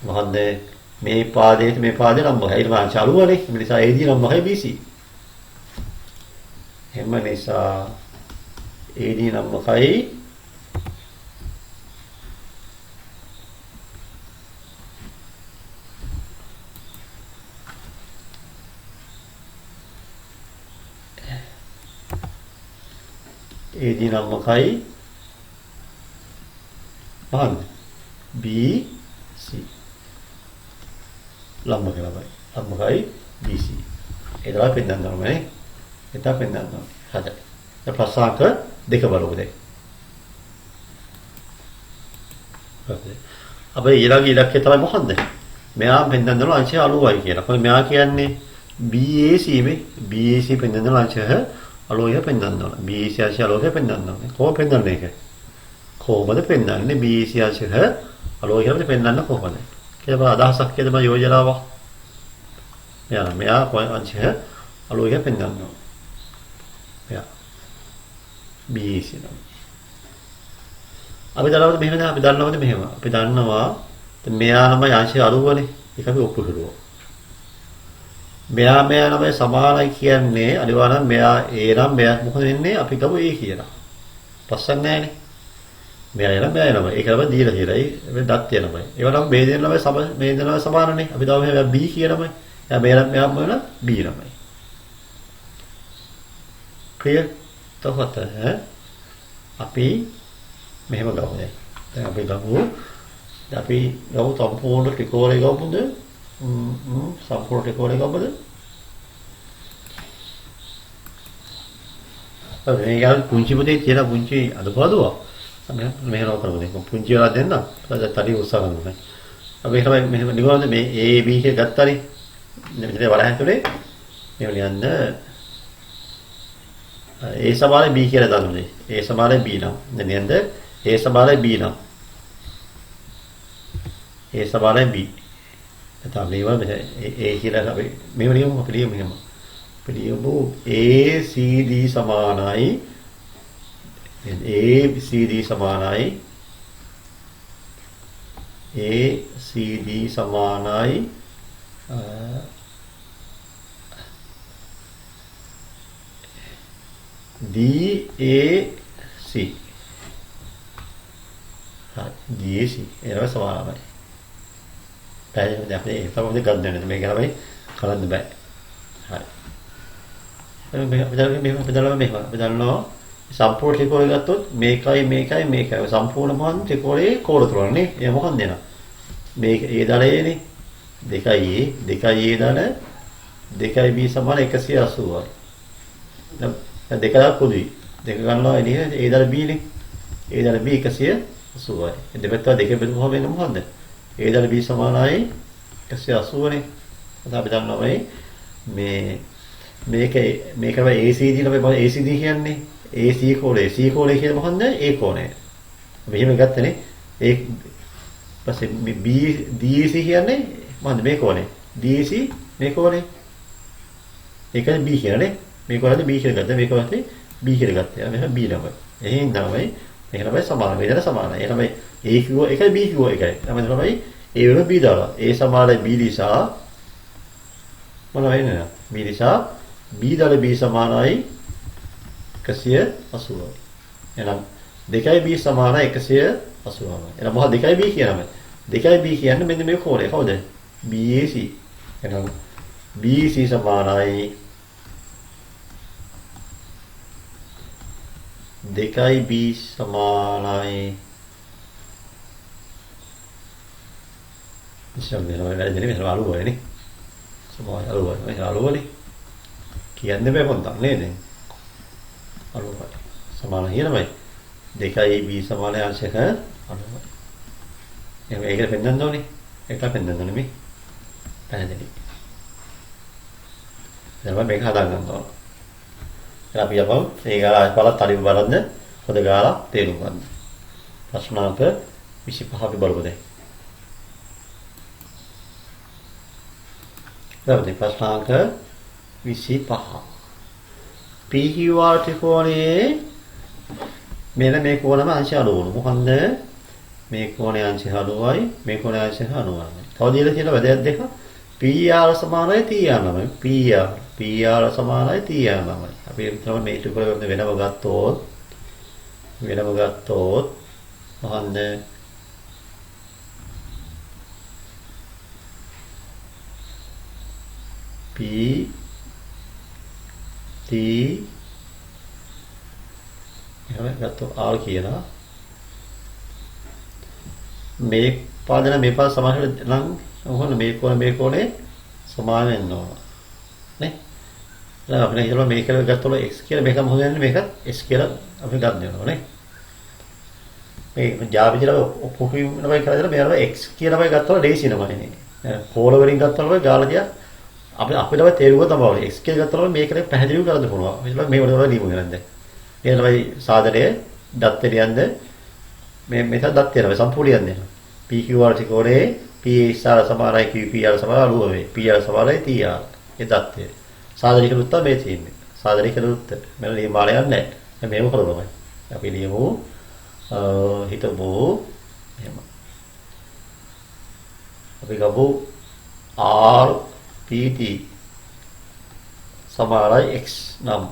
මොකද මේ පාදයේ ලම්බකයි ඊට පස්සේ චලුවනේ ඒ නිසා AD ලම්බකයි BC එහෙම නිසා AD ලම්බකයි AD නම්මකයි බලන්න BC ලම්බකයි BC ඒකලා පෙන්නන්න ඕනේ ඒක පෙන්නන්න ඕනේ හරි දැන් ප්‍රසාක දෙක බලමු දැන් හරි අපි ඊළඟ ඉලක්කය තමයි මොකද්ද මෙයා පෙන්නන්න ඕන අංශය 90යි කියලා කොහොමද මෙයා කියන්නේ BAC මේ BAC පෙන්නන්න ඕන අංශය අලෝය පෙන්වන්න ඕන. BC අංශය අලෝය පෙන්වන්න ඕනේ. කොහොමද පෙන්වන්නේ ඒක? කොහොමද පෙන්වන්නේ BC අංශය අලෝය කියලා පෙන්වන්න කොහොමද? කියලා බා අදහසක් කියලා බා යෝජනාවක්. මෙයා කොයි අංශය අලෝය පෙන්වන්න ඕන. මෙයා BC නම. අපි දන්නවද මෙහෙම? අපි දන්නවා මෙයා තමයි අංශය අලුවනේ. ඒක අපි ඔප්පු කරුවා. මෙයා නම සමානයි කියන්නේ අනිවාර්යයෙන් මෙයා A නම් මෙයා මොකද වෙන්නේ අපි ගමු A කියලා. ප්‍රශ්න නැහැනේ. මෙයා නම ඒක තමයි දීලා කියලා. ඒ දත් තියෙනමයි. ඒවා නම් මේ දෙන්න නම සමානනේ. අපි දාමු මෙයා B කියනමයි. මෙයා මොන B නමයි. ක්ලියර්? තවත් අපි මෙහෙම ගමු දැන්. අපි ගමු සම්පූර්ණ ත්‍රිකෝණය ගමුද? සම්පූර්ණ ත්‍රිකෝණය ගමුද? මේ යාළුවෝ පුංචි පුතේ තියලා පුංචි අදපාදුවා. මෙහෙම කරමු දෙන්න. පුංචි වෙලා දෙන්න. ඊට තඩි උත්සාහ කරනවා. අපි තමයි මෙහෙම නිකන්ද මේ A B එක ගත්තානේ. මෙතන වරහන් තුනේ මේ ලියන්න A සමානයි B කියලා දාන්නේ. A සමානයි B නම්. නේද? A සමානයි B නම්. A සමානයි B. එතන මේවා A කියලා අපි මේව ලියමු අපි ලියමු මෙහෙම. අපි ලියමු A C D සමානයි A C D සමානයි A C D සමානයි D A C. හරි D A C ඒවා සමානයි. පැහැදිලිද අපි ඒක තමයි ගන්න දෙන්නේ මේක තමයි කරන්න බෑ. හරි. අපි දන්නවා සම්පූර්ණ ත්‍රිකෝණය ගත්තොත් මේකයි සම්පූර්ණ මහන් ත්‍රිකෝණයේ කෝණ තුනනේ. ඒ මොකක්ද දෙන? මේක A දලයේනේ. 2A දල 2B සමාන 180යි. දැන් දෙක දා පොදුයි. දෙක ගන්නවා එළිය A දල B නේ. A දල B 180යි. දෙපැත්ත දෙක බෙදුවම වෙන මොකද්ද? A දල B සමානයි 180නේ. අපි දන්නවා මේක ACD නේ අපි ACD කියන්නේ AC කෝණය C කෝණය කියන්නේ මොකන්ද? A කෝණය. අපි එහෙම ගත්තනේ. ඒ පස්සේ B DAC කියන්නේ මොකන්ද මේ කෝණය? DAC මේ කෝණය. ඒකයි B කියන්නේ. මේ කෝණයද B කියලා ගත්තා. මේ කෝණයද B කියලා ගත්තා. මෙහෙම B ළමයි. එහෙන් තමයි මේක තමයි සමාන. වේදන සමානයි. ඒ තමයි A කිව්ව එකයි B කිව්ව එකයි. තමයි A වෙන B දාලා. A සමානයි B නිසා මොන වෙන්නේ? B නිසා B දල B සමානයි 180යි. එහෙනම් 2B සමානයි 180යි. එහෙනම් මොකද 2B කියනම? 2B කියන්නේ මෙන්න මේ කෝණය. කවුද? BAC. එහෙනම් BC සමානයි 2B සමානයි ඉස්සෙල්ලා වැඩි දෙන්නේ මෙහෙම අලුවනේ. සමානයි අලුවනේ. මෙහෙම අලුවනේ. කියන්න බෑ පොන්තක් නේද? අලුවයි. සමාන කියනමයි. 2AB සමානයි අංශක අලුවයි. එහෙනම් ඒක පෙන්නන්න ඕනේ. ඒක පෙන්නන්න ඕනේ මේ. පැහැදිලි. දැන් මේක හදාගන්න ඕන. දැන් අපි යපම් ඒ ගාලා බලත් අඩිය බලන්න හොද ගාලා තේරුම් ගන්න. ප්‍රශ්නාංක 25 අපි බලමු දැන්. දැන් ප්‍රශ්නාංක 25 PQR ත්‍රිකෝණයේ මෙන්න මේ කෝණම අංශ 90. මොකන්ද? මේ කෝණයේ අංශ 90යි මේ කෝණයේ අංශ 90යි. තව දීලා තියෙන වැදගත් දෙක PR සමානයි TR නමයි. PR සමානයි TR නමයි. අපි හිතනවා මේ ත්‍රිකෝණය වෙනම ගත්තොත් මොකන්ද? P T එහෙනම් ගත්තොත් R කියලා මේ පාදන මේ පාද සමාන නම් මොකද මේ කෝණේ සමාන වෙන්න ඕන නේ. දැන් අපිට හිතලා මේක ගත්තොත් x කියලා මේක මොකද වෙන්නේ? මේක s කියලා අපි ගන්න වෙනවා නේ. මේ ජාවිදිලා ඔපොකු වෙනවා කියලා මේවා x කියලා අපි ගත්තොත් ලේසි නමනේ. කෝල වලින් ගත්තොත් ගාලා අපිට තේරුවා තමයි x කියලා ගත්තොත් මේකට පැහැදිලිව කරන්න පුළුවන්. මේ වල ලියමු ගන්න දැන්. ඊළඟයි සාධනයේ දත් එළියන්ද මේ මෙතන දත් එනවා සම්පූර්ණ යන්නේ. PQR ත්‍රිකෝණයේ PR සමානයි QPR සමානයි 90 වේ. PR සමානයි TR. ඒ දත්තය. සාධනික උත්තර මේ තියෙන්නේ. සාධනික උත්තර. මෙන්න නියමාලයක් නැහැ. දැන් මේව කරනවා. අපි ලියමු හිතමු එහෙම. අපි ගමු R PT සමානයි x නම්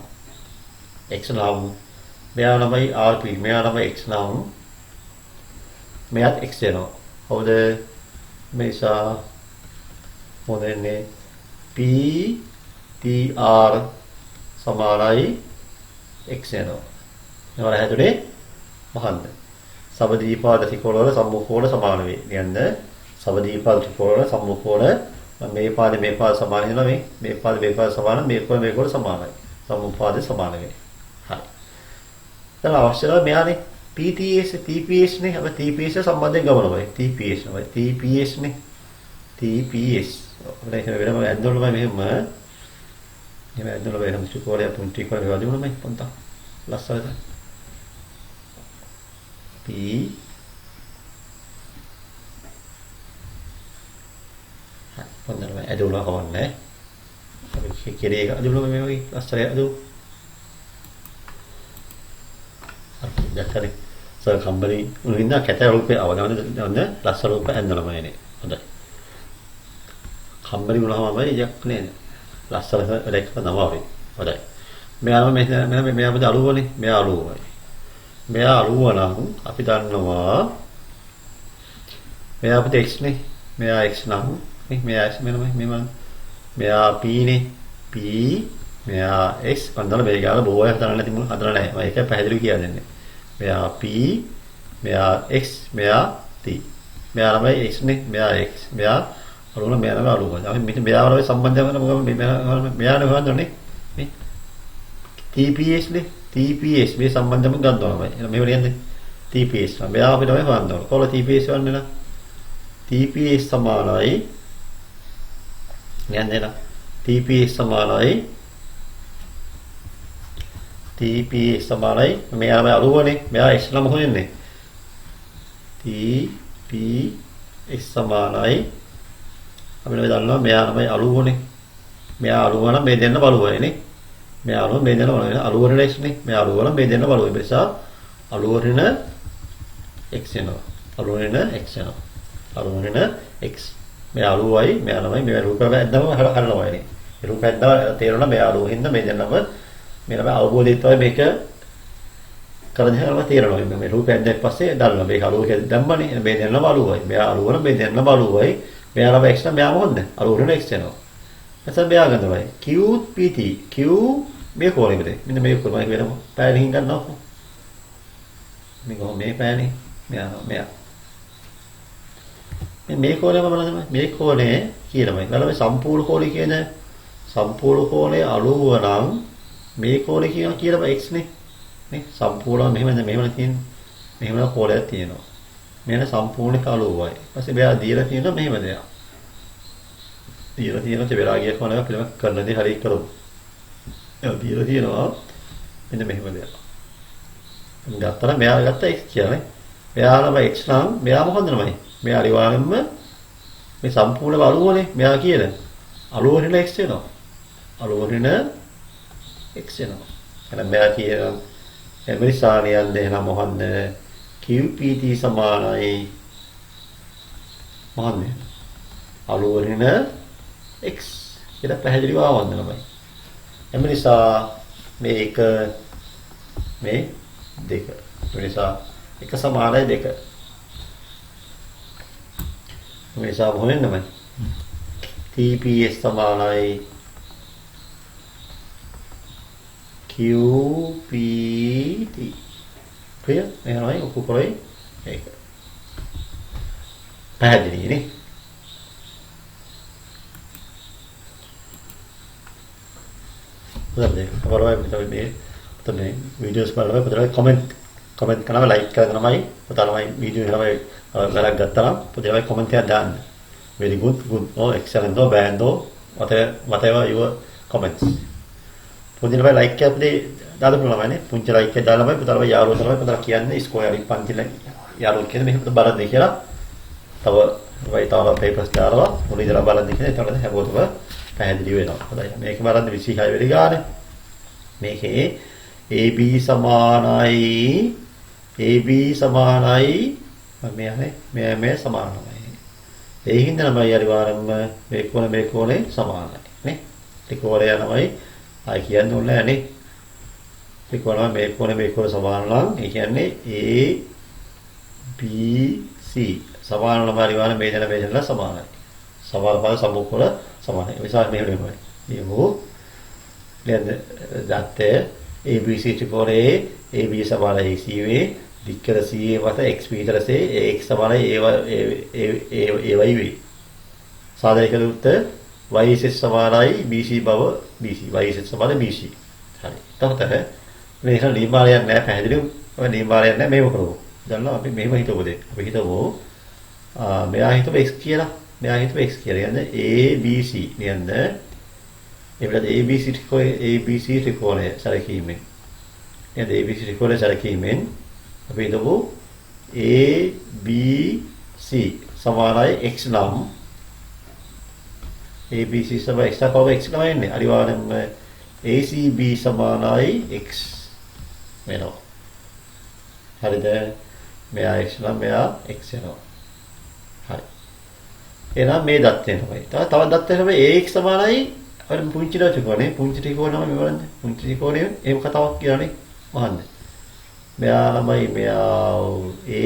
මෙයා ළමයි RP මෙයා ළමයි x නම් මෙයාත් x වෙනවා. හවුද මේසා මොදෙන්නේ PTR සමානයි x වෙනවා. ඒවල හැදුනේ මහන්ද සමදීපාද ත්‍රිකෝණ වල සම්මුඛෝණ සමාන වේ. කියන්නේ සමදීපාද ත්‍රිකෝණ වල සම්මුඛෝණ මේ පාද සමාන වෙනවා මේ පාද සමාන මේ කොන සමානයි. සම්මුඛපාද සමාන වේ. හරි. දැන් අවශ්‍යතාව මෙයානේ PTS TPS නේ. අපි TPS සම්බන්ධයෙන් ගමනමයි. TPS නමයි. TPS නේ. TPS. අපිට ඒක වෙනම ඇඳවලමයි මෙහෙම. එහෙම ඇඳවල වෙනම චුකෝලයක් පුංචි කරලා වදිනුනමයි පොන්තා. ලස්සනට. P පොන්දරම ඇදවල කවන්නේ. අපි කෙරේ එක ඇදවල මේ වගේ ලස්සනට ඇදවු. දැක්කනේ සර් කම්බරි උනින්ද කැත රූපේ අවගමන දන්න ලස්සන රූප ඇඳනමයි නේ හොඳයි කම්බරි වුණාමයි යක් නේද ලස්සන වැඩක් නමවයි හොඳයි මෙයා අපිට අලුවනේ මෙයා අලුවයි මෙයා අලුව නම් අපි දන්නවා මෙයා අපිට x නේ මෙයා x නම් නේ මෙයා x මෙයා p නේ p මෙයා x වන්දන මේ ගාන බෝය හදන්න තිබුණ හදලා නැහැ මම ඒක පැහැදිලිව කියලා දෙන්නේ මෙයා p මෙයා x මෙයා t මෙයා තමයි x නේ මෙයා x මෙයා අලුවන මෙයා තමයි අලුවන අපි මෙයා වල සම්බන්ධය කරන මොකද මෙයානේ හොයන්නේ නේ TPS නේ TPS මේ සම්බන්ධම ගන්නවා තමයි මේව ලියන්නේ TPS මෙයා අපි තමයි හොයන්නේ කොහොමද TPS වන්නේ නා TPS සමානයි යන්නේ නා TPS සමානයි TPS සමානයි මෙයා තමයි අලුවනේ මෙයා x නම් හොයන්නේ TPS සමානයි අපි දන්නවා මෙයා තමයි අලුවනේ මෙයා අලුව නම් මේ දෙන්න බලුවනේ නේ මෙයා අලුව මේ දෙන්න බලුවනේ අලුවරණ x නේ මෙයා අලුව නම් මේ දෙන්න බලුවේ ඒ නිසා අලුවරණ x එනවා අලුවරණ x එනවා අලුවරණ x මෙයා අලුවයි මෙයා තමයි මේ රූපය ඇද්දම හරනවා නේ ඒ රූපය ඇද්දම තේරෙනවා මෙයා අලුව හින්දා මේ දෙන්නම මේ තමයි අවබෝධය තමයි මේක කරගෙන යනවා තේරෙනවා මේ රූපයෙන් දැන් පස්සේ දන්නවා මේක අලුවක දැම්මනේ මේ දෙන්නම අලුවයි මෙයා අලුවන මේ දෙන්නම අලුවයි මෙයා ළම x නම් මෙයා මොකද්ද අලුවරණ x එනවා එතන මෙයා ගන්නවා q pt q මේ කොරෙමද මෙන්න මේ කොරමයි වෙනම පෑලින් ගන්නවා මේක මේ පෑනේ මෙයා මේ කෝණයම බලන්න මේ කෝණය කියනමයි බලන්න සම්පූර්ණ කෝණය කියන සම්පූර්ණ කෝණය අලුව නම් මේ කෝණය කියලා x නේ නේ සම්පූර්ණ මෙහෙම තියෙන්නේ මෙහෙම කෝණයක් තියෙනවා මෙන්න සම්පූර්ණ කලුවයි ඊපස්සේ මෙයා දීලා තියෙනවා මෙහෙම දෙයක් දීලා තියෙනවා තේරාගිය කෝණයක් පිළිම කරන දේ හරිය කරමු ඒක දීලා තියෙනවා මෙන්න මෙහෙම දෙයක් ගත්තම මෙයා ගත්ත x කියන්නේ මෙයාලම x නම් මෙයා මොකද නමයි මෙයා අනිවාර්යෙන්ම මේ සම්පූර්ණ අලුවනේ මෙයා කියන අලුවරින x වෙනවා අලුවරින x වෙනවා එහෙනම් මෙයා කියන එමරිසානියන් දෙනා මොකද්ද QPT සමානයි මොකද්ද අලුවරින x කියලා පැහැදිලිව ආවන්දනමයි එමරිසා මේක මේ දෙක එමරිසා එක සමානයි දෙක එමරිසා මොකෙන්නමයි TPS සමානයි QPT clear එහෙමයි ඔක්කො කරේ ඒක පැහැදිලි නේ හොඳයි අපරවයි මේ වීඩියෝස් බලලා පුතලා කමෙන්ට් කරනවා ලයික් කරනවායි පුතලාමයි වීඩියෝ එකම වැරක් ගත්තා නම් පුතලාමයි කමෙන්ට් එකක් දාන්න very good or excellent or bad or whatever your comments පුදිනවයි ලයික් එකක් අපිට දාලා පුළුවන්නේ පුංචි ලයික් එකක් දාලාමයි පුතලාමයි යාළුවෝ තමයි පුතලා කියන්නේ ස්කෝර් එකක් පන්තිල යාළුවෝ කියන්නේ මෙහෙම බලන්න කියලා තව වයිතාව පේපර්ස් දාලා මුලින්දලා බලන්න කියලා එතකොට හැමෝටම පැහැදිලි වෙනවා. හොඳයි. මේක බලන්න 26 වෙනි ගානේ. මේකේ AB සමානයි මේ සමානයි. ඒ හින්දා තමයි අනිවාර්යයෙන්ම මේ කෝණේ සමානයි. නේ? ඒ කෝණය තමයි ආයි කියන්න ඕනේ නැහැ නේ. ඒ කෝණ සමාන නම් ඒ කියන්නේ ABC සමාන නම් අනිවාර්යයෙන් මේ දෙන සමානයි. සමාන පද සම්මුඛවල සමානයි. ඒ නිසා මෙහෙම වෙනවා. මේකෝ දැන් දත්තේ ABC ත්‍රිකෝණයේ AB සමානයි AC වේ දික්කර CA මත x විතර සේ x සමානයි AY වේ. සාධාරණ කරුත් YZ සමානයි BC බව BC YZ සමානයි BC. හරි. එතකොට මේක නිමාලයක් නෑ පැහැදිලිව. ඔය නිමාලයක් නෑ මේව කරමු. දන්නවා අපි මෙහෙම හිතමු දෙයක්. අපි හිතමු මෙයා හිතමු x කියලා. මෙයා හිතමු x කියලා. කියන්නේ ABC නේද? එවිට ABC ත්‍රිකෝණය සැලකීමෙන්. නේද? ABC ත්‍රිකෝණය සැලකීමෙන් අපි හිතමු ABC සමානයි x නම් ABC සමානයි x කව x නම් එන්නේ. අනිවාර්යෙන්ම ACB සමානයි x වෙනවා. හරිද? මෙයා x නම් මෙයා x වෙනවා. හරි. එහෙනම් මේ දත්තය තමයි. තව දත්තය තමයි AX සමානයි අර පුංචි ත්‍රිකෝණේ. පුංචි ත්‍රිකෝණම මේ බලන්න. පුංචි ත්‍රිකෝණේ එහෙම කතාවක් කියන්නේ මහන්න. මෙයා ළමයි මෙයා A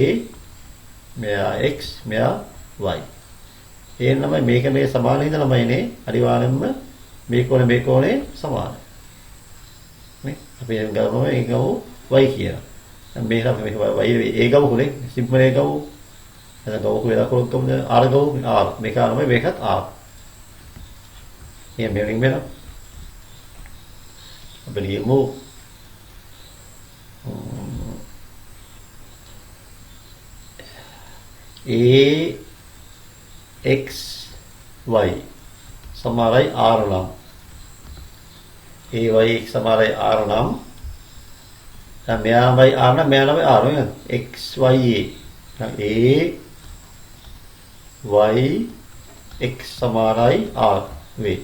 මෙයා x මෙයා y. ඒ ළමයි මේක මේ සමාන හින්දා ළමයිනේ අනිවාර්යෙන්ම මේ කෝණේ සමාන. නේ? අපි දැන් ගමු ඒ ගමු y කියලා. දැන් මේක අපි මේක y ඒ ගමු කොනේ සිම්පල් ඒ ගමු. එතන ගමු වෙලා කොහොමද r ගමු r මේක ළමයි මේකත් r. එහෙනම් මෙලින් වෙනවා. අපි ලියමු AXY සමානයි R නම් AYX සමානයි R නම් දැන් මෙයාමයි R නම් මෙයාමයි R නේද XYA AYX සමානයි R වේ.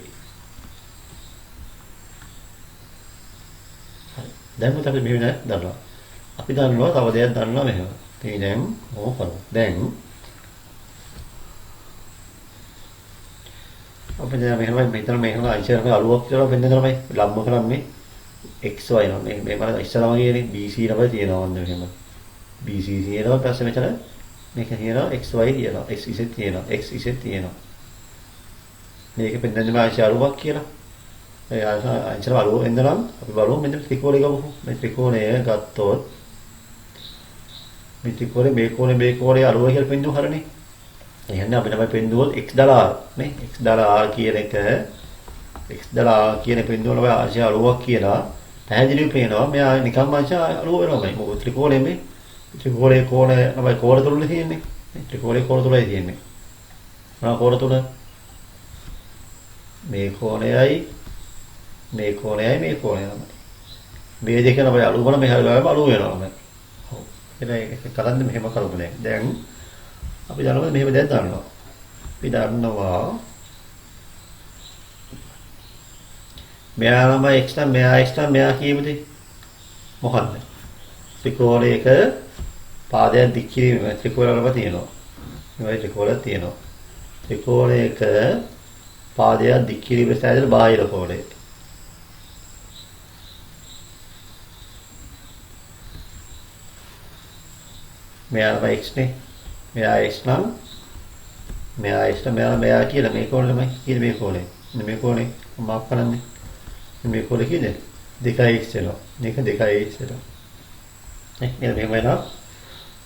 දැන් මොකද අපි මෙහෙම දන්නවා. අපි දන්නවා තව දෙයක් දන්නවා මෙහෙම. ඉතින් දැන් ඕක කරමු. දැන් අපි දැන් මෙහෙම මෙහෙම අයිෂර් අලුවක් කියලා වෙන්න තමයි ලම්බ කරන්නේ xy නෝ මේ මම ඉස්සරම කියන්නේ bc නම තියෙනවා වන්න මෙහෙම bc තියෙනවා ඊපස්සේ මෙතන මේක තියෙනවා xy තියෙනවා x ඉසෙත් තියෙනවා x ඉසෙත් තියෙනවා මේක පෙන්නන්නේ මාෂි අලුවක් කියලා ඒ අයිෂර් අලුව එන්දනම් අපි බලමු මෙන්න ත්‍රිකෝණය ගමු මේ ත්‍රිකෝණය ගත්තොත් මේ ත්‍රිකෝණේ අලුව කියලා පෙන්නු හරනේ එහෙනම් අපි තමයි පෙන්නුවොත් x ඩලාර් නේ x ඩලාර් කියන එක x ඩලාර් කියන පෙන්නුවල ඔය ආශය අලුවක් කියලා පැහැදිලිව පේනවා මෙයා නිකම්ම ආශය අලුව වෙනවා මොකද ත්‍රිකෝණය මේ ත්‍රිකෝණේ කෝණය තමයි කෝණ තුනනේ තියෙන්නේ ත්‍රිකෝණේ කෝණ තුනයි තියෙන්නේ මොනවා කෝණ තුන මේ කෝණයයි මේ කෝණයයි මේ කෝණය තමයි මේ දෙක තමයි අලුව වල මෙහා ගාව අලුව වෙනවා තමයි ඔව් ඒක කරන්නේ මෙහෙම කරුණු නෑ දැන් අපි දන්නවා මෙහෙම දැන් දන්නවා. අපි දන්නවා මෙයා ළමයි x නම් මෙයා x නම් මෙයා කියමුද? මොකද්ද? ත්‍රිකෝණයක පාදයක් දික් කිරීම ත්‍රිකෝණවල තියෙනවා. මේ ත්‍රිකෝණයක් තියෙනවා. ත්‍රිකෝණයක පාදයක් දික් කිරීම සෑදෙන බාහිර කෝණය. මෙයා ළමයි x නේ මෙයා x නම් මෙයා කියලා මේ කෝණය තමයි කියන මේ කෝණය. මේ කෝණය මාප් කරන්නේ. මේ කෝණය කියන්නේ 2x වෙනවා. මේක 2x වෙනවා. නේ මෙහෙම වෙනවා.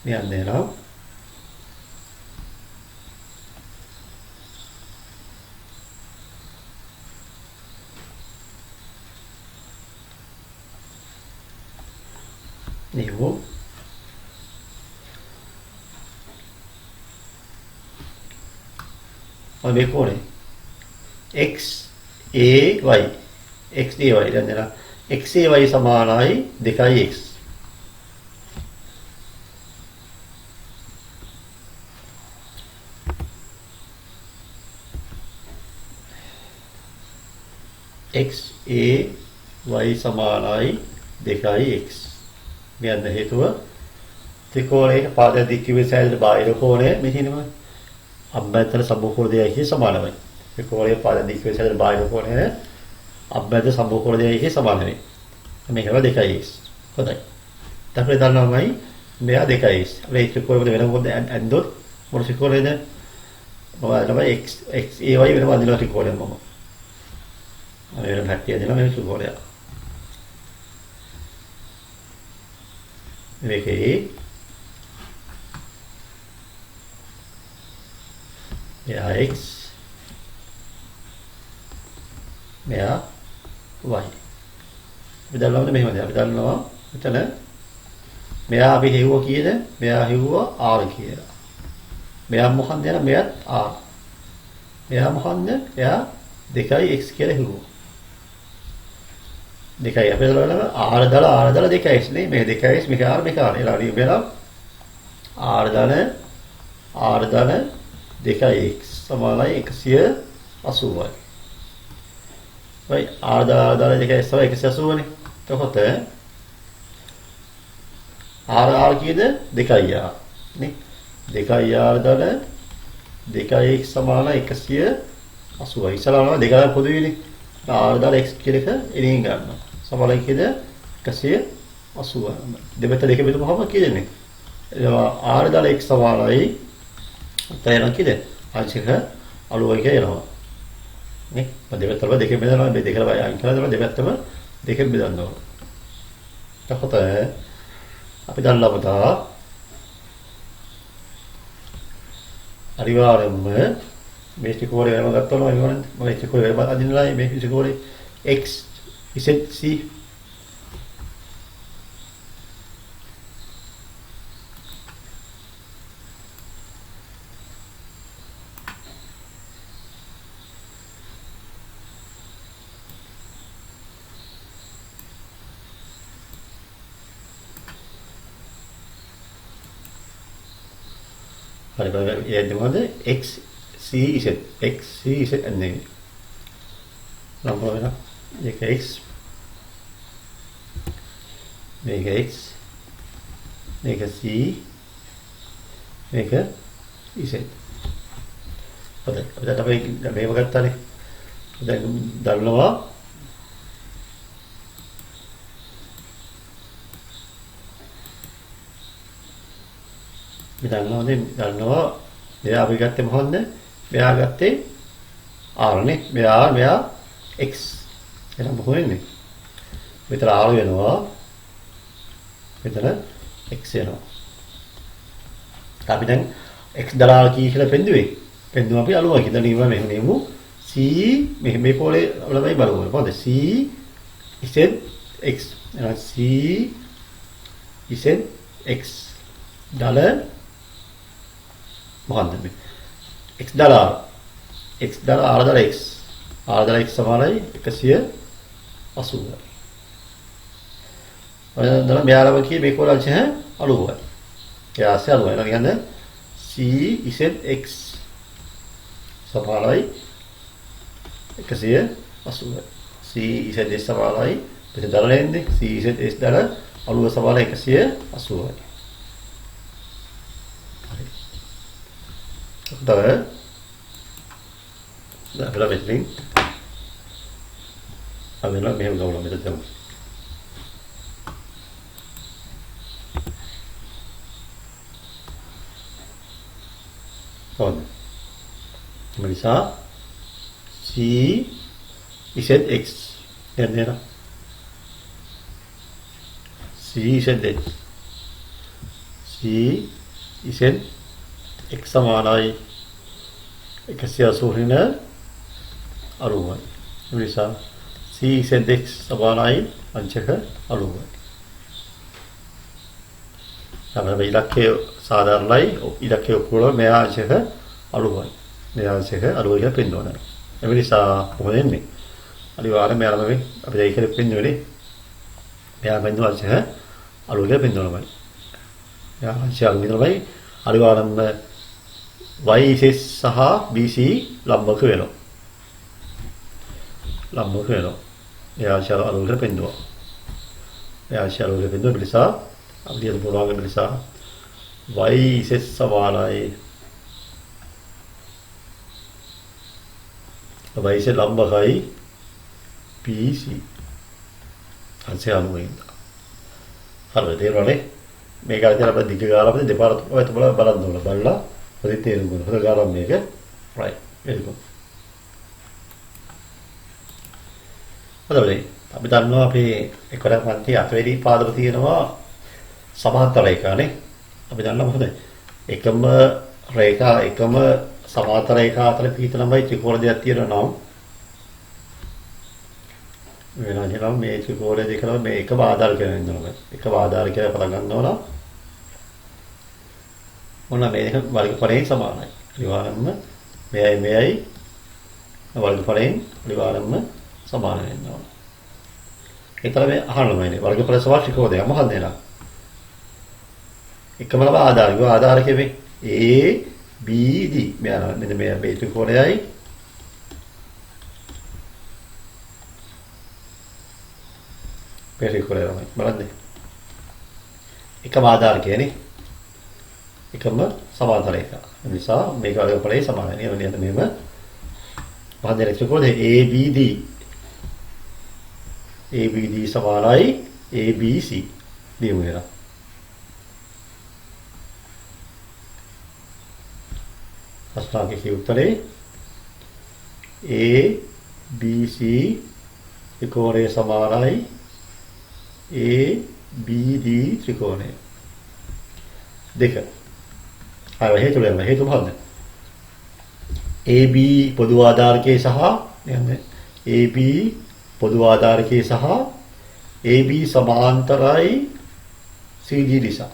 මෙයන් දෙනවා. නියෝ මේ කෝණය x a y x a y දැන් x a y සමානයි 2x x a y සමානයි 2x මෙයන් හේතුව ත්‍රිකෝණයක පාද දික් කිව්වේ සෑදෙන බාහිර කෝණය මෙතනම අභ්‍යන්තර සම්මුඛ දෙයයි සමානයි. ඒ කෝණයේ පාද දික් වේසල බාහිර කෝණය අභ්‍යන්තර සම්මුඛ දෙයයි සමාන වෙයි. මේක 2x. හොඳයි. අපි දන්නවමයි මෙයා 2x. මේ ත්‍රිකෝණය වෙන මොකද ඇන්දොත් මොන ත්‍රිකෝණයද? මොකද තමයි x a y වෙනවා අදිනවා ත්‍රිකෝණය මම. අර වෙන පැත්තේ දෙනවා මේ ත්‍රිකෝණය. මේකේ මෙයා x මෙයා y අපි දන්නවද මෙහෙමද අපි දන්නවා එතන මෙයා අපි හෙව්වා කීයද? මෙයා හෙව්වා R කියලා. මෙයා මොකක්ද යන මෙයාත් R. මෙයා මොකක්ද? එයා 2x කියලා හෙව්වා. 2යි අපි දාලා R දාලා 2x නේ. මේ 2x මේක R මේක R. එලා මෙලා R දාන 2x සමානයි 180යි. වයි R දාලා 2x සමානයි 180 නේ. එතකොට R කීයද? 2යි R නේ. 2යි R දාන 2x සමානයි 180යි. ඉස්සලාම 2 පොදුයිනේ. R දාලා x කියලා එක එළියෙන් ගන්නවා. සමානයි කීයද? 180. දෙපැත්ත දෙක බෙදුවම කීයදනේ? R දාලා x සමානයි තේරෙනවද කීයද? ආංශික අලුවයි කියලා නේ. දෙපැත්තම දෙකෙන් බෙදනවා. මේ දෙකම අයින් කරලා දෙපැත්තම දෙකෙන් බෙදන්න ඕන. එතකොට අපි දන්නා පුතා අනිවාර්යයෙන්ම මේ ත්‍රිකෝණය වෙනම ගත්තොත් අනිවාර්යෙන්ම මේ ත්‍රිකෝණය වෙනම අදින්නලා මේ ත්‍රිකෝණය x z c හරි බලන්න යන්නේ මොකද x c z x c z එන්නේ නම් බලන්න මේක x මේක x මේක c මේක z හරි අපි මේව ගත්තානේ දැන් දන්නවා දන්නවා මෙයා අපි ගත්තේ මොකද්ද? මෙයා ගත්තේ R නේ. මෙයා x. එහෙනම් මොකද වෙන්නේ? මෙතන R වෙනවා. මෙතන x වෙනවා. අපි දැන් x දරාල කී කියලා පෙන්දුවේ. පෙන්දුවා අපි අලුවා කියලා නියම මෙහෙම නෙමු. c මේ පොලේ ළමයි බලමු. මොකද c z x. එහෙනම් c z x ඩලර් මොකක්ද මේ x දාලා r දාලා x සමානයි 180. ඔය දාලා මෙයාලම කී මේක වල අංශය අලුවයි. ඒ ආසය අලුවයි. එහෙනම් කියන්නේ c z x සමානයි 180. c z x සමානයි පිට දාලා එන්නේ c z x දාලා අලුව සමානයි 180යි. Där. Där vill jag vittring. Jag vill ha mer gamla med det där. Sån. Melissa. C Z X. Den där. C Z X. C Z x සමානයි 180 වෙන අරුවයි. ඒ නිසා c zx සමානයි අංශක 90යි. තමයි ඉලක්කය සාධාරණයි. ඉලක්කය ඔක්කොම මෙහා අංශක 90යි. මෙහා අංශක 90 කියලා පෙන්වනවා. ඒ නිසා මොකද වෙන්නේ? අනිවාර්යයෙන්ම මෙයාලම අපි දැන් ඉතින් පෙන්වන්නේ. මෙයා පෙන්වන අංශක 90 කියලා පෙන්වනවා. මෙයා අංශක 90 තමයි අනිවාර්යයෙන්ම YZ සහ BC ලම්බක වෙනවා. ලම්බක වෙනවා. එයා ශාල අලුතට පෙන්නුවා. එයා ශාලවල පෙන්නුවා නිසා අපි කියන පොළොවගේ නිසා YZ සමානයි YZ ලම්බකයි BC අංශය අනුවෙන්ද. හරිද තේරුණානේ? මේක අතර අපිට දිග ගාලා අපිට දෙපාරක් ඔය තුබල බලන්න ඕන. බලලා ඔය තේරුම් ගන්න. හොඳ ගාලා මේක right. very good. හොඳයි. අපි දන්නවා අපි 11 පන්ති 8 වෙනි පාදම තියෙනවා සමාන්තර රේඛානේ. අපි දන්නවා මොකද? එකම රේඛා එකම සමාන්තර රේඛා අතර පිට ළමයි ත්‍රිකෝණ දෙකක් තියෙනවා නම් වෙනවා මේ ත්‍රිකෝණය දෙකම මේ එකම ආධාරකයක් වෙනවා. එකම ආධාරකයක් පටන් ගන්නවා නම් මොන මේ දෙක වර්ගඵලයෙන් සමානයි. අනිවාර්යයෙන්ම මෙයයි වර්ගඵලයෙන් අනිවාර්යයෙන්ම සමාන වෙනවා. ඒතර මේ අහන්නමයිනේ වර්ගඵල සමාන ත්‍රිකෝණය මොකක්ද නේද? එකම ලබ ආධාරක ආධාරකයේ මේ A B D මෙන්න මේ ත්‍රිකෝණයයි පෙරිකොලේ තමයි බලන්න. එකම ආධාරකයනේ. එකම සමාන්තර එක. ඒ නිසා මේක වර්ගඵලයේ සමානයි. නේද මෙහෙම පහදේ ත්‍රිකෝණේ ABD ABD සමානයි ABC දියුණු වෙනවා. අස්ථාගේ උත්තරේ ABC ත්‍රිකෝණයේ සමානයි ABD ත්‍රිකෝණය. දෙක. අය හේතු මොකද්ද? AB පොදු ආධාරකයේ සහ කියන්නේ AB පොදු ආධාරකයේ සහ AB සමාන්තරයි CD දිශා.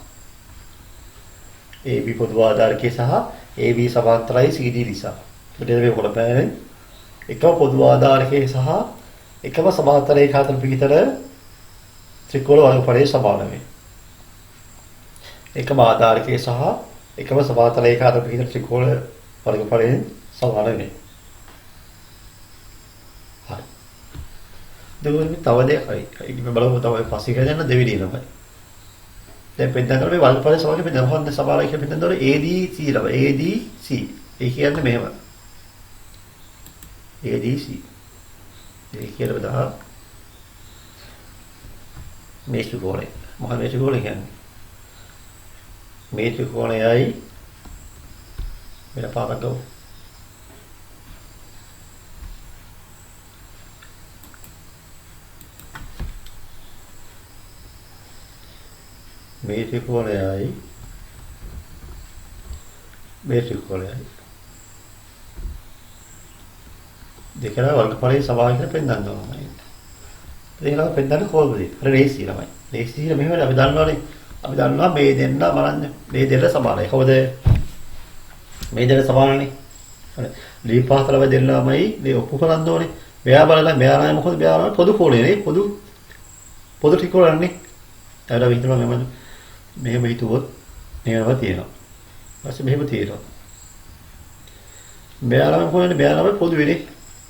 AB පොදු ආධාරකයේ සහ AB සමාන්තරයි CD දිශා. මෙතන මේ කොටපෑනේ එකම පොදු ආධාරකයේ සහ එකම සමාන්තර රේඛා අතර පිටතර ත්‍රිකෝණ වර්ගඵලයේ සමාන වේ. එකම ආධාරකයේ සහ එකම සමාන්තර රේඛා අතර පිටතර ත්‍රිකෝණ වර්ගඵලයෙන් සමාන වේ. හරි. දෙවෙනි තව දෙකයි. ඒක බලමු තව පස්සේ කියලා යන දෙවෙනි නමයි. දැන් පෙන්නන මේ වර්ගඵලයේ සමාන පෙන්නන හොඳ සමානයි කියලා පෙන්නනකොට ADC ලබ ADC. ඒ කියන්නේ මෙහෙම. ADC. ඒ කියලා බදා මේ ත්‍රිකෝණය. මොකද මේ ත්‍රිකෝණය කියන්නේ? මේ ත්‍රිකෝණයයි මෙන්න පාරක් ගමු. මේ ත්‍රිකෝණයයි මේ ත්‍රිකෝණයයි දෙකම වර්ගඵලයේ සමාන කියලා පෙන්නන්න ඕනයි. ඒකලා පෙන්නන්න කොහොමද? අර රේසි ළමයි. රේසි කියලා මෙහෙම අපි දන්නවනේ. අපි දන්නවා මේ දෙන්න බලන්න. මේ දෙන්න සමානයි. කොහොමද? මේ දෙන්න සමානනේ. හරි. දීපාතලව දෙන්නමයි මේ ඔප්පු කරන්න ඕනේ. මෙයා බලලා මෙයා නෑ මොකද මෙයා පොදු කෝණයනේ. පොදු ත්‍රිකෝණයනේ. ඒකට විතරම මෙහෙම හිතුවොත් මේවම තියෙනවා. ඊපස්සේ මෙහෙම තියෙනවා. මෙයාලම කොහොමද මෙයාලම පොදු වෙන්නේ?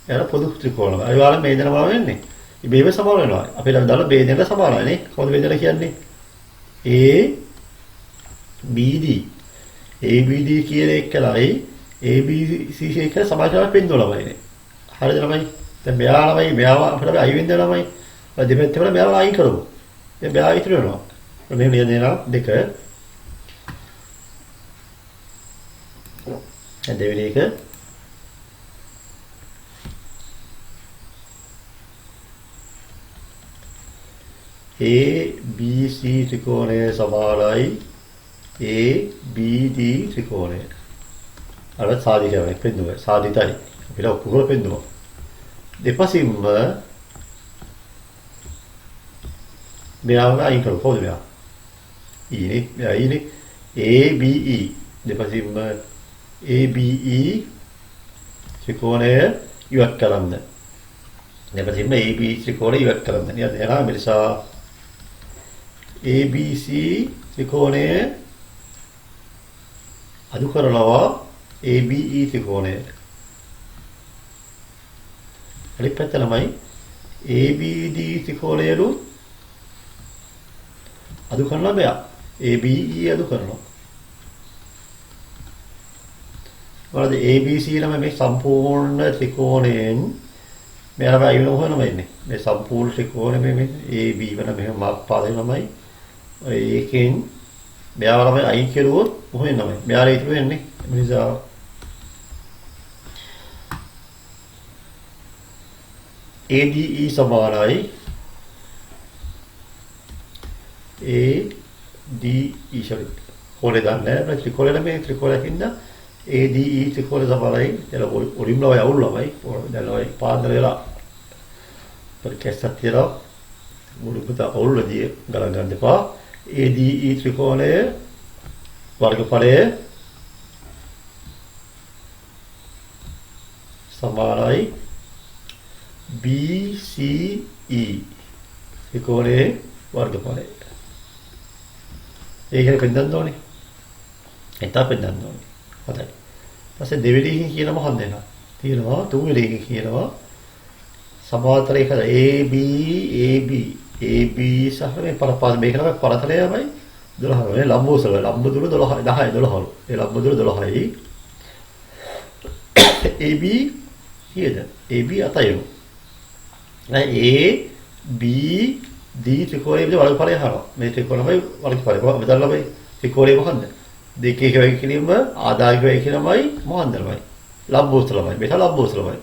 එයාලා පොදු ත්‍රිකෝණ. ඒ වගේම මේ දෙනම වෙන්නේ. ඉබේම සමාන වෙනවා. අපි ළඟ දාලා මේ දෙන්න සමානයි නේ. කොහොමද මේ දෙන්න කියන්නේ? ABD. ABD කියන එකලයි ABC එක සමාන කරලා පෙන්නනවා නේ. හරිද ළමයි? දැන් මෙයාලමයි මෙයාව අපිට අයි වෙන්න ළමයි. ඔය දෙපැත්තම මෙයාව අයින් කරමු. දැන් මෙයා ඉතුරු වෙනවා. මෙහෙම ලියනවා දෙක. දැන් දෙවෙනි එක ABC ත්‍රිකෝණයේ සමානයි ABD ත්‍රිකෝණය. අර සාධිකයක් පෙන්නුවා. සාධිතයි. අපිට ඔක්කොම පෙන්නුවා. දෙපසින්ම මෙයාම අයින් කරමු. කොහොමද මෙයා? ඊනේ ABE දෙපසින්ම ABE ත්‍රිකෝණය ඉවත් කරන්න. දෙපසින්ම AB ත්‍රිකෝණය ඉවත් කරන්න. නේද? එහෙනම් මිනිසා ABC ත්‍රිකෝණය අදු කරනවා ABE ත්‍රිකෝණය. අනිත් පැත්ත ළමයි ABD ත්‍රිකෝණයලු අදු කරනවා මෙයා. ABE අදු කරනවා. වලද ABC ළම මේ සම්පූර්ණ ත්‍රිකෝණයෙන් මෙයාම අයින හොනම ඉන්නේ. මේ සම්පූර්ණ ත්‍රිකෝණය මේ AB වන මෙහෙම මාක් පාදෙනමයි. ඔය ඒකෙන් මෙයාම අයින් කෙරුවොත් මොහොම එනමයි. මෙයාලා ඉතුරු වෙන්නේ. ඒ නිසා ADE සමානයි ADE sorry කොලේ ගන්න බෑ ත්‍රිකෝණය මේ ත්‍රිකෝණයකින්ද ADE ත්‍රිකෝණ සමානයි එලා ඔරිම්ලව යවුල් ළමයි දැන් ඔය පාදල වෙලා කැස්සක් තියලා මුළුපත අවුල්ලදී ගණන් ගන්න එපා. ADE ත්‍රිකෝණය වර්ගඵලය සමානයි BCE ත්‍රිකෝණයේ වර්ගඵලය. ඒක පෙන්නන්න ඕනේ. එතන පෙන්නන්න ඕනේ. හොඳයි. ඊපස්සේ දෙවෙනි එකකින් කියනම හම් දෙනවා. තියෙනවා තුන්වෙනි එකකින් කියනවා සමාන්තර එක AB සහ මේ පරපාද මේක තමයි පරතරයමයි 12 වෙන ලම්බෝසල ලම්බ දුර 12 10 12ලු. ඒ ලම්බ දුර 12යි. AB කීයද? AB අතයෝ. AB D ත්‍රිකෝණයේ වර්ගඵලය හරනවා. මේ ත්‍රිකෝණමයි වර්ගඵලය. කොහොමද බෙදලා ත්‍රිකෝණය මොකන්ද? දෙකේ එක වෙයි කිරීම ආදායක වෙයි කියලාමයි මොහන්දරමයි. ලම්බෝසලමයි. මේක ලම්බෝසලමයි.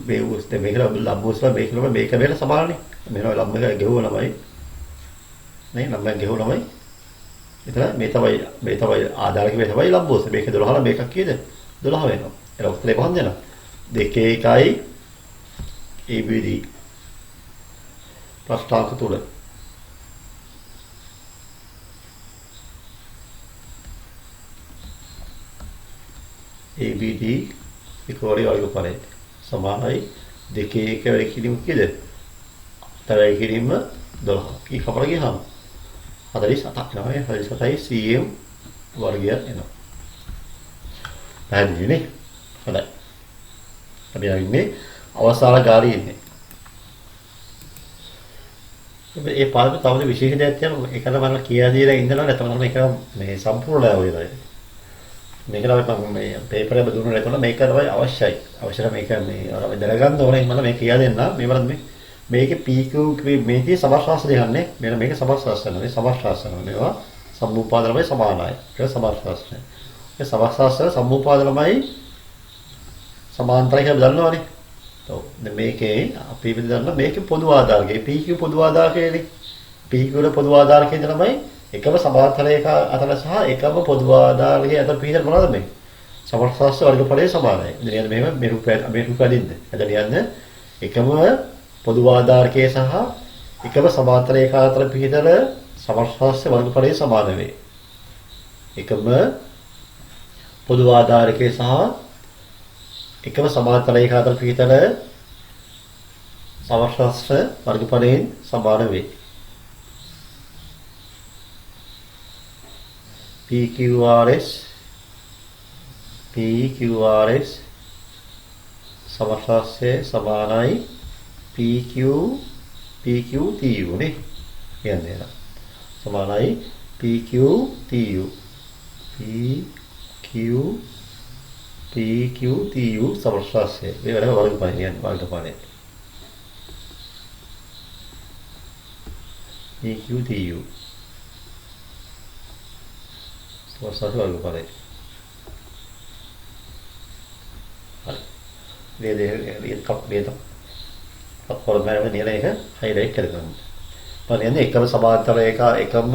මේ උස්තේ මේක ලම්බෝසල මේක නම මේක වෙන සමානනේ. මේනවා ලම්බ එක ගෙවුවනමයි. නේ ලම්බ එක ගෙවුවනමයි. එතන මේ තමයි ආදායක මේ තමයි ලම්බෝසල. මේක 12 මේකක් කීයද? 12 වෙනවා. ඒක උස්තේ මොහන්දේන. දෙකේ එකයි ABD ප්‍රස්තාවක තුල ABD ත්‍රිකෝණයේ වර්ගඵලය සමානයි දෙකේ එක වෙයි කිරීම කීයද? තරයි කිරීම 12. කී කපලා ගියාම 47ක් නෑ 47යි CM වර්ගය එනවා. පැහැදිලිනේ? හොඳයි. අපි ආන්නේ අවසාන ගාලේ ඉන්නේ. ඒ පාඩම තවද විශේෂ දෙයක් තියෙනවා. ඒකට මම කියා දීලා ඉඳලා නැත්නම් මේක මේ සම්පූර්ණ වෙලා මේක තමයි මේ පේපර් එක දුන්නා නැත්නම් මේක තමයි අවශ්‍යයි. අවශ්‍යයි මේක මේ අර දැනගන්න ඕනේ මම මේක කියා දෙන්න. මේකේ PQ මේකේ සමස්තස් දෙන්නේ. මේක සමස්තස් නෙවෙයි සමස්තස් නෙවෙයි. මේවා සම්මුපාදලමයි සමානයි. ඒක සමස්තස් නේ. ඒ සමස්තස් සම්මුපාදලමයි සමාන්තරයි කියලා දන්නවනේ. ඔව්. දැන් මේකේ අපි විදිහට මේකේ පොදු ආධාරකේ PQ පොදු ආධාරකේනේ. PQ වල පොදු ආධාරකේ තමයි එකම සමාන්තරයක අතර සහ එකම පොදු ආධාරකයේ අතර පිළිතර මොනවද මේ? සමස්තස් වර්ගඵලයේ සමානයි. ඉතින් මෙහෙම මේ රූපය දින්ද. එතන යන්නේ එකම පොදු ආධාරකයේ සහ එකම සමාන්තරයක අතර පිළිතර සමස්තස් වර්ගඵලයේ සමාන වේ. එකම පොදු ආධාරකයේ සහ එකම සමාන්තරයක අතර පිළිතර සමස්තස් වර්ගඵලයෙන් සමාන වේ. PQRS සමස්තස්සේ සමානයි PQTU නේ කියන්නේ නේද? සමානයි PQTU සමස්තස්සේ මේ වල වර්ගඵලය කියන්නේ වර්ගඵලය PQTU සමස්තස් වර්ගඵලය හරි මේ පොරමරම නිරේක හයිලයිට් කරගන්න. බලන්නේ එකම සමාන්තරයක එකම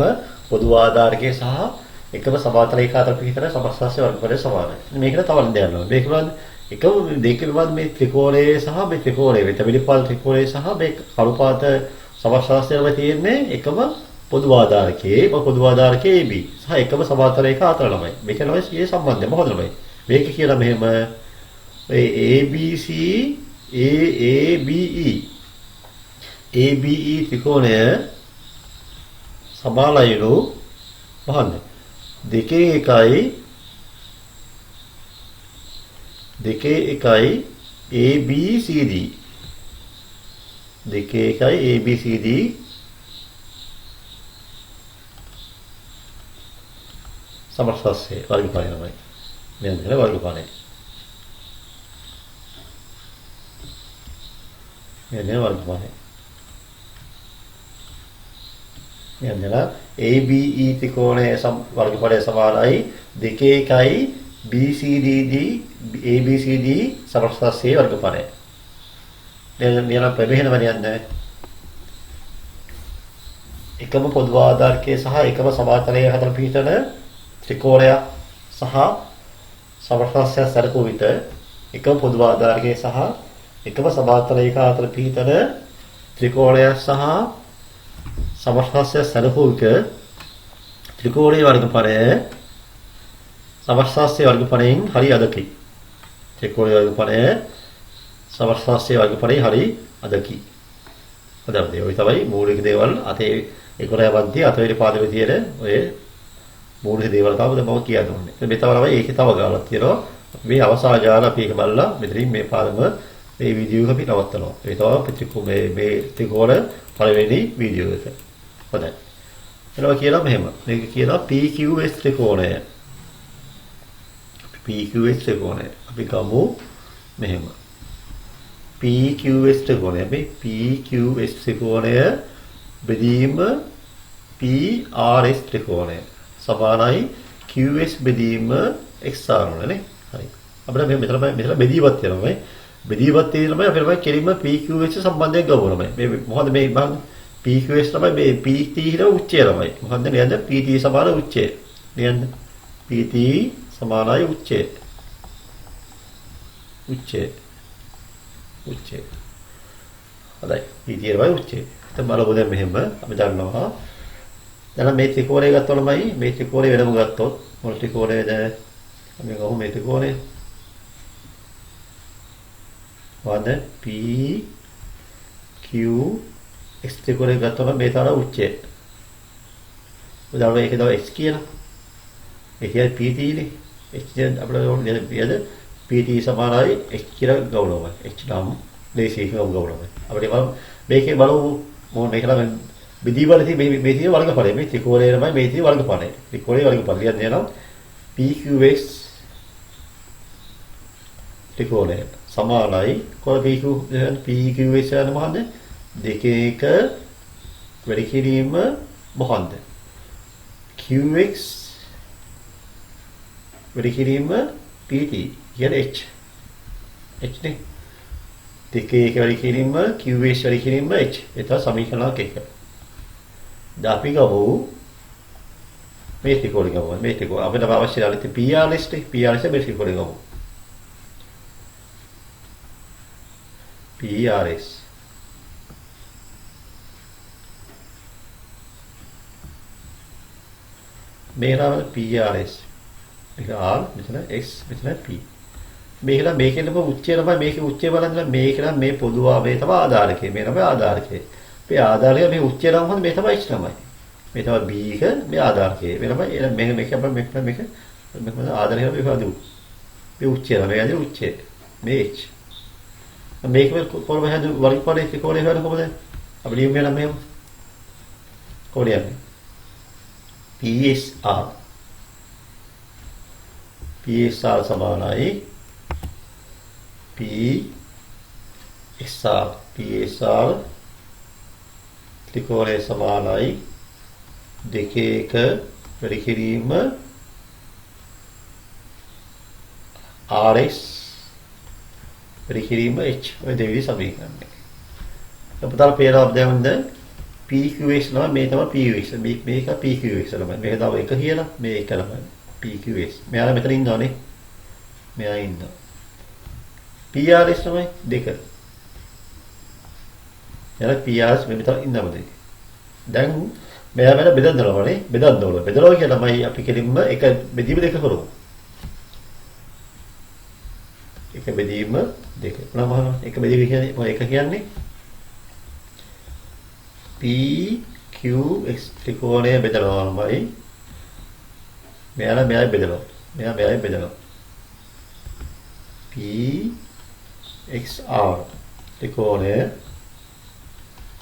පොදු ආධාරකයේ සහ එකම සමාන්තරයක අතර පිටතර සමස්තස්සේ වර්ගඵලය සමානයි. මේකට තව දෙයක් නෑ. මේක බලන්න එකම දෙක විවාද මේ ත්‍රිකෝණයේ සහ මේ ත්‍රිකෝණයේ විතවිලිපාල ත්‍රිකෝණයේ සහ මේ කළුපාත සමස්තස්සේ වල තියෙන්නේ එකම පොදු ආධාරකයේ පොදු ආධාරකයේ AB සහ එකම සමාන්තරයක අතර ළමයි. මේක තමයි මේ සම්බන්ධය මොකද ළමයි? මේක කියලා මෙහෙම මේ ABC ABE ත්‍රිකෝණය සමානයිලු මොකන්ද? දෙකේ එකයි ABCD දෙකේ එකයි ABCD සමස්තස්සේ වර්ගඵලය තමයි. මෙන්න දෙන වර්ගඵලය. මෙන්න වර්ගඵලය. මෙන්න ABE ත්‍රිකෝණයේ වර්ගඵලය සමානයි දෙකේ එකයි ABCD සමස්තස්සේ වර්ගඵලය. මෙන්න ප්‍රමේයන වලියන්නේ එකම පොදු ආධාරකයේ සහ එකම සමාන්තරයේ අතර පිහිටන ත්‍රිකෝණයක් සහ සමස්තස්ය සරකෝ විත එකම පොදු ආධාරකයේ සහ එකම සමාන්තරයක අතර පිහිටන ත්‍රිකෝණය සහ සමස්තය සැලකුවක ත්‍රිකෝණයේ වර්ගඵලය සමස්තය වර්ගඵලයෙන් හරි අදකි. ත්‍රිකෝණයේ වර්ගඵලය සමස්තය වර්ගඵලයෙන් හරි අදකි. හොඳයි. ඔය තමයි මූලික දේවල් අතේ 11 පන්ති අතේ පාඩමේ තියෙන ඔය මූලික දේවල් තමයි මම කියන්න ඕනේ. මේ තමයි ඒකේ තව ගානක් තියෙනවා. මේ අවසාන ජාන අපි එක බලලා මෙතනින් මේ පාඩම මේ වීඩියෝ එක අපි නවත්තනවා. ඒ තමයි මේ ත්‍රිකෝණ පළවෙනි වීඩියෝ එක. හොඳයි. එනවා කියලා මෙහෙම. මේක කියනවා PQS ත්‍රිකෝණය. PQS ත්‍රිකෝණය. අපි ගමු මෙහෙම. PQS ත්‍රිකෝණය. මේ PQS ත්‍රිකෝණය බෙදීම PRS ත්‍රිකෝණය. සමානයි QS බෙදීම XR වලනේ. හරි. අපිට මෙතන බෙදීමක් තියෙනවා. බෙදීමක් තියෙනවා අපිට කෙලින්ම PQS සම්බන්ධයෙන් ගවනවා. මේ මොකද මේ බලන්න PQS තමයි මේ PT හිර උච්චය තමයි. මොකද්ද නේද? PT සමාන උච්චය. නේද? PT සමානයි උච්චය. උච්චය. හොඳයි. PT වල උච්චය. දැන් බලමු දැන් මෙහෙම අපි දන්නවා. දැන් මේ ත්‍රිකෝණය ගත්තොත්මයි මේ ත්‍රිකෝණය වෙනම ගත්තොත් මොන ත්‍රිකෝණයද? අපි ගමු මේ ත්‍රිකෝණය. වද P Q X ත්‍රිකෝණය ගත්තොත් මේ තරම් උච්චය. උදාහරණයක් ඒක තමයි X කියලා. ඒ කියන්නේ PT නේ. X කියන්නේ අපිට ඕනේ නේද? PT සමානයි X කියලා ගවනවා. X නම් දේශීය ගවනවා. අපිට මේකේ බලමු මොන එකද බෙදීවලදී මේ තියෙන වර්ගඵලය. මේ ත්‍රිකෝණය තමයි මේ තියෙන වර්ගඵලය. ත්‍රිකෝණයේ වර්ගඵලය කියන්නේ නම් PQX ත්‍රිකෝණය සමානයි කොහොම PQX යන මොකද්ද? දෙකේ එක වැඩි කිරීම මොකද්ද? QX වැඩි කිරීම PT කියන්නේ H. H නේ. දෙකේ එක වැඩි කිරීම QX වැඩි කිරීම H. ඒ තමයි සමීකරණයක් එක. දැන් අපි ගමු මේ ත්‍රිකෝණය ගමු. මේ ත්‍රිකෝණය අපිට අවශ්‍ය නැහැ PRS මේ ත්‍රිකෝණය ගමු. PRS මේක PRS මේක R මෙතන X මෙතන P මේකෙන්ම උච්චය තමයි මේකේ උච්චය බලන්න මේක නම් මේ පොදුවා මේ තමයි ආධාරකය මේ තමයි ආධාරකය මේ ආධාරකය මේ උච්චය නම් හොඳ මේ තමයි H තමයි මේ තමයි B එක මේ ආධාරකය මේ තමයි මේක මේක ආධාරකය මේ වගේ මේ උච්චය මේ උච්චය මේ H මේක කොහොමද වර්ගඵලයේ ත්‍රිකෝණය හොයන්න කොහොමද අපි ලියමු නම් මෙහෙම කොහොමද යන්නේ PSR සමානයි PSR ත්‍රිකෝණය සමානයි දෙකේ එක වැඩි කිරීම RS වැඩි කිරීම H ඔය දෙවිලි සමීකරණය. අපතල පේනවා දැන්ද PQX නම මේ තමයි PQX මේක PQX තමයි මේක තව එක කියලා මේ එක තමයි PQX මෙයාලා මෙතන ඉන්නවනේ මෙයා ඉන්නවා PRS තමයි දෙක එයාලා PRS මෙතන ඉන්නවද දැන් මෙයා වෙන බෙදන්නවනේ බෙදනවා කියලා තමයි අපි කෙලින්ම එක බෙදීම දෙක කරමු එක බෙදීම දෙක මොනවද එක බෙදීම කියන්නේ මොකද එක කියන්නේ PQX ත්‍රිකෝණය බෙදනවාමයි මෙයායි බෙදනවා PXR ත්‍රිකෝණය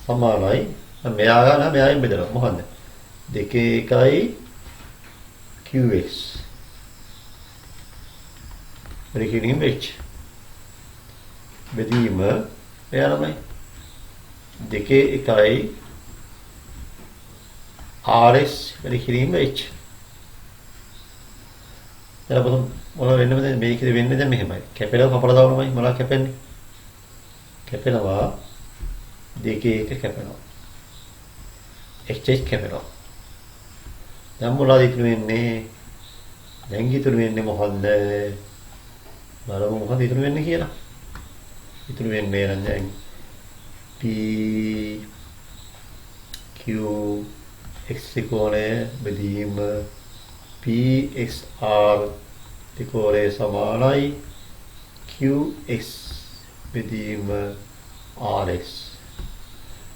සමානයි මෙයායි බෙදනවා මොකද්ද දෙකේ එකයි QX රිකිනින් H බෙදීම මෙයාලමයි දෙකේ එකයි RS වැඩි කිරීම H. එතකොට මොන වෙන්නේද මේකද වෙන්නේ දැන් මෙහෙමයි. කැපෙනවා කපලා දානමයි මොනවා කැපෙන්නේ? කැපෙනවා දෙකේ එක කැපෙනවා. HH කැපෙනවා. දැන් මොනවද ඉතුරු වෙන්නේ? දැන් ඉතුරු වෙන්නේ මොකද්ද? බලමු මොකද ඉතුරු වෙන්නේ කියලා. ඉතුරු වෙන්නේ නම් දැන් Q x ත්‍රිකෝණය බෙදීම PXR ත්‍රිකෝණය සමානයි QX බෙදීම RX.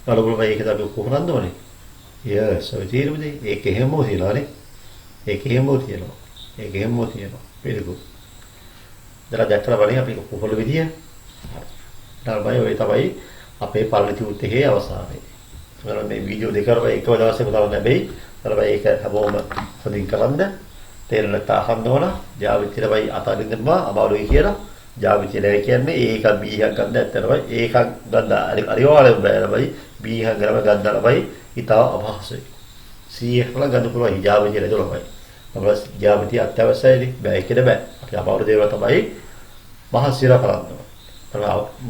බලන්න මේක අපි කොහොමද ඕනේ? yes ඔය තීරමනේ ඒක එහෙම තියෙනවානේ. ඒක එහෙම තියෙනවා. ඒක එහෙම තියෙනවා. පිළිගු. දලා දැක්කලා බලන්න අපි කොහොමද විදිය? ඊළඟයි ඔය තමයි අපේ පරිණති උත්තේ අවසානයේ. මම මේ වීඩියෝ දෙක කරලා එකම දවසේ බලන්න බැයි. ඊළඟ ඒක හැමෝම හොඳින් කරන්න. තේරෙන්න තාහන්න ඕන. ජාවිතිර වෙයි අතරින්දම අමාරුයි කියලා. ජාවිතිර කියන්නේ ඒක B එකක් ගන්න ඇත්තටම ඒකක් ගන්න අනිවාර්යයෙන්ම බෑරමයි B එකක් ගන්න ගන්නලමයි ඉතාල අපහසුයි. C එකල ගන්න පුළුවන් ජාවිතිර දොරමයි. අපල ජාවිතිය අත්‍යවශ්‍යයි බෑ කියලා බෑ. අපි අමාරු දේවල් තමයි මහසිර කරන්නේ.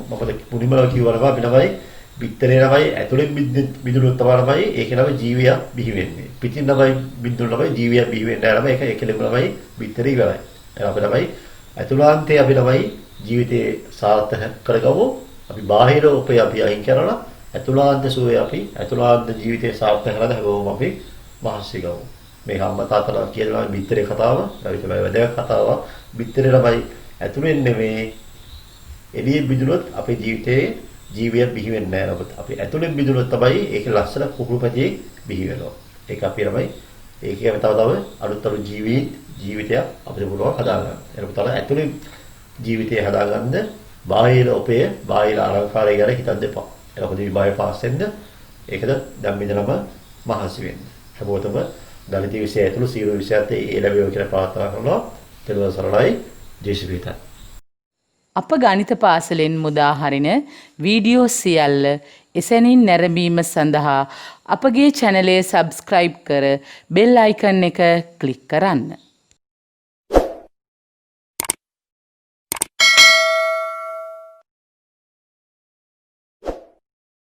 මොකද මුලින්ම කිව්වම අපි තමයි පිටරේ ළමයි ඇතුලෙන් බිඳුනොත් තමයි ඒක ළමයි ජීවිය බිහි වෙන්නේ. පිටින් ළමයි බිඳුන ළමයි ජීවිය බිහි වෙන්නේ නැහැ ළමයි ඒක ඒකලෙම ළමයි පිටරේ ඉවරයි. එහෙනම් අපි ළමයි ඇතුළාන්තයේ අපි ළමයි ජීවිතේ සාර්ථක කරගමු. අපි බාහිර උපය අපි අයින් කරලා ඇතුළාන්ත සුවේ අපි ඇතුළාන්ත ජීවිතේ සාර්ථක කරලා හැමෝම අපි මහසි ගමු. මේ අම්මා තාත්තලා කියලා පිටරේ කතාව, රවිතමයි වැඩක කතාව. පිටරේ ළමයි ඇතුලෙන් නෙමෙයි එළියේ බිඳුනොත් අපේ ජීවිතේ ජීවිය බිහි වෙන්නේ නැහැ නේද? අපි ඇතුලෙන් බිඳුනොත් තමයි ඒකේ ලස්සන කුහුළුපතියේ බිහි වෙනවා. ඒක අපි ළමයි ඒකේ තව අලුත් ජීවිතයක් අපිට පුළුවන් හදාගන්න. ඒක තමයි ඇතුලේ ජීවිතය හදාගන්න බාහිර උපය බාහිර අලංකාරය ගැන හිතන්න එපා. ඒක පොඩි බාහිර පාස් වෙන්න ඒකද දැන් මෙතනම මහසි වෙන්න. හැමෝටම ගණිත විෂය ඇතුළු සියලු විෂයත් ඒ ලැබෙව කියලා ප්‍රාර්ථනා කරනවා. තෙරුවන් සරණයි. ජේසුස්විතා. අප ගණිත පාසලෙන් මුදා හරින වීඩියෝ සියල්ල එසැනින් නැරඹීම සඳහා අපගේ චැනලය සබ්ස්ක්‍රයිබ් කර බෙල් අයිකන් එක ක්ලික් කරන්න.